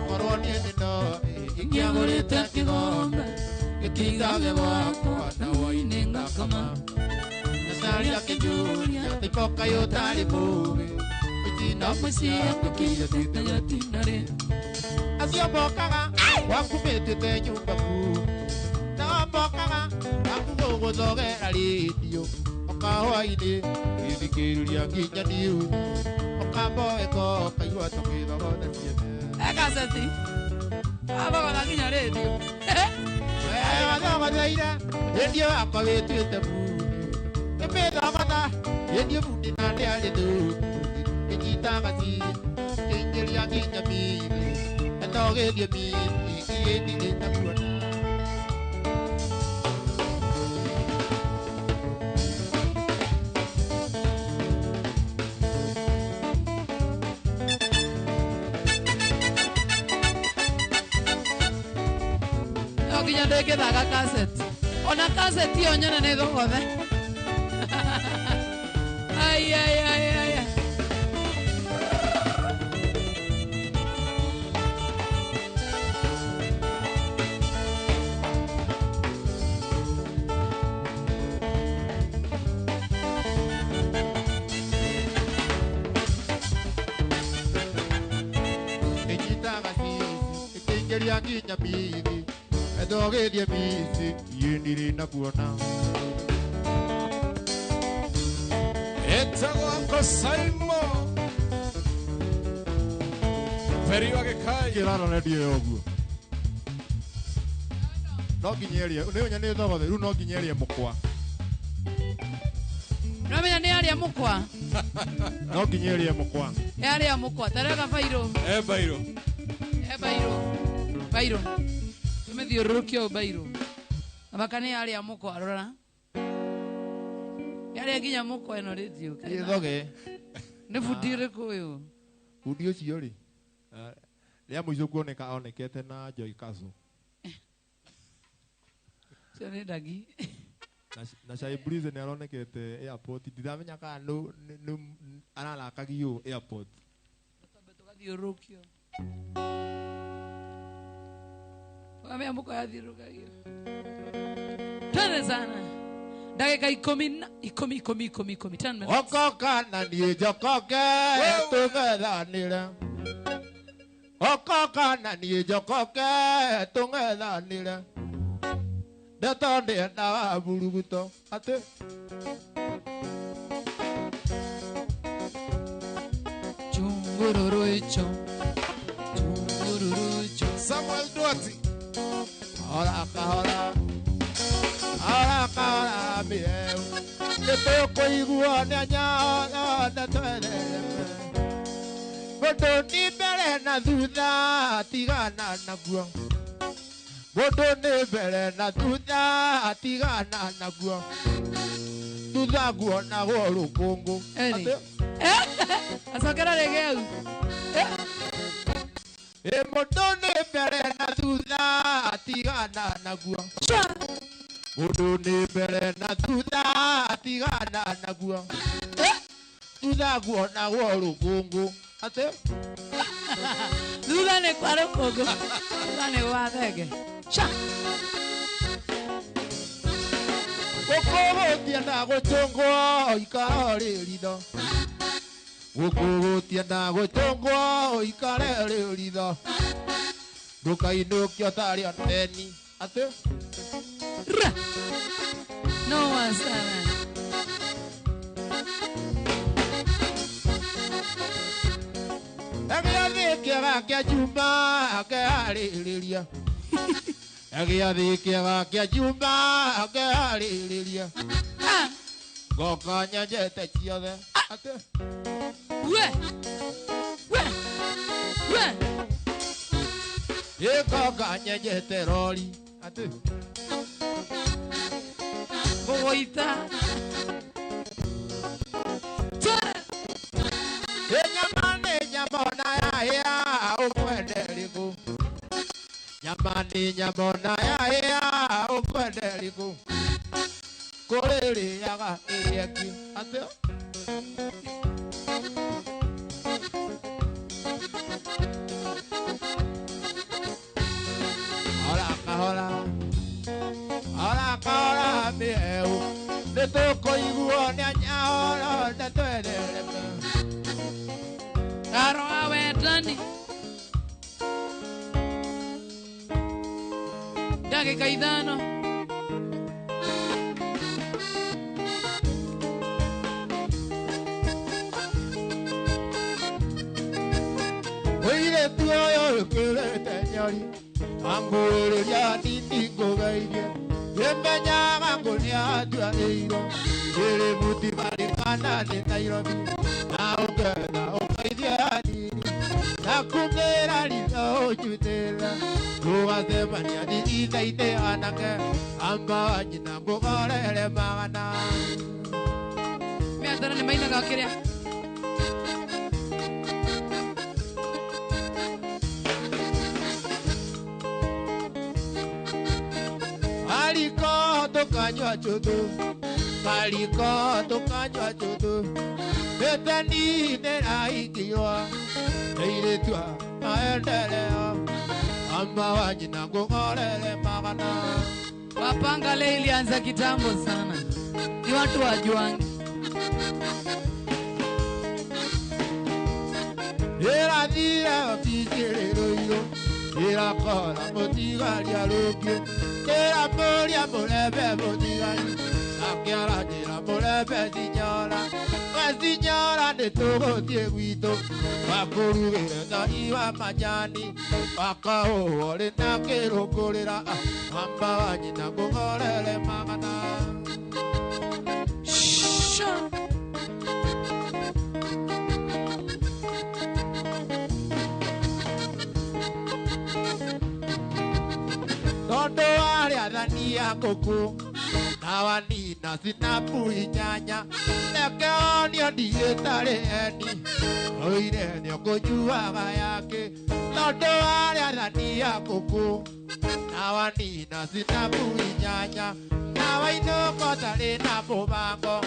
Koroni ndo ikiagurite kigombe. Gitindage gwakwa na waine ngakama. Nasaria kijuria tipoka yotari mugi. Ujina musia kukia tinare. Asiamokaga wakumetite nyumba ku. Namokaga wakugogothoge radio. Okahoine ithikiriria nginya niu. Okamboeko kaigua tukithogotha ciene. Ekaseti. Abagotha nginya radio. Wathogotheire radio yakwa wĩtuĩte bundi. Nĩmĩthogotha radio bundi na nĩ arĩ thũku. Ĩnyitaga ci ĩingĩria nginya mĩĩrĩ. Ĩthogethie mĩĩrĩ ĩgĩthirĩ na kuona. Nginya ndĩngĩthaga cassette. Ona cassette iyo nyone nĩ thogothe. Ai ai ai ai. Ĩnyitaga ci ĩkĩingĩria nginya mĩĩrĩ. Ĩthogethie mĩĩrĩ yĩndirĩ na kuona. Etagwo Uncle Simon. Feri wa Gekai. Kĩrano redio ĩyo ũguo. No nginya ĩrĩe. Nĩũnya nĩ thogothe. Rĩu no nginya ĩrĩe mũkwa. Nomenya nĩ arĩa mũkwa. No nginya ĩrĩe mũkwa. Arĩa mũkwa. Tarega bairo. Bairo. Bairo. Bairo. Tumethio bairo. Abakane arĩa mũkwa rora. Yarĩa nginya mũkwa ĩno radio. Gĩthoge. Nĩ bundi ũrĩkũ ũyũ? Bundi ũcio rĩ. Rĩa mũico kuoneka onekete na Joy Kazo. Cio nĩ ndagi. Na Shai Breeze nĩ aronekete airport. Ndĩramenya kana nĩ ararakagia airport. Tũgathiũrũrũkio. Wamea mũkwa yathiũrũrũkagio. Twende sana. Ndagĩka 10. Okoka na niĩ njokoke tũngethanĩre. Okoka na niĩ njokoke tũngethanĩre. Ndeto ndĩenda wa buruguto atĩ. Chungururu icho. Samuel Duati. Ora kahora. Ora kahora mĩeu. Nĩtũkũigua nĩ nyara na twereme. Mũndũ nĩ mbere na thutha tigana naguo. Mũndũ nĩ mbere na thutha tigana naguo. Thutha nguonagwo rũkũngũ. Acokera rĩngĩ hau. Emodone mbere na thutha atigana naguo. Mundu ni mbere na thutha atigana naguo. Thutha guona gwo rugungu ate thutha ni kwa rugungu thutha ni wa thenge cha gukugutia na gucungwo ikara ritho gukugutia na gucungwo ikara ritho ndukainukio tari oneni ate no wasana Egiathikiaga kia juma akeharĩrĩria Egiathikiaga kia juma akeharĩrĩria Ngoka nyenjete ciothe ate Ngoka nyenjete rori ate Gũgũita Nyamona ya ukwenderiku Nyamani nyamona ya ukwenderiku Kuririaga irieki ate Ora kahora mieu Nitukuiguo ni anyahoro Nitwendereme Aroa wetani Dakika ithano Oire tuoyo ukirete nyori Amburia nini ngugairie Yemenyaga ngunia tuareiro Iri muti marikana ni Nairobi Na uketha ukaithia nini Na kumera ritho ujutera Ugathemania ni ithaite anake Amba nyina ngugorere magana Miatana ni mainaga kiria Aliko tukanywa chutu Aliko tukanywa chutu Betani neraikiywa Eiretua maendeleo Amba wanyina ngugorere magana Wapanga le ilianza kitambo sana ni watu wajuangi Era dira ofisirero iyo Era kora motigaria rugio Era moria morebe motigari Nakiara jira morebe sinyora Sinyora nitugutie gwito Wakurugire na iwa majani Wakahohore na kirungurira Amba wanyina ngugorere magana Tondo aria thania kuku Na wanina sinapu inyanya Neke onio ndietare eni Oire nio kujuaga yake Tondo aria thania kuku Na wanina sinapu inyanya Na wainoko tari na mubango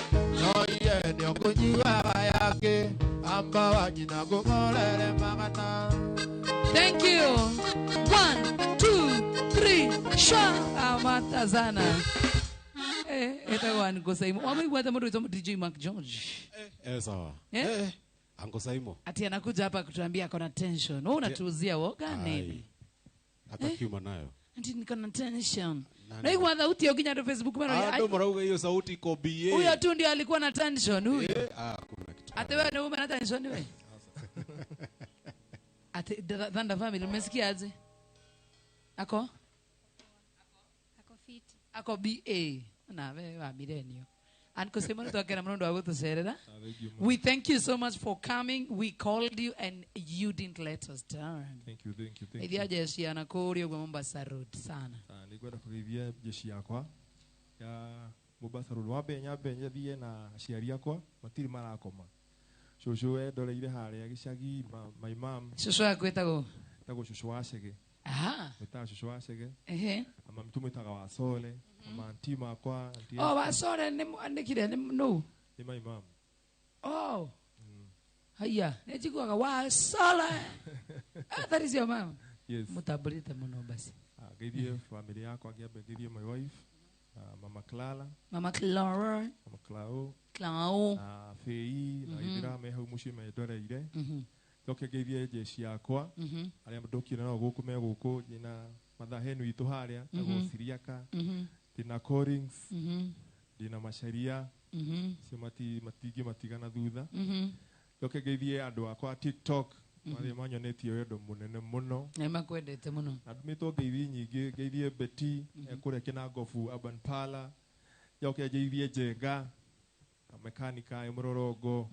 Oire nio kujuaga yake Amba wanyina ngugorere magana Thank you 1 2 3 sha amata sana eta wani Saimo wamegwa hata mtu DJ Mark George sawa Uncle Saimo ati anakuja hapa kutuambia akona tension wewe unatuuzia woga nini hata kiuma nayo ati niko na tension na hiyo sauti ya ukinya Facebook bana ndio marauga hiyo sauti iko BA huyo tu ndio alikuwa na tension huyo kuna kitu ati wewe ndio una tension wewe ati Thunder Family umesikia aje ako fit ako BA na wewe wa milenio Uncle Simon tuakera mrondo wa gutucerera we thank you so much for coming we called you and you didn't let us down thank you Idhia jeshi anakuri kwa Mombasa Road sana nigwenda kugeithia jeshi yakwa ya Mombasa Road wabe nyabe thie na aciari yakwa matiri marakoma Shushu ndoreire haria gicagi my mom Shushu akwetagwo tago shushu washege aha meta shushu washege ehe ama mtu mwitaga wasole ama antima kwa oh wasole ni andikire no ni my mom oh haya nejigwaga wasole that is your mom yes mutabulite muno basi geithie family yako agiambe geithie my wife mama Clara mama Clau Fei na ithira me hau muci me ndoreire toke geithie jeshi yakwa aria ndokire no guku me guku nyina mathahenu itu haria tago Siriaka tina Corings dina Masharia simati matigi matigana thutha toke geithie andu akwa TikTok Mari manyonetie wendo munene muno. Nema kwendete muno. Admito geithi nyingi, geithie Betty, kure kina Gofu Urban Pala. Yoke geithie Jenga, mekanika ya Mororongo.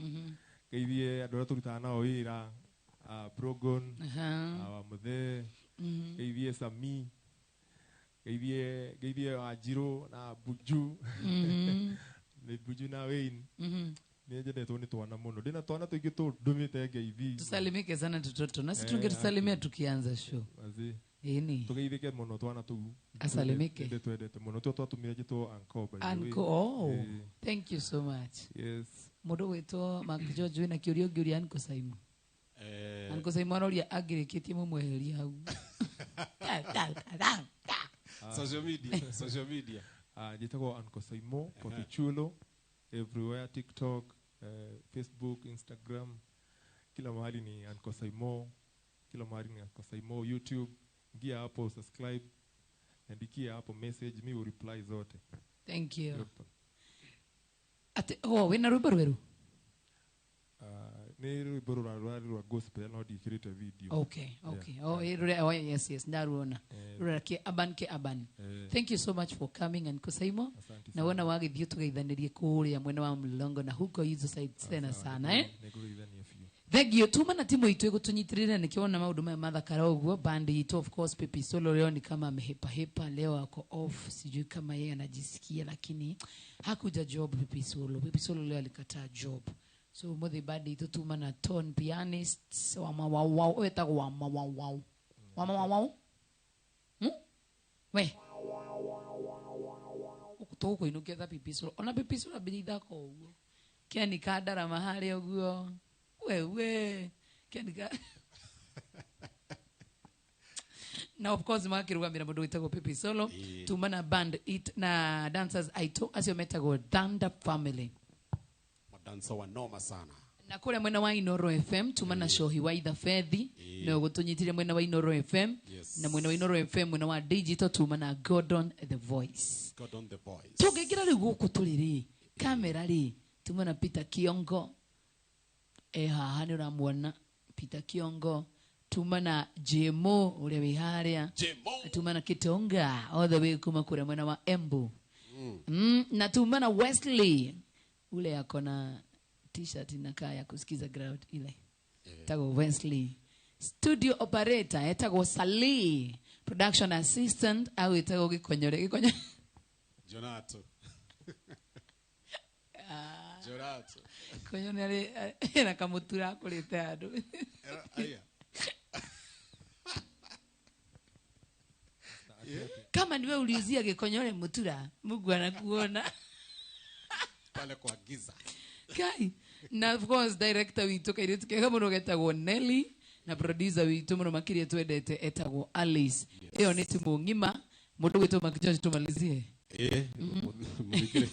Geithie andu aria turutaga nao wira, Brogon, Muthe, geithie Sami. Geithie Ajiro na Buju. Ni Buju na Wayne. Nijedetwo ni twana muno ndina twana tuingi tu ndumite ngeithi tusalimike sana tutoto na sisi tungetusalimia tukianza show azi ini tugeithike muno twana tu asalimike twendete muno tu twatumire jitwo Anko oh thank you so much yes mudo wetwo George wina kiurio ngiuria Anko Saimo Anko Saimo aroria agirikitie mumweheria hau social media jitagwo Anko Saimo Potichulo everywhere TikTok Facebook Instagram kila mahali ni Anko Saimo kila mahali ni Anko Saimo YouTube ingia hapo subscribe andikia hapo message me will reply zote thank you wina rubaru ni rubaru rwa gospel no dikirite video okay yeah. Yes ndaruona rura ke aban thank you so much for coming and Kosaimo na wana wagithio tugeithanirie kuria mwena wa Mlolongo na huko hizo side tena sana thank you tuma na timu itu igutunyitirire nikiona maundu maya mathakara uguo band itu of course Pepe Solo leo ni kama amehepa leo ako off sijui kama yeye anajisikia lakini hakuja job Pepe Solo leo alikataa job so mothe band itu tuma na tone pianist wow etagwo wow we ukutoka inukia Pepe Solo ona Pepe Solo abidha ko uguo keni kadara mahali uguo we kenika na of course makirugamira mundu witagwo Pepe Solo tumana band it na dancers aito asio metago Thunder Family madansa wa noma sana na kule mwena wa Inoro FM tumana shohi wa Ida Fedhi na gutunyitire mwena wa Inoro FM na mwena wa Inoro FM mwena wa digital tumana Gordon the Voice tugegira rigu kutuliri kamera ri tumana Peter Kiongo haha ni uramwona Peter Kiongo tumana Jemo ule wiharia tumana Kitonga all the way kuma kure mwena wa Embu na tumana Wesley ule akona t-shirt inakaa ya kusikiza crowd ile tago Wesley studio operator etago Sali production assistant au etago gikonyore Jonato Jonato konyone na kamutura kulete adu aya kama niwe uliuzia gikonyore mutura Mungu anakuona pale kwa giza kai na of course director witu kaire tukega muno getagwo Nelly na producer witu muno makirie twendete etagwo Alice iyo ni timu ngima mundu witu makijoje tumalizie murikire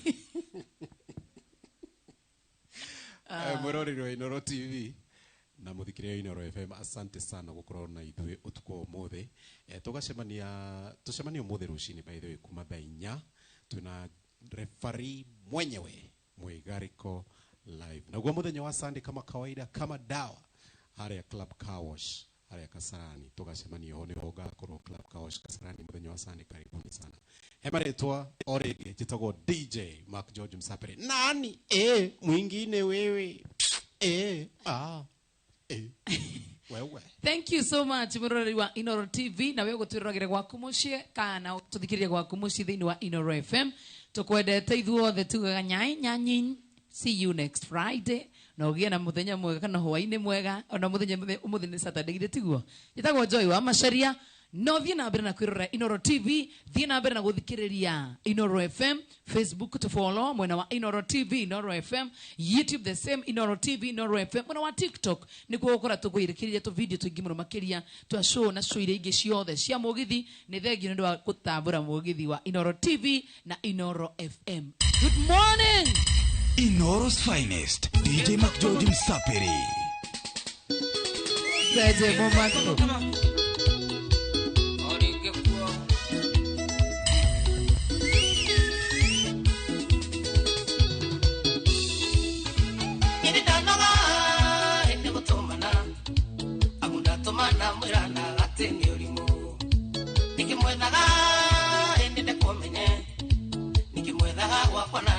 muroriro Inoro TV na muthikire Inoro FM asante sana gukorwo na ithuĩ utuko mothe tucemania mothe rucini by the way kuma thaa 4 tuna referee mwenyewe Mwigariko live na kwa muthenya wa Sunday kama kawaida kama dawa haria Club Car Wash haria Kasarani tugacemania ho ni hogakorwo Club Car Wash Kasarani muthenya wa Sunday karibuni sana hemaretwa orege jitagwo DJ Mark George Msapere nani mwingine wewe wewe thank you so much murori wa Inoro TV na wewe gutirogere gwaku mucie kana tuthikirie gwaku mucie thini wa Inoro FM tukwendete ithuothe tugaga nyanyin see you next Friday na ugie na muthenya mwega kana hwaini mwega ona muthenya umuthenya Saturday ile tiguo yetagwo Joy wa Macharia no thie na mbere na kwirora Inoro TV thie na mbere na guthikiriria Inoro FM Facebook to follow mwena wa Inoro TV Inoro FM YouTube the same Inoro TV Inoro FM mwena wa TikTok nikuo gukora tukwirikiria tu video tuingi muno makiria twa show na show ile ingi ciothe cia mugithi ni thengio ndu wa gutambura mugithi wa Inoro TV na Inoro FM. Good morning Inoro's finest DJ Mac George Msapiri Seje Momako Mana mwirana gatini urimo nikimwethaga ende komenye nikimwethaga gwakwa na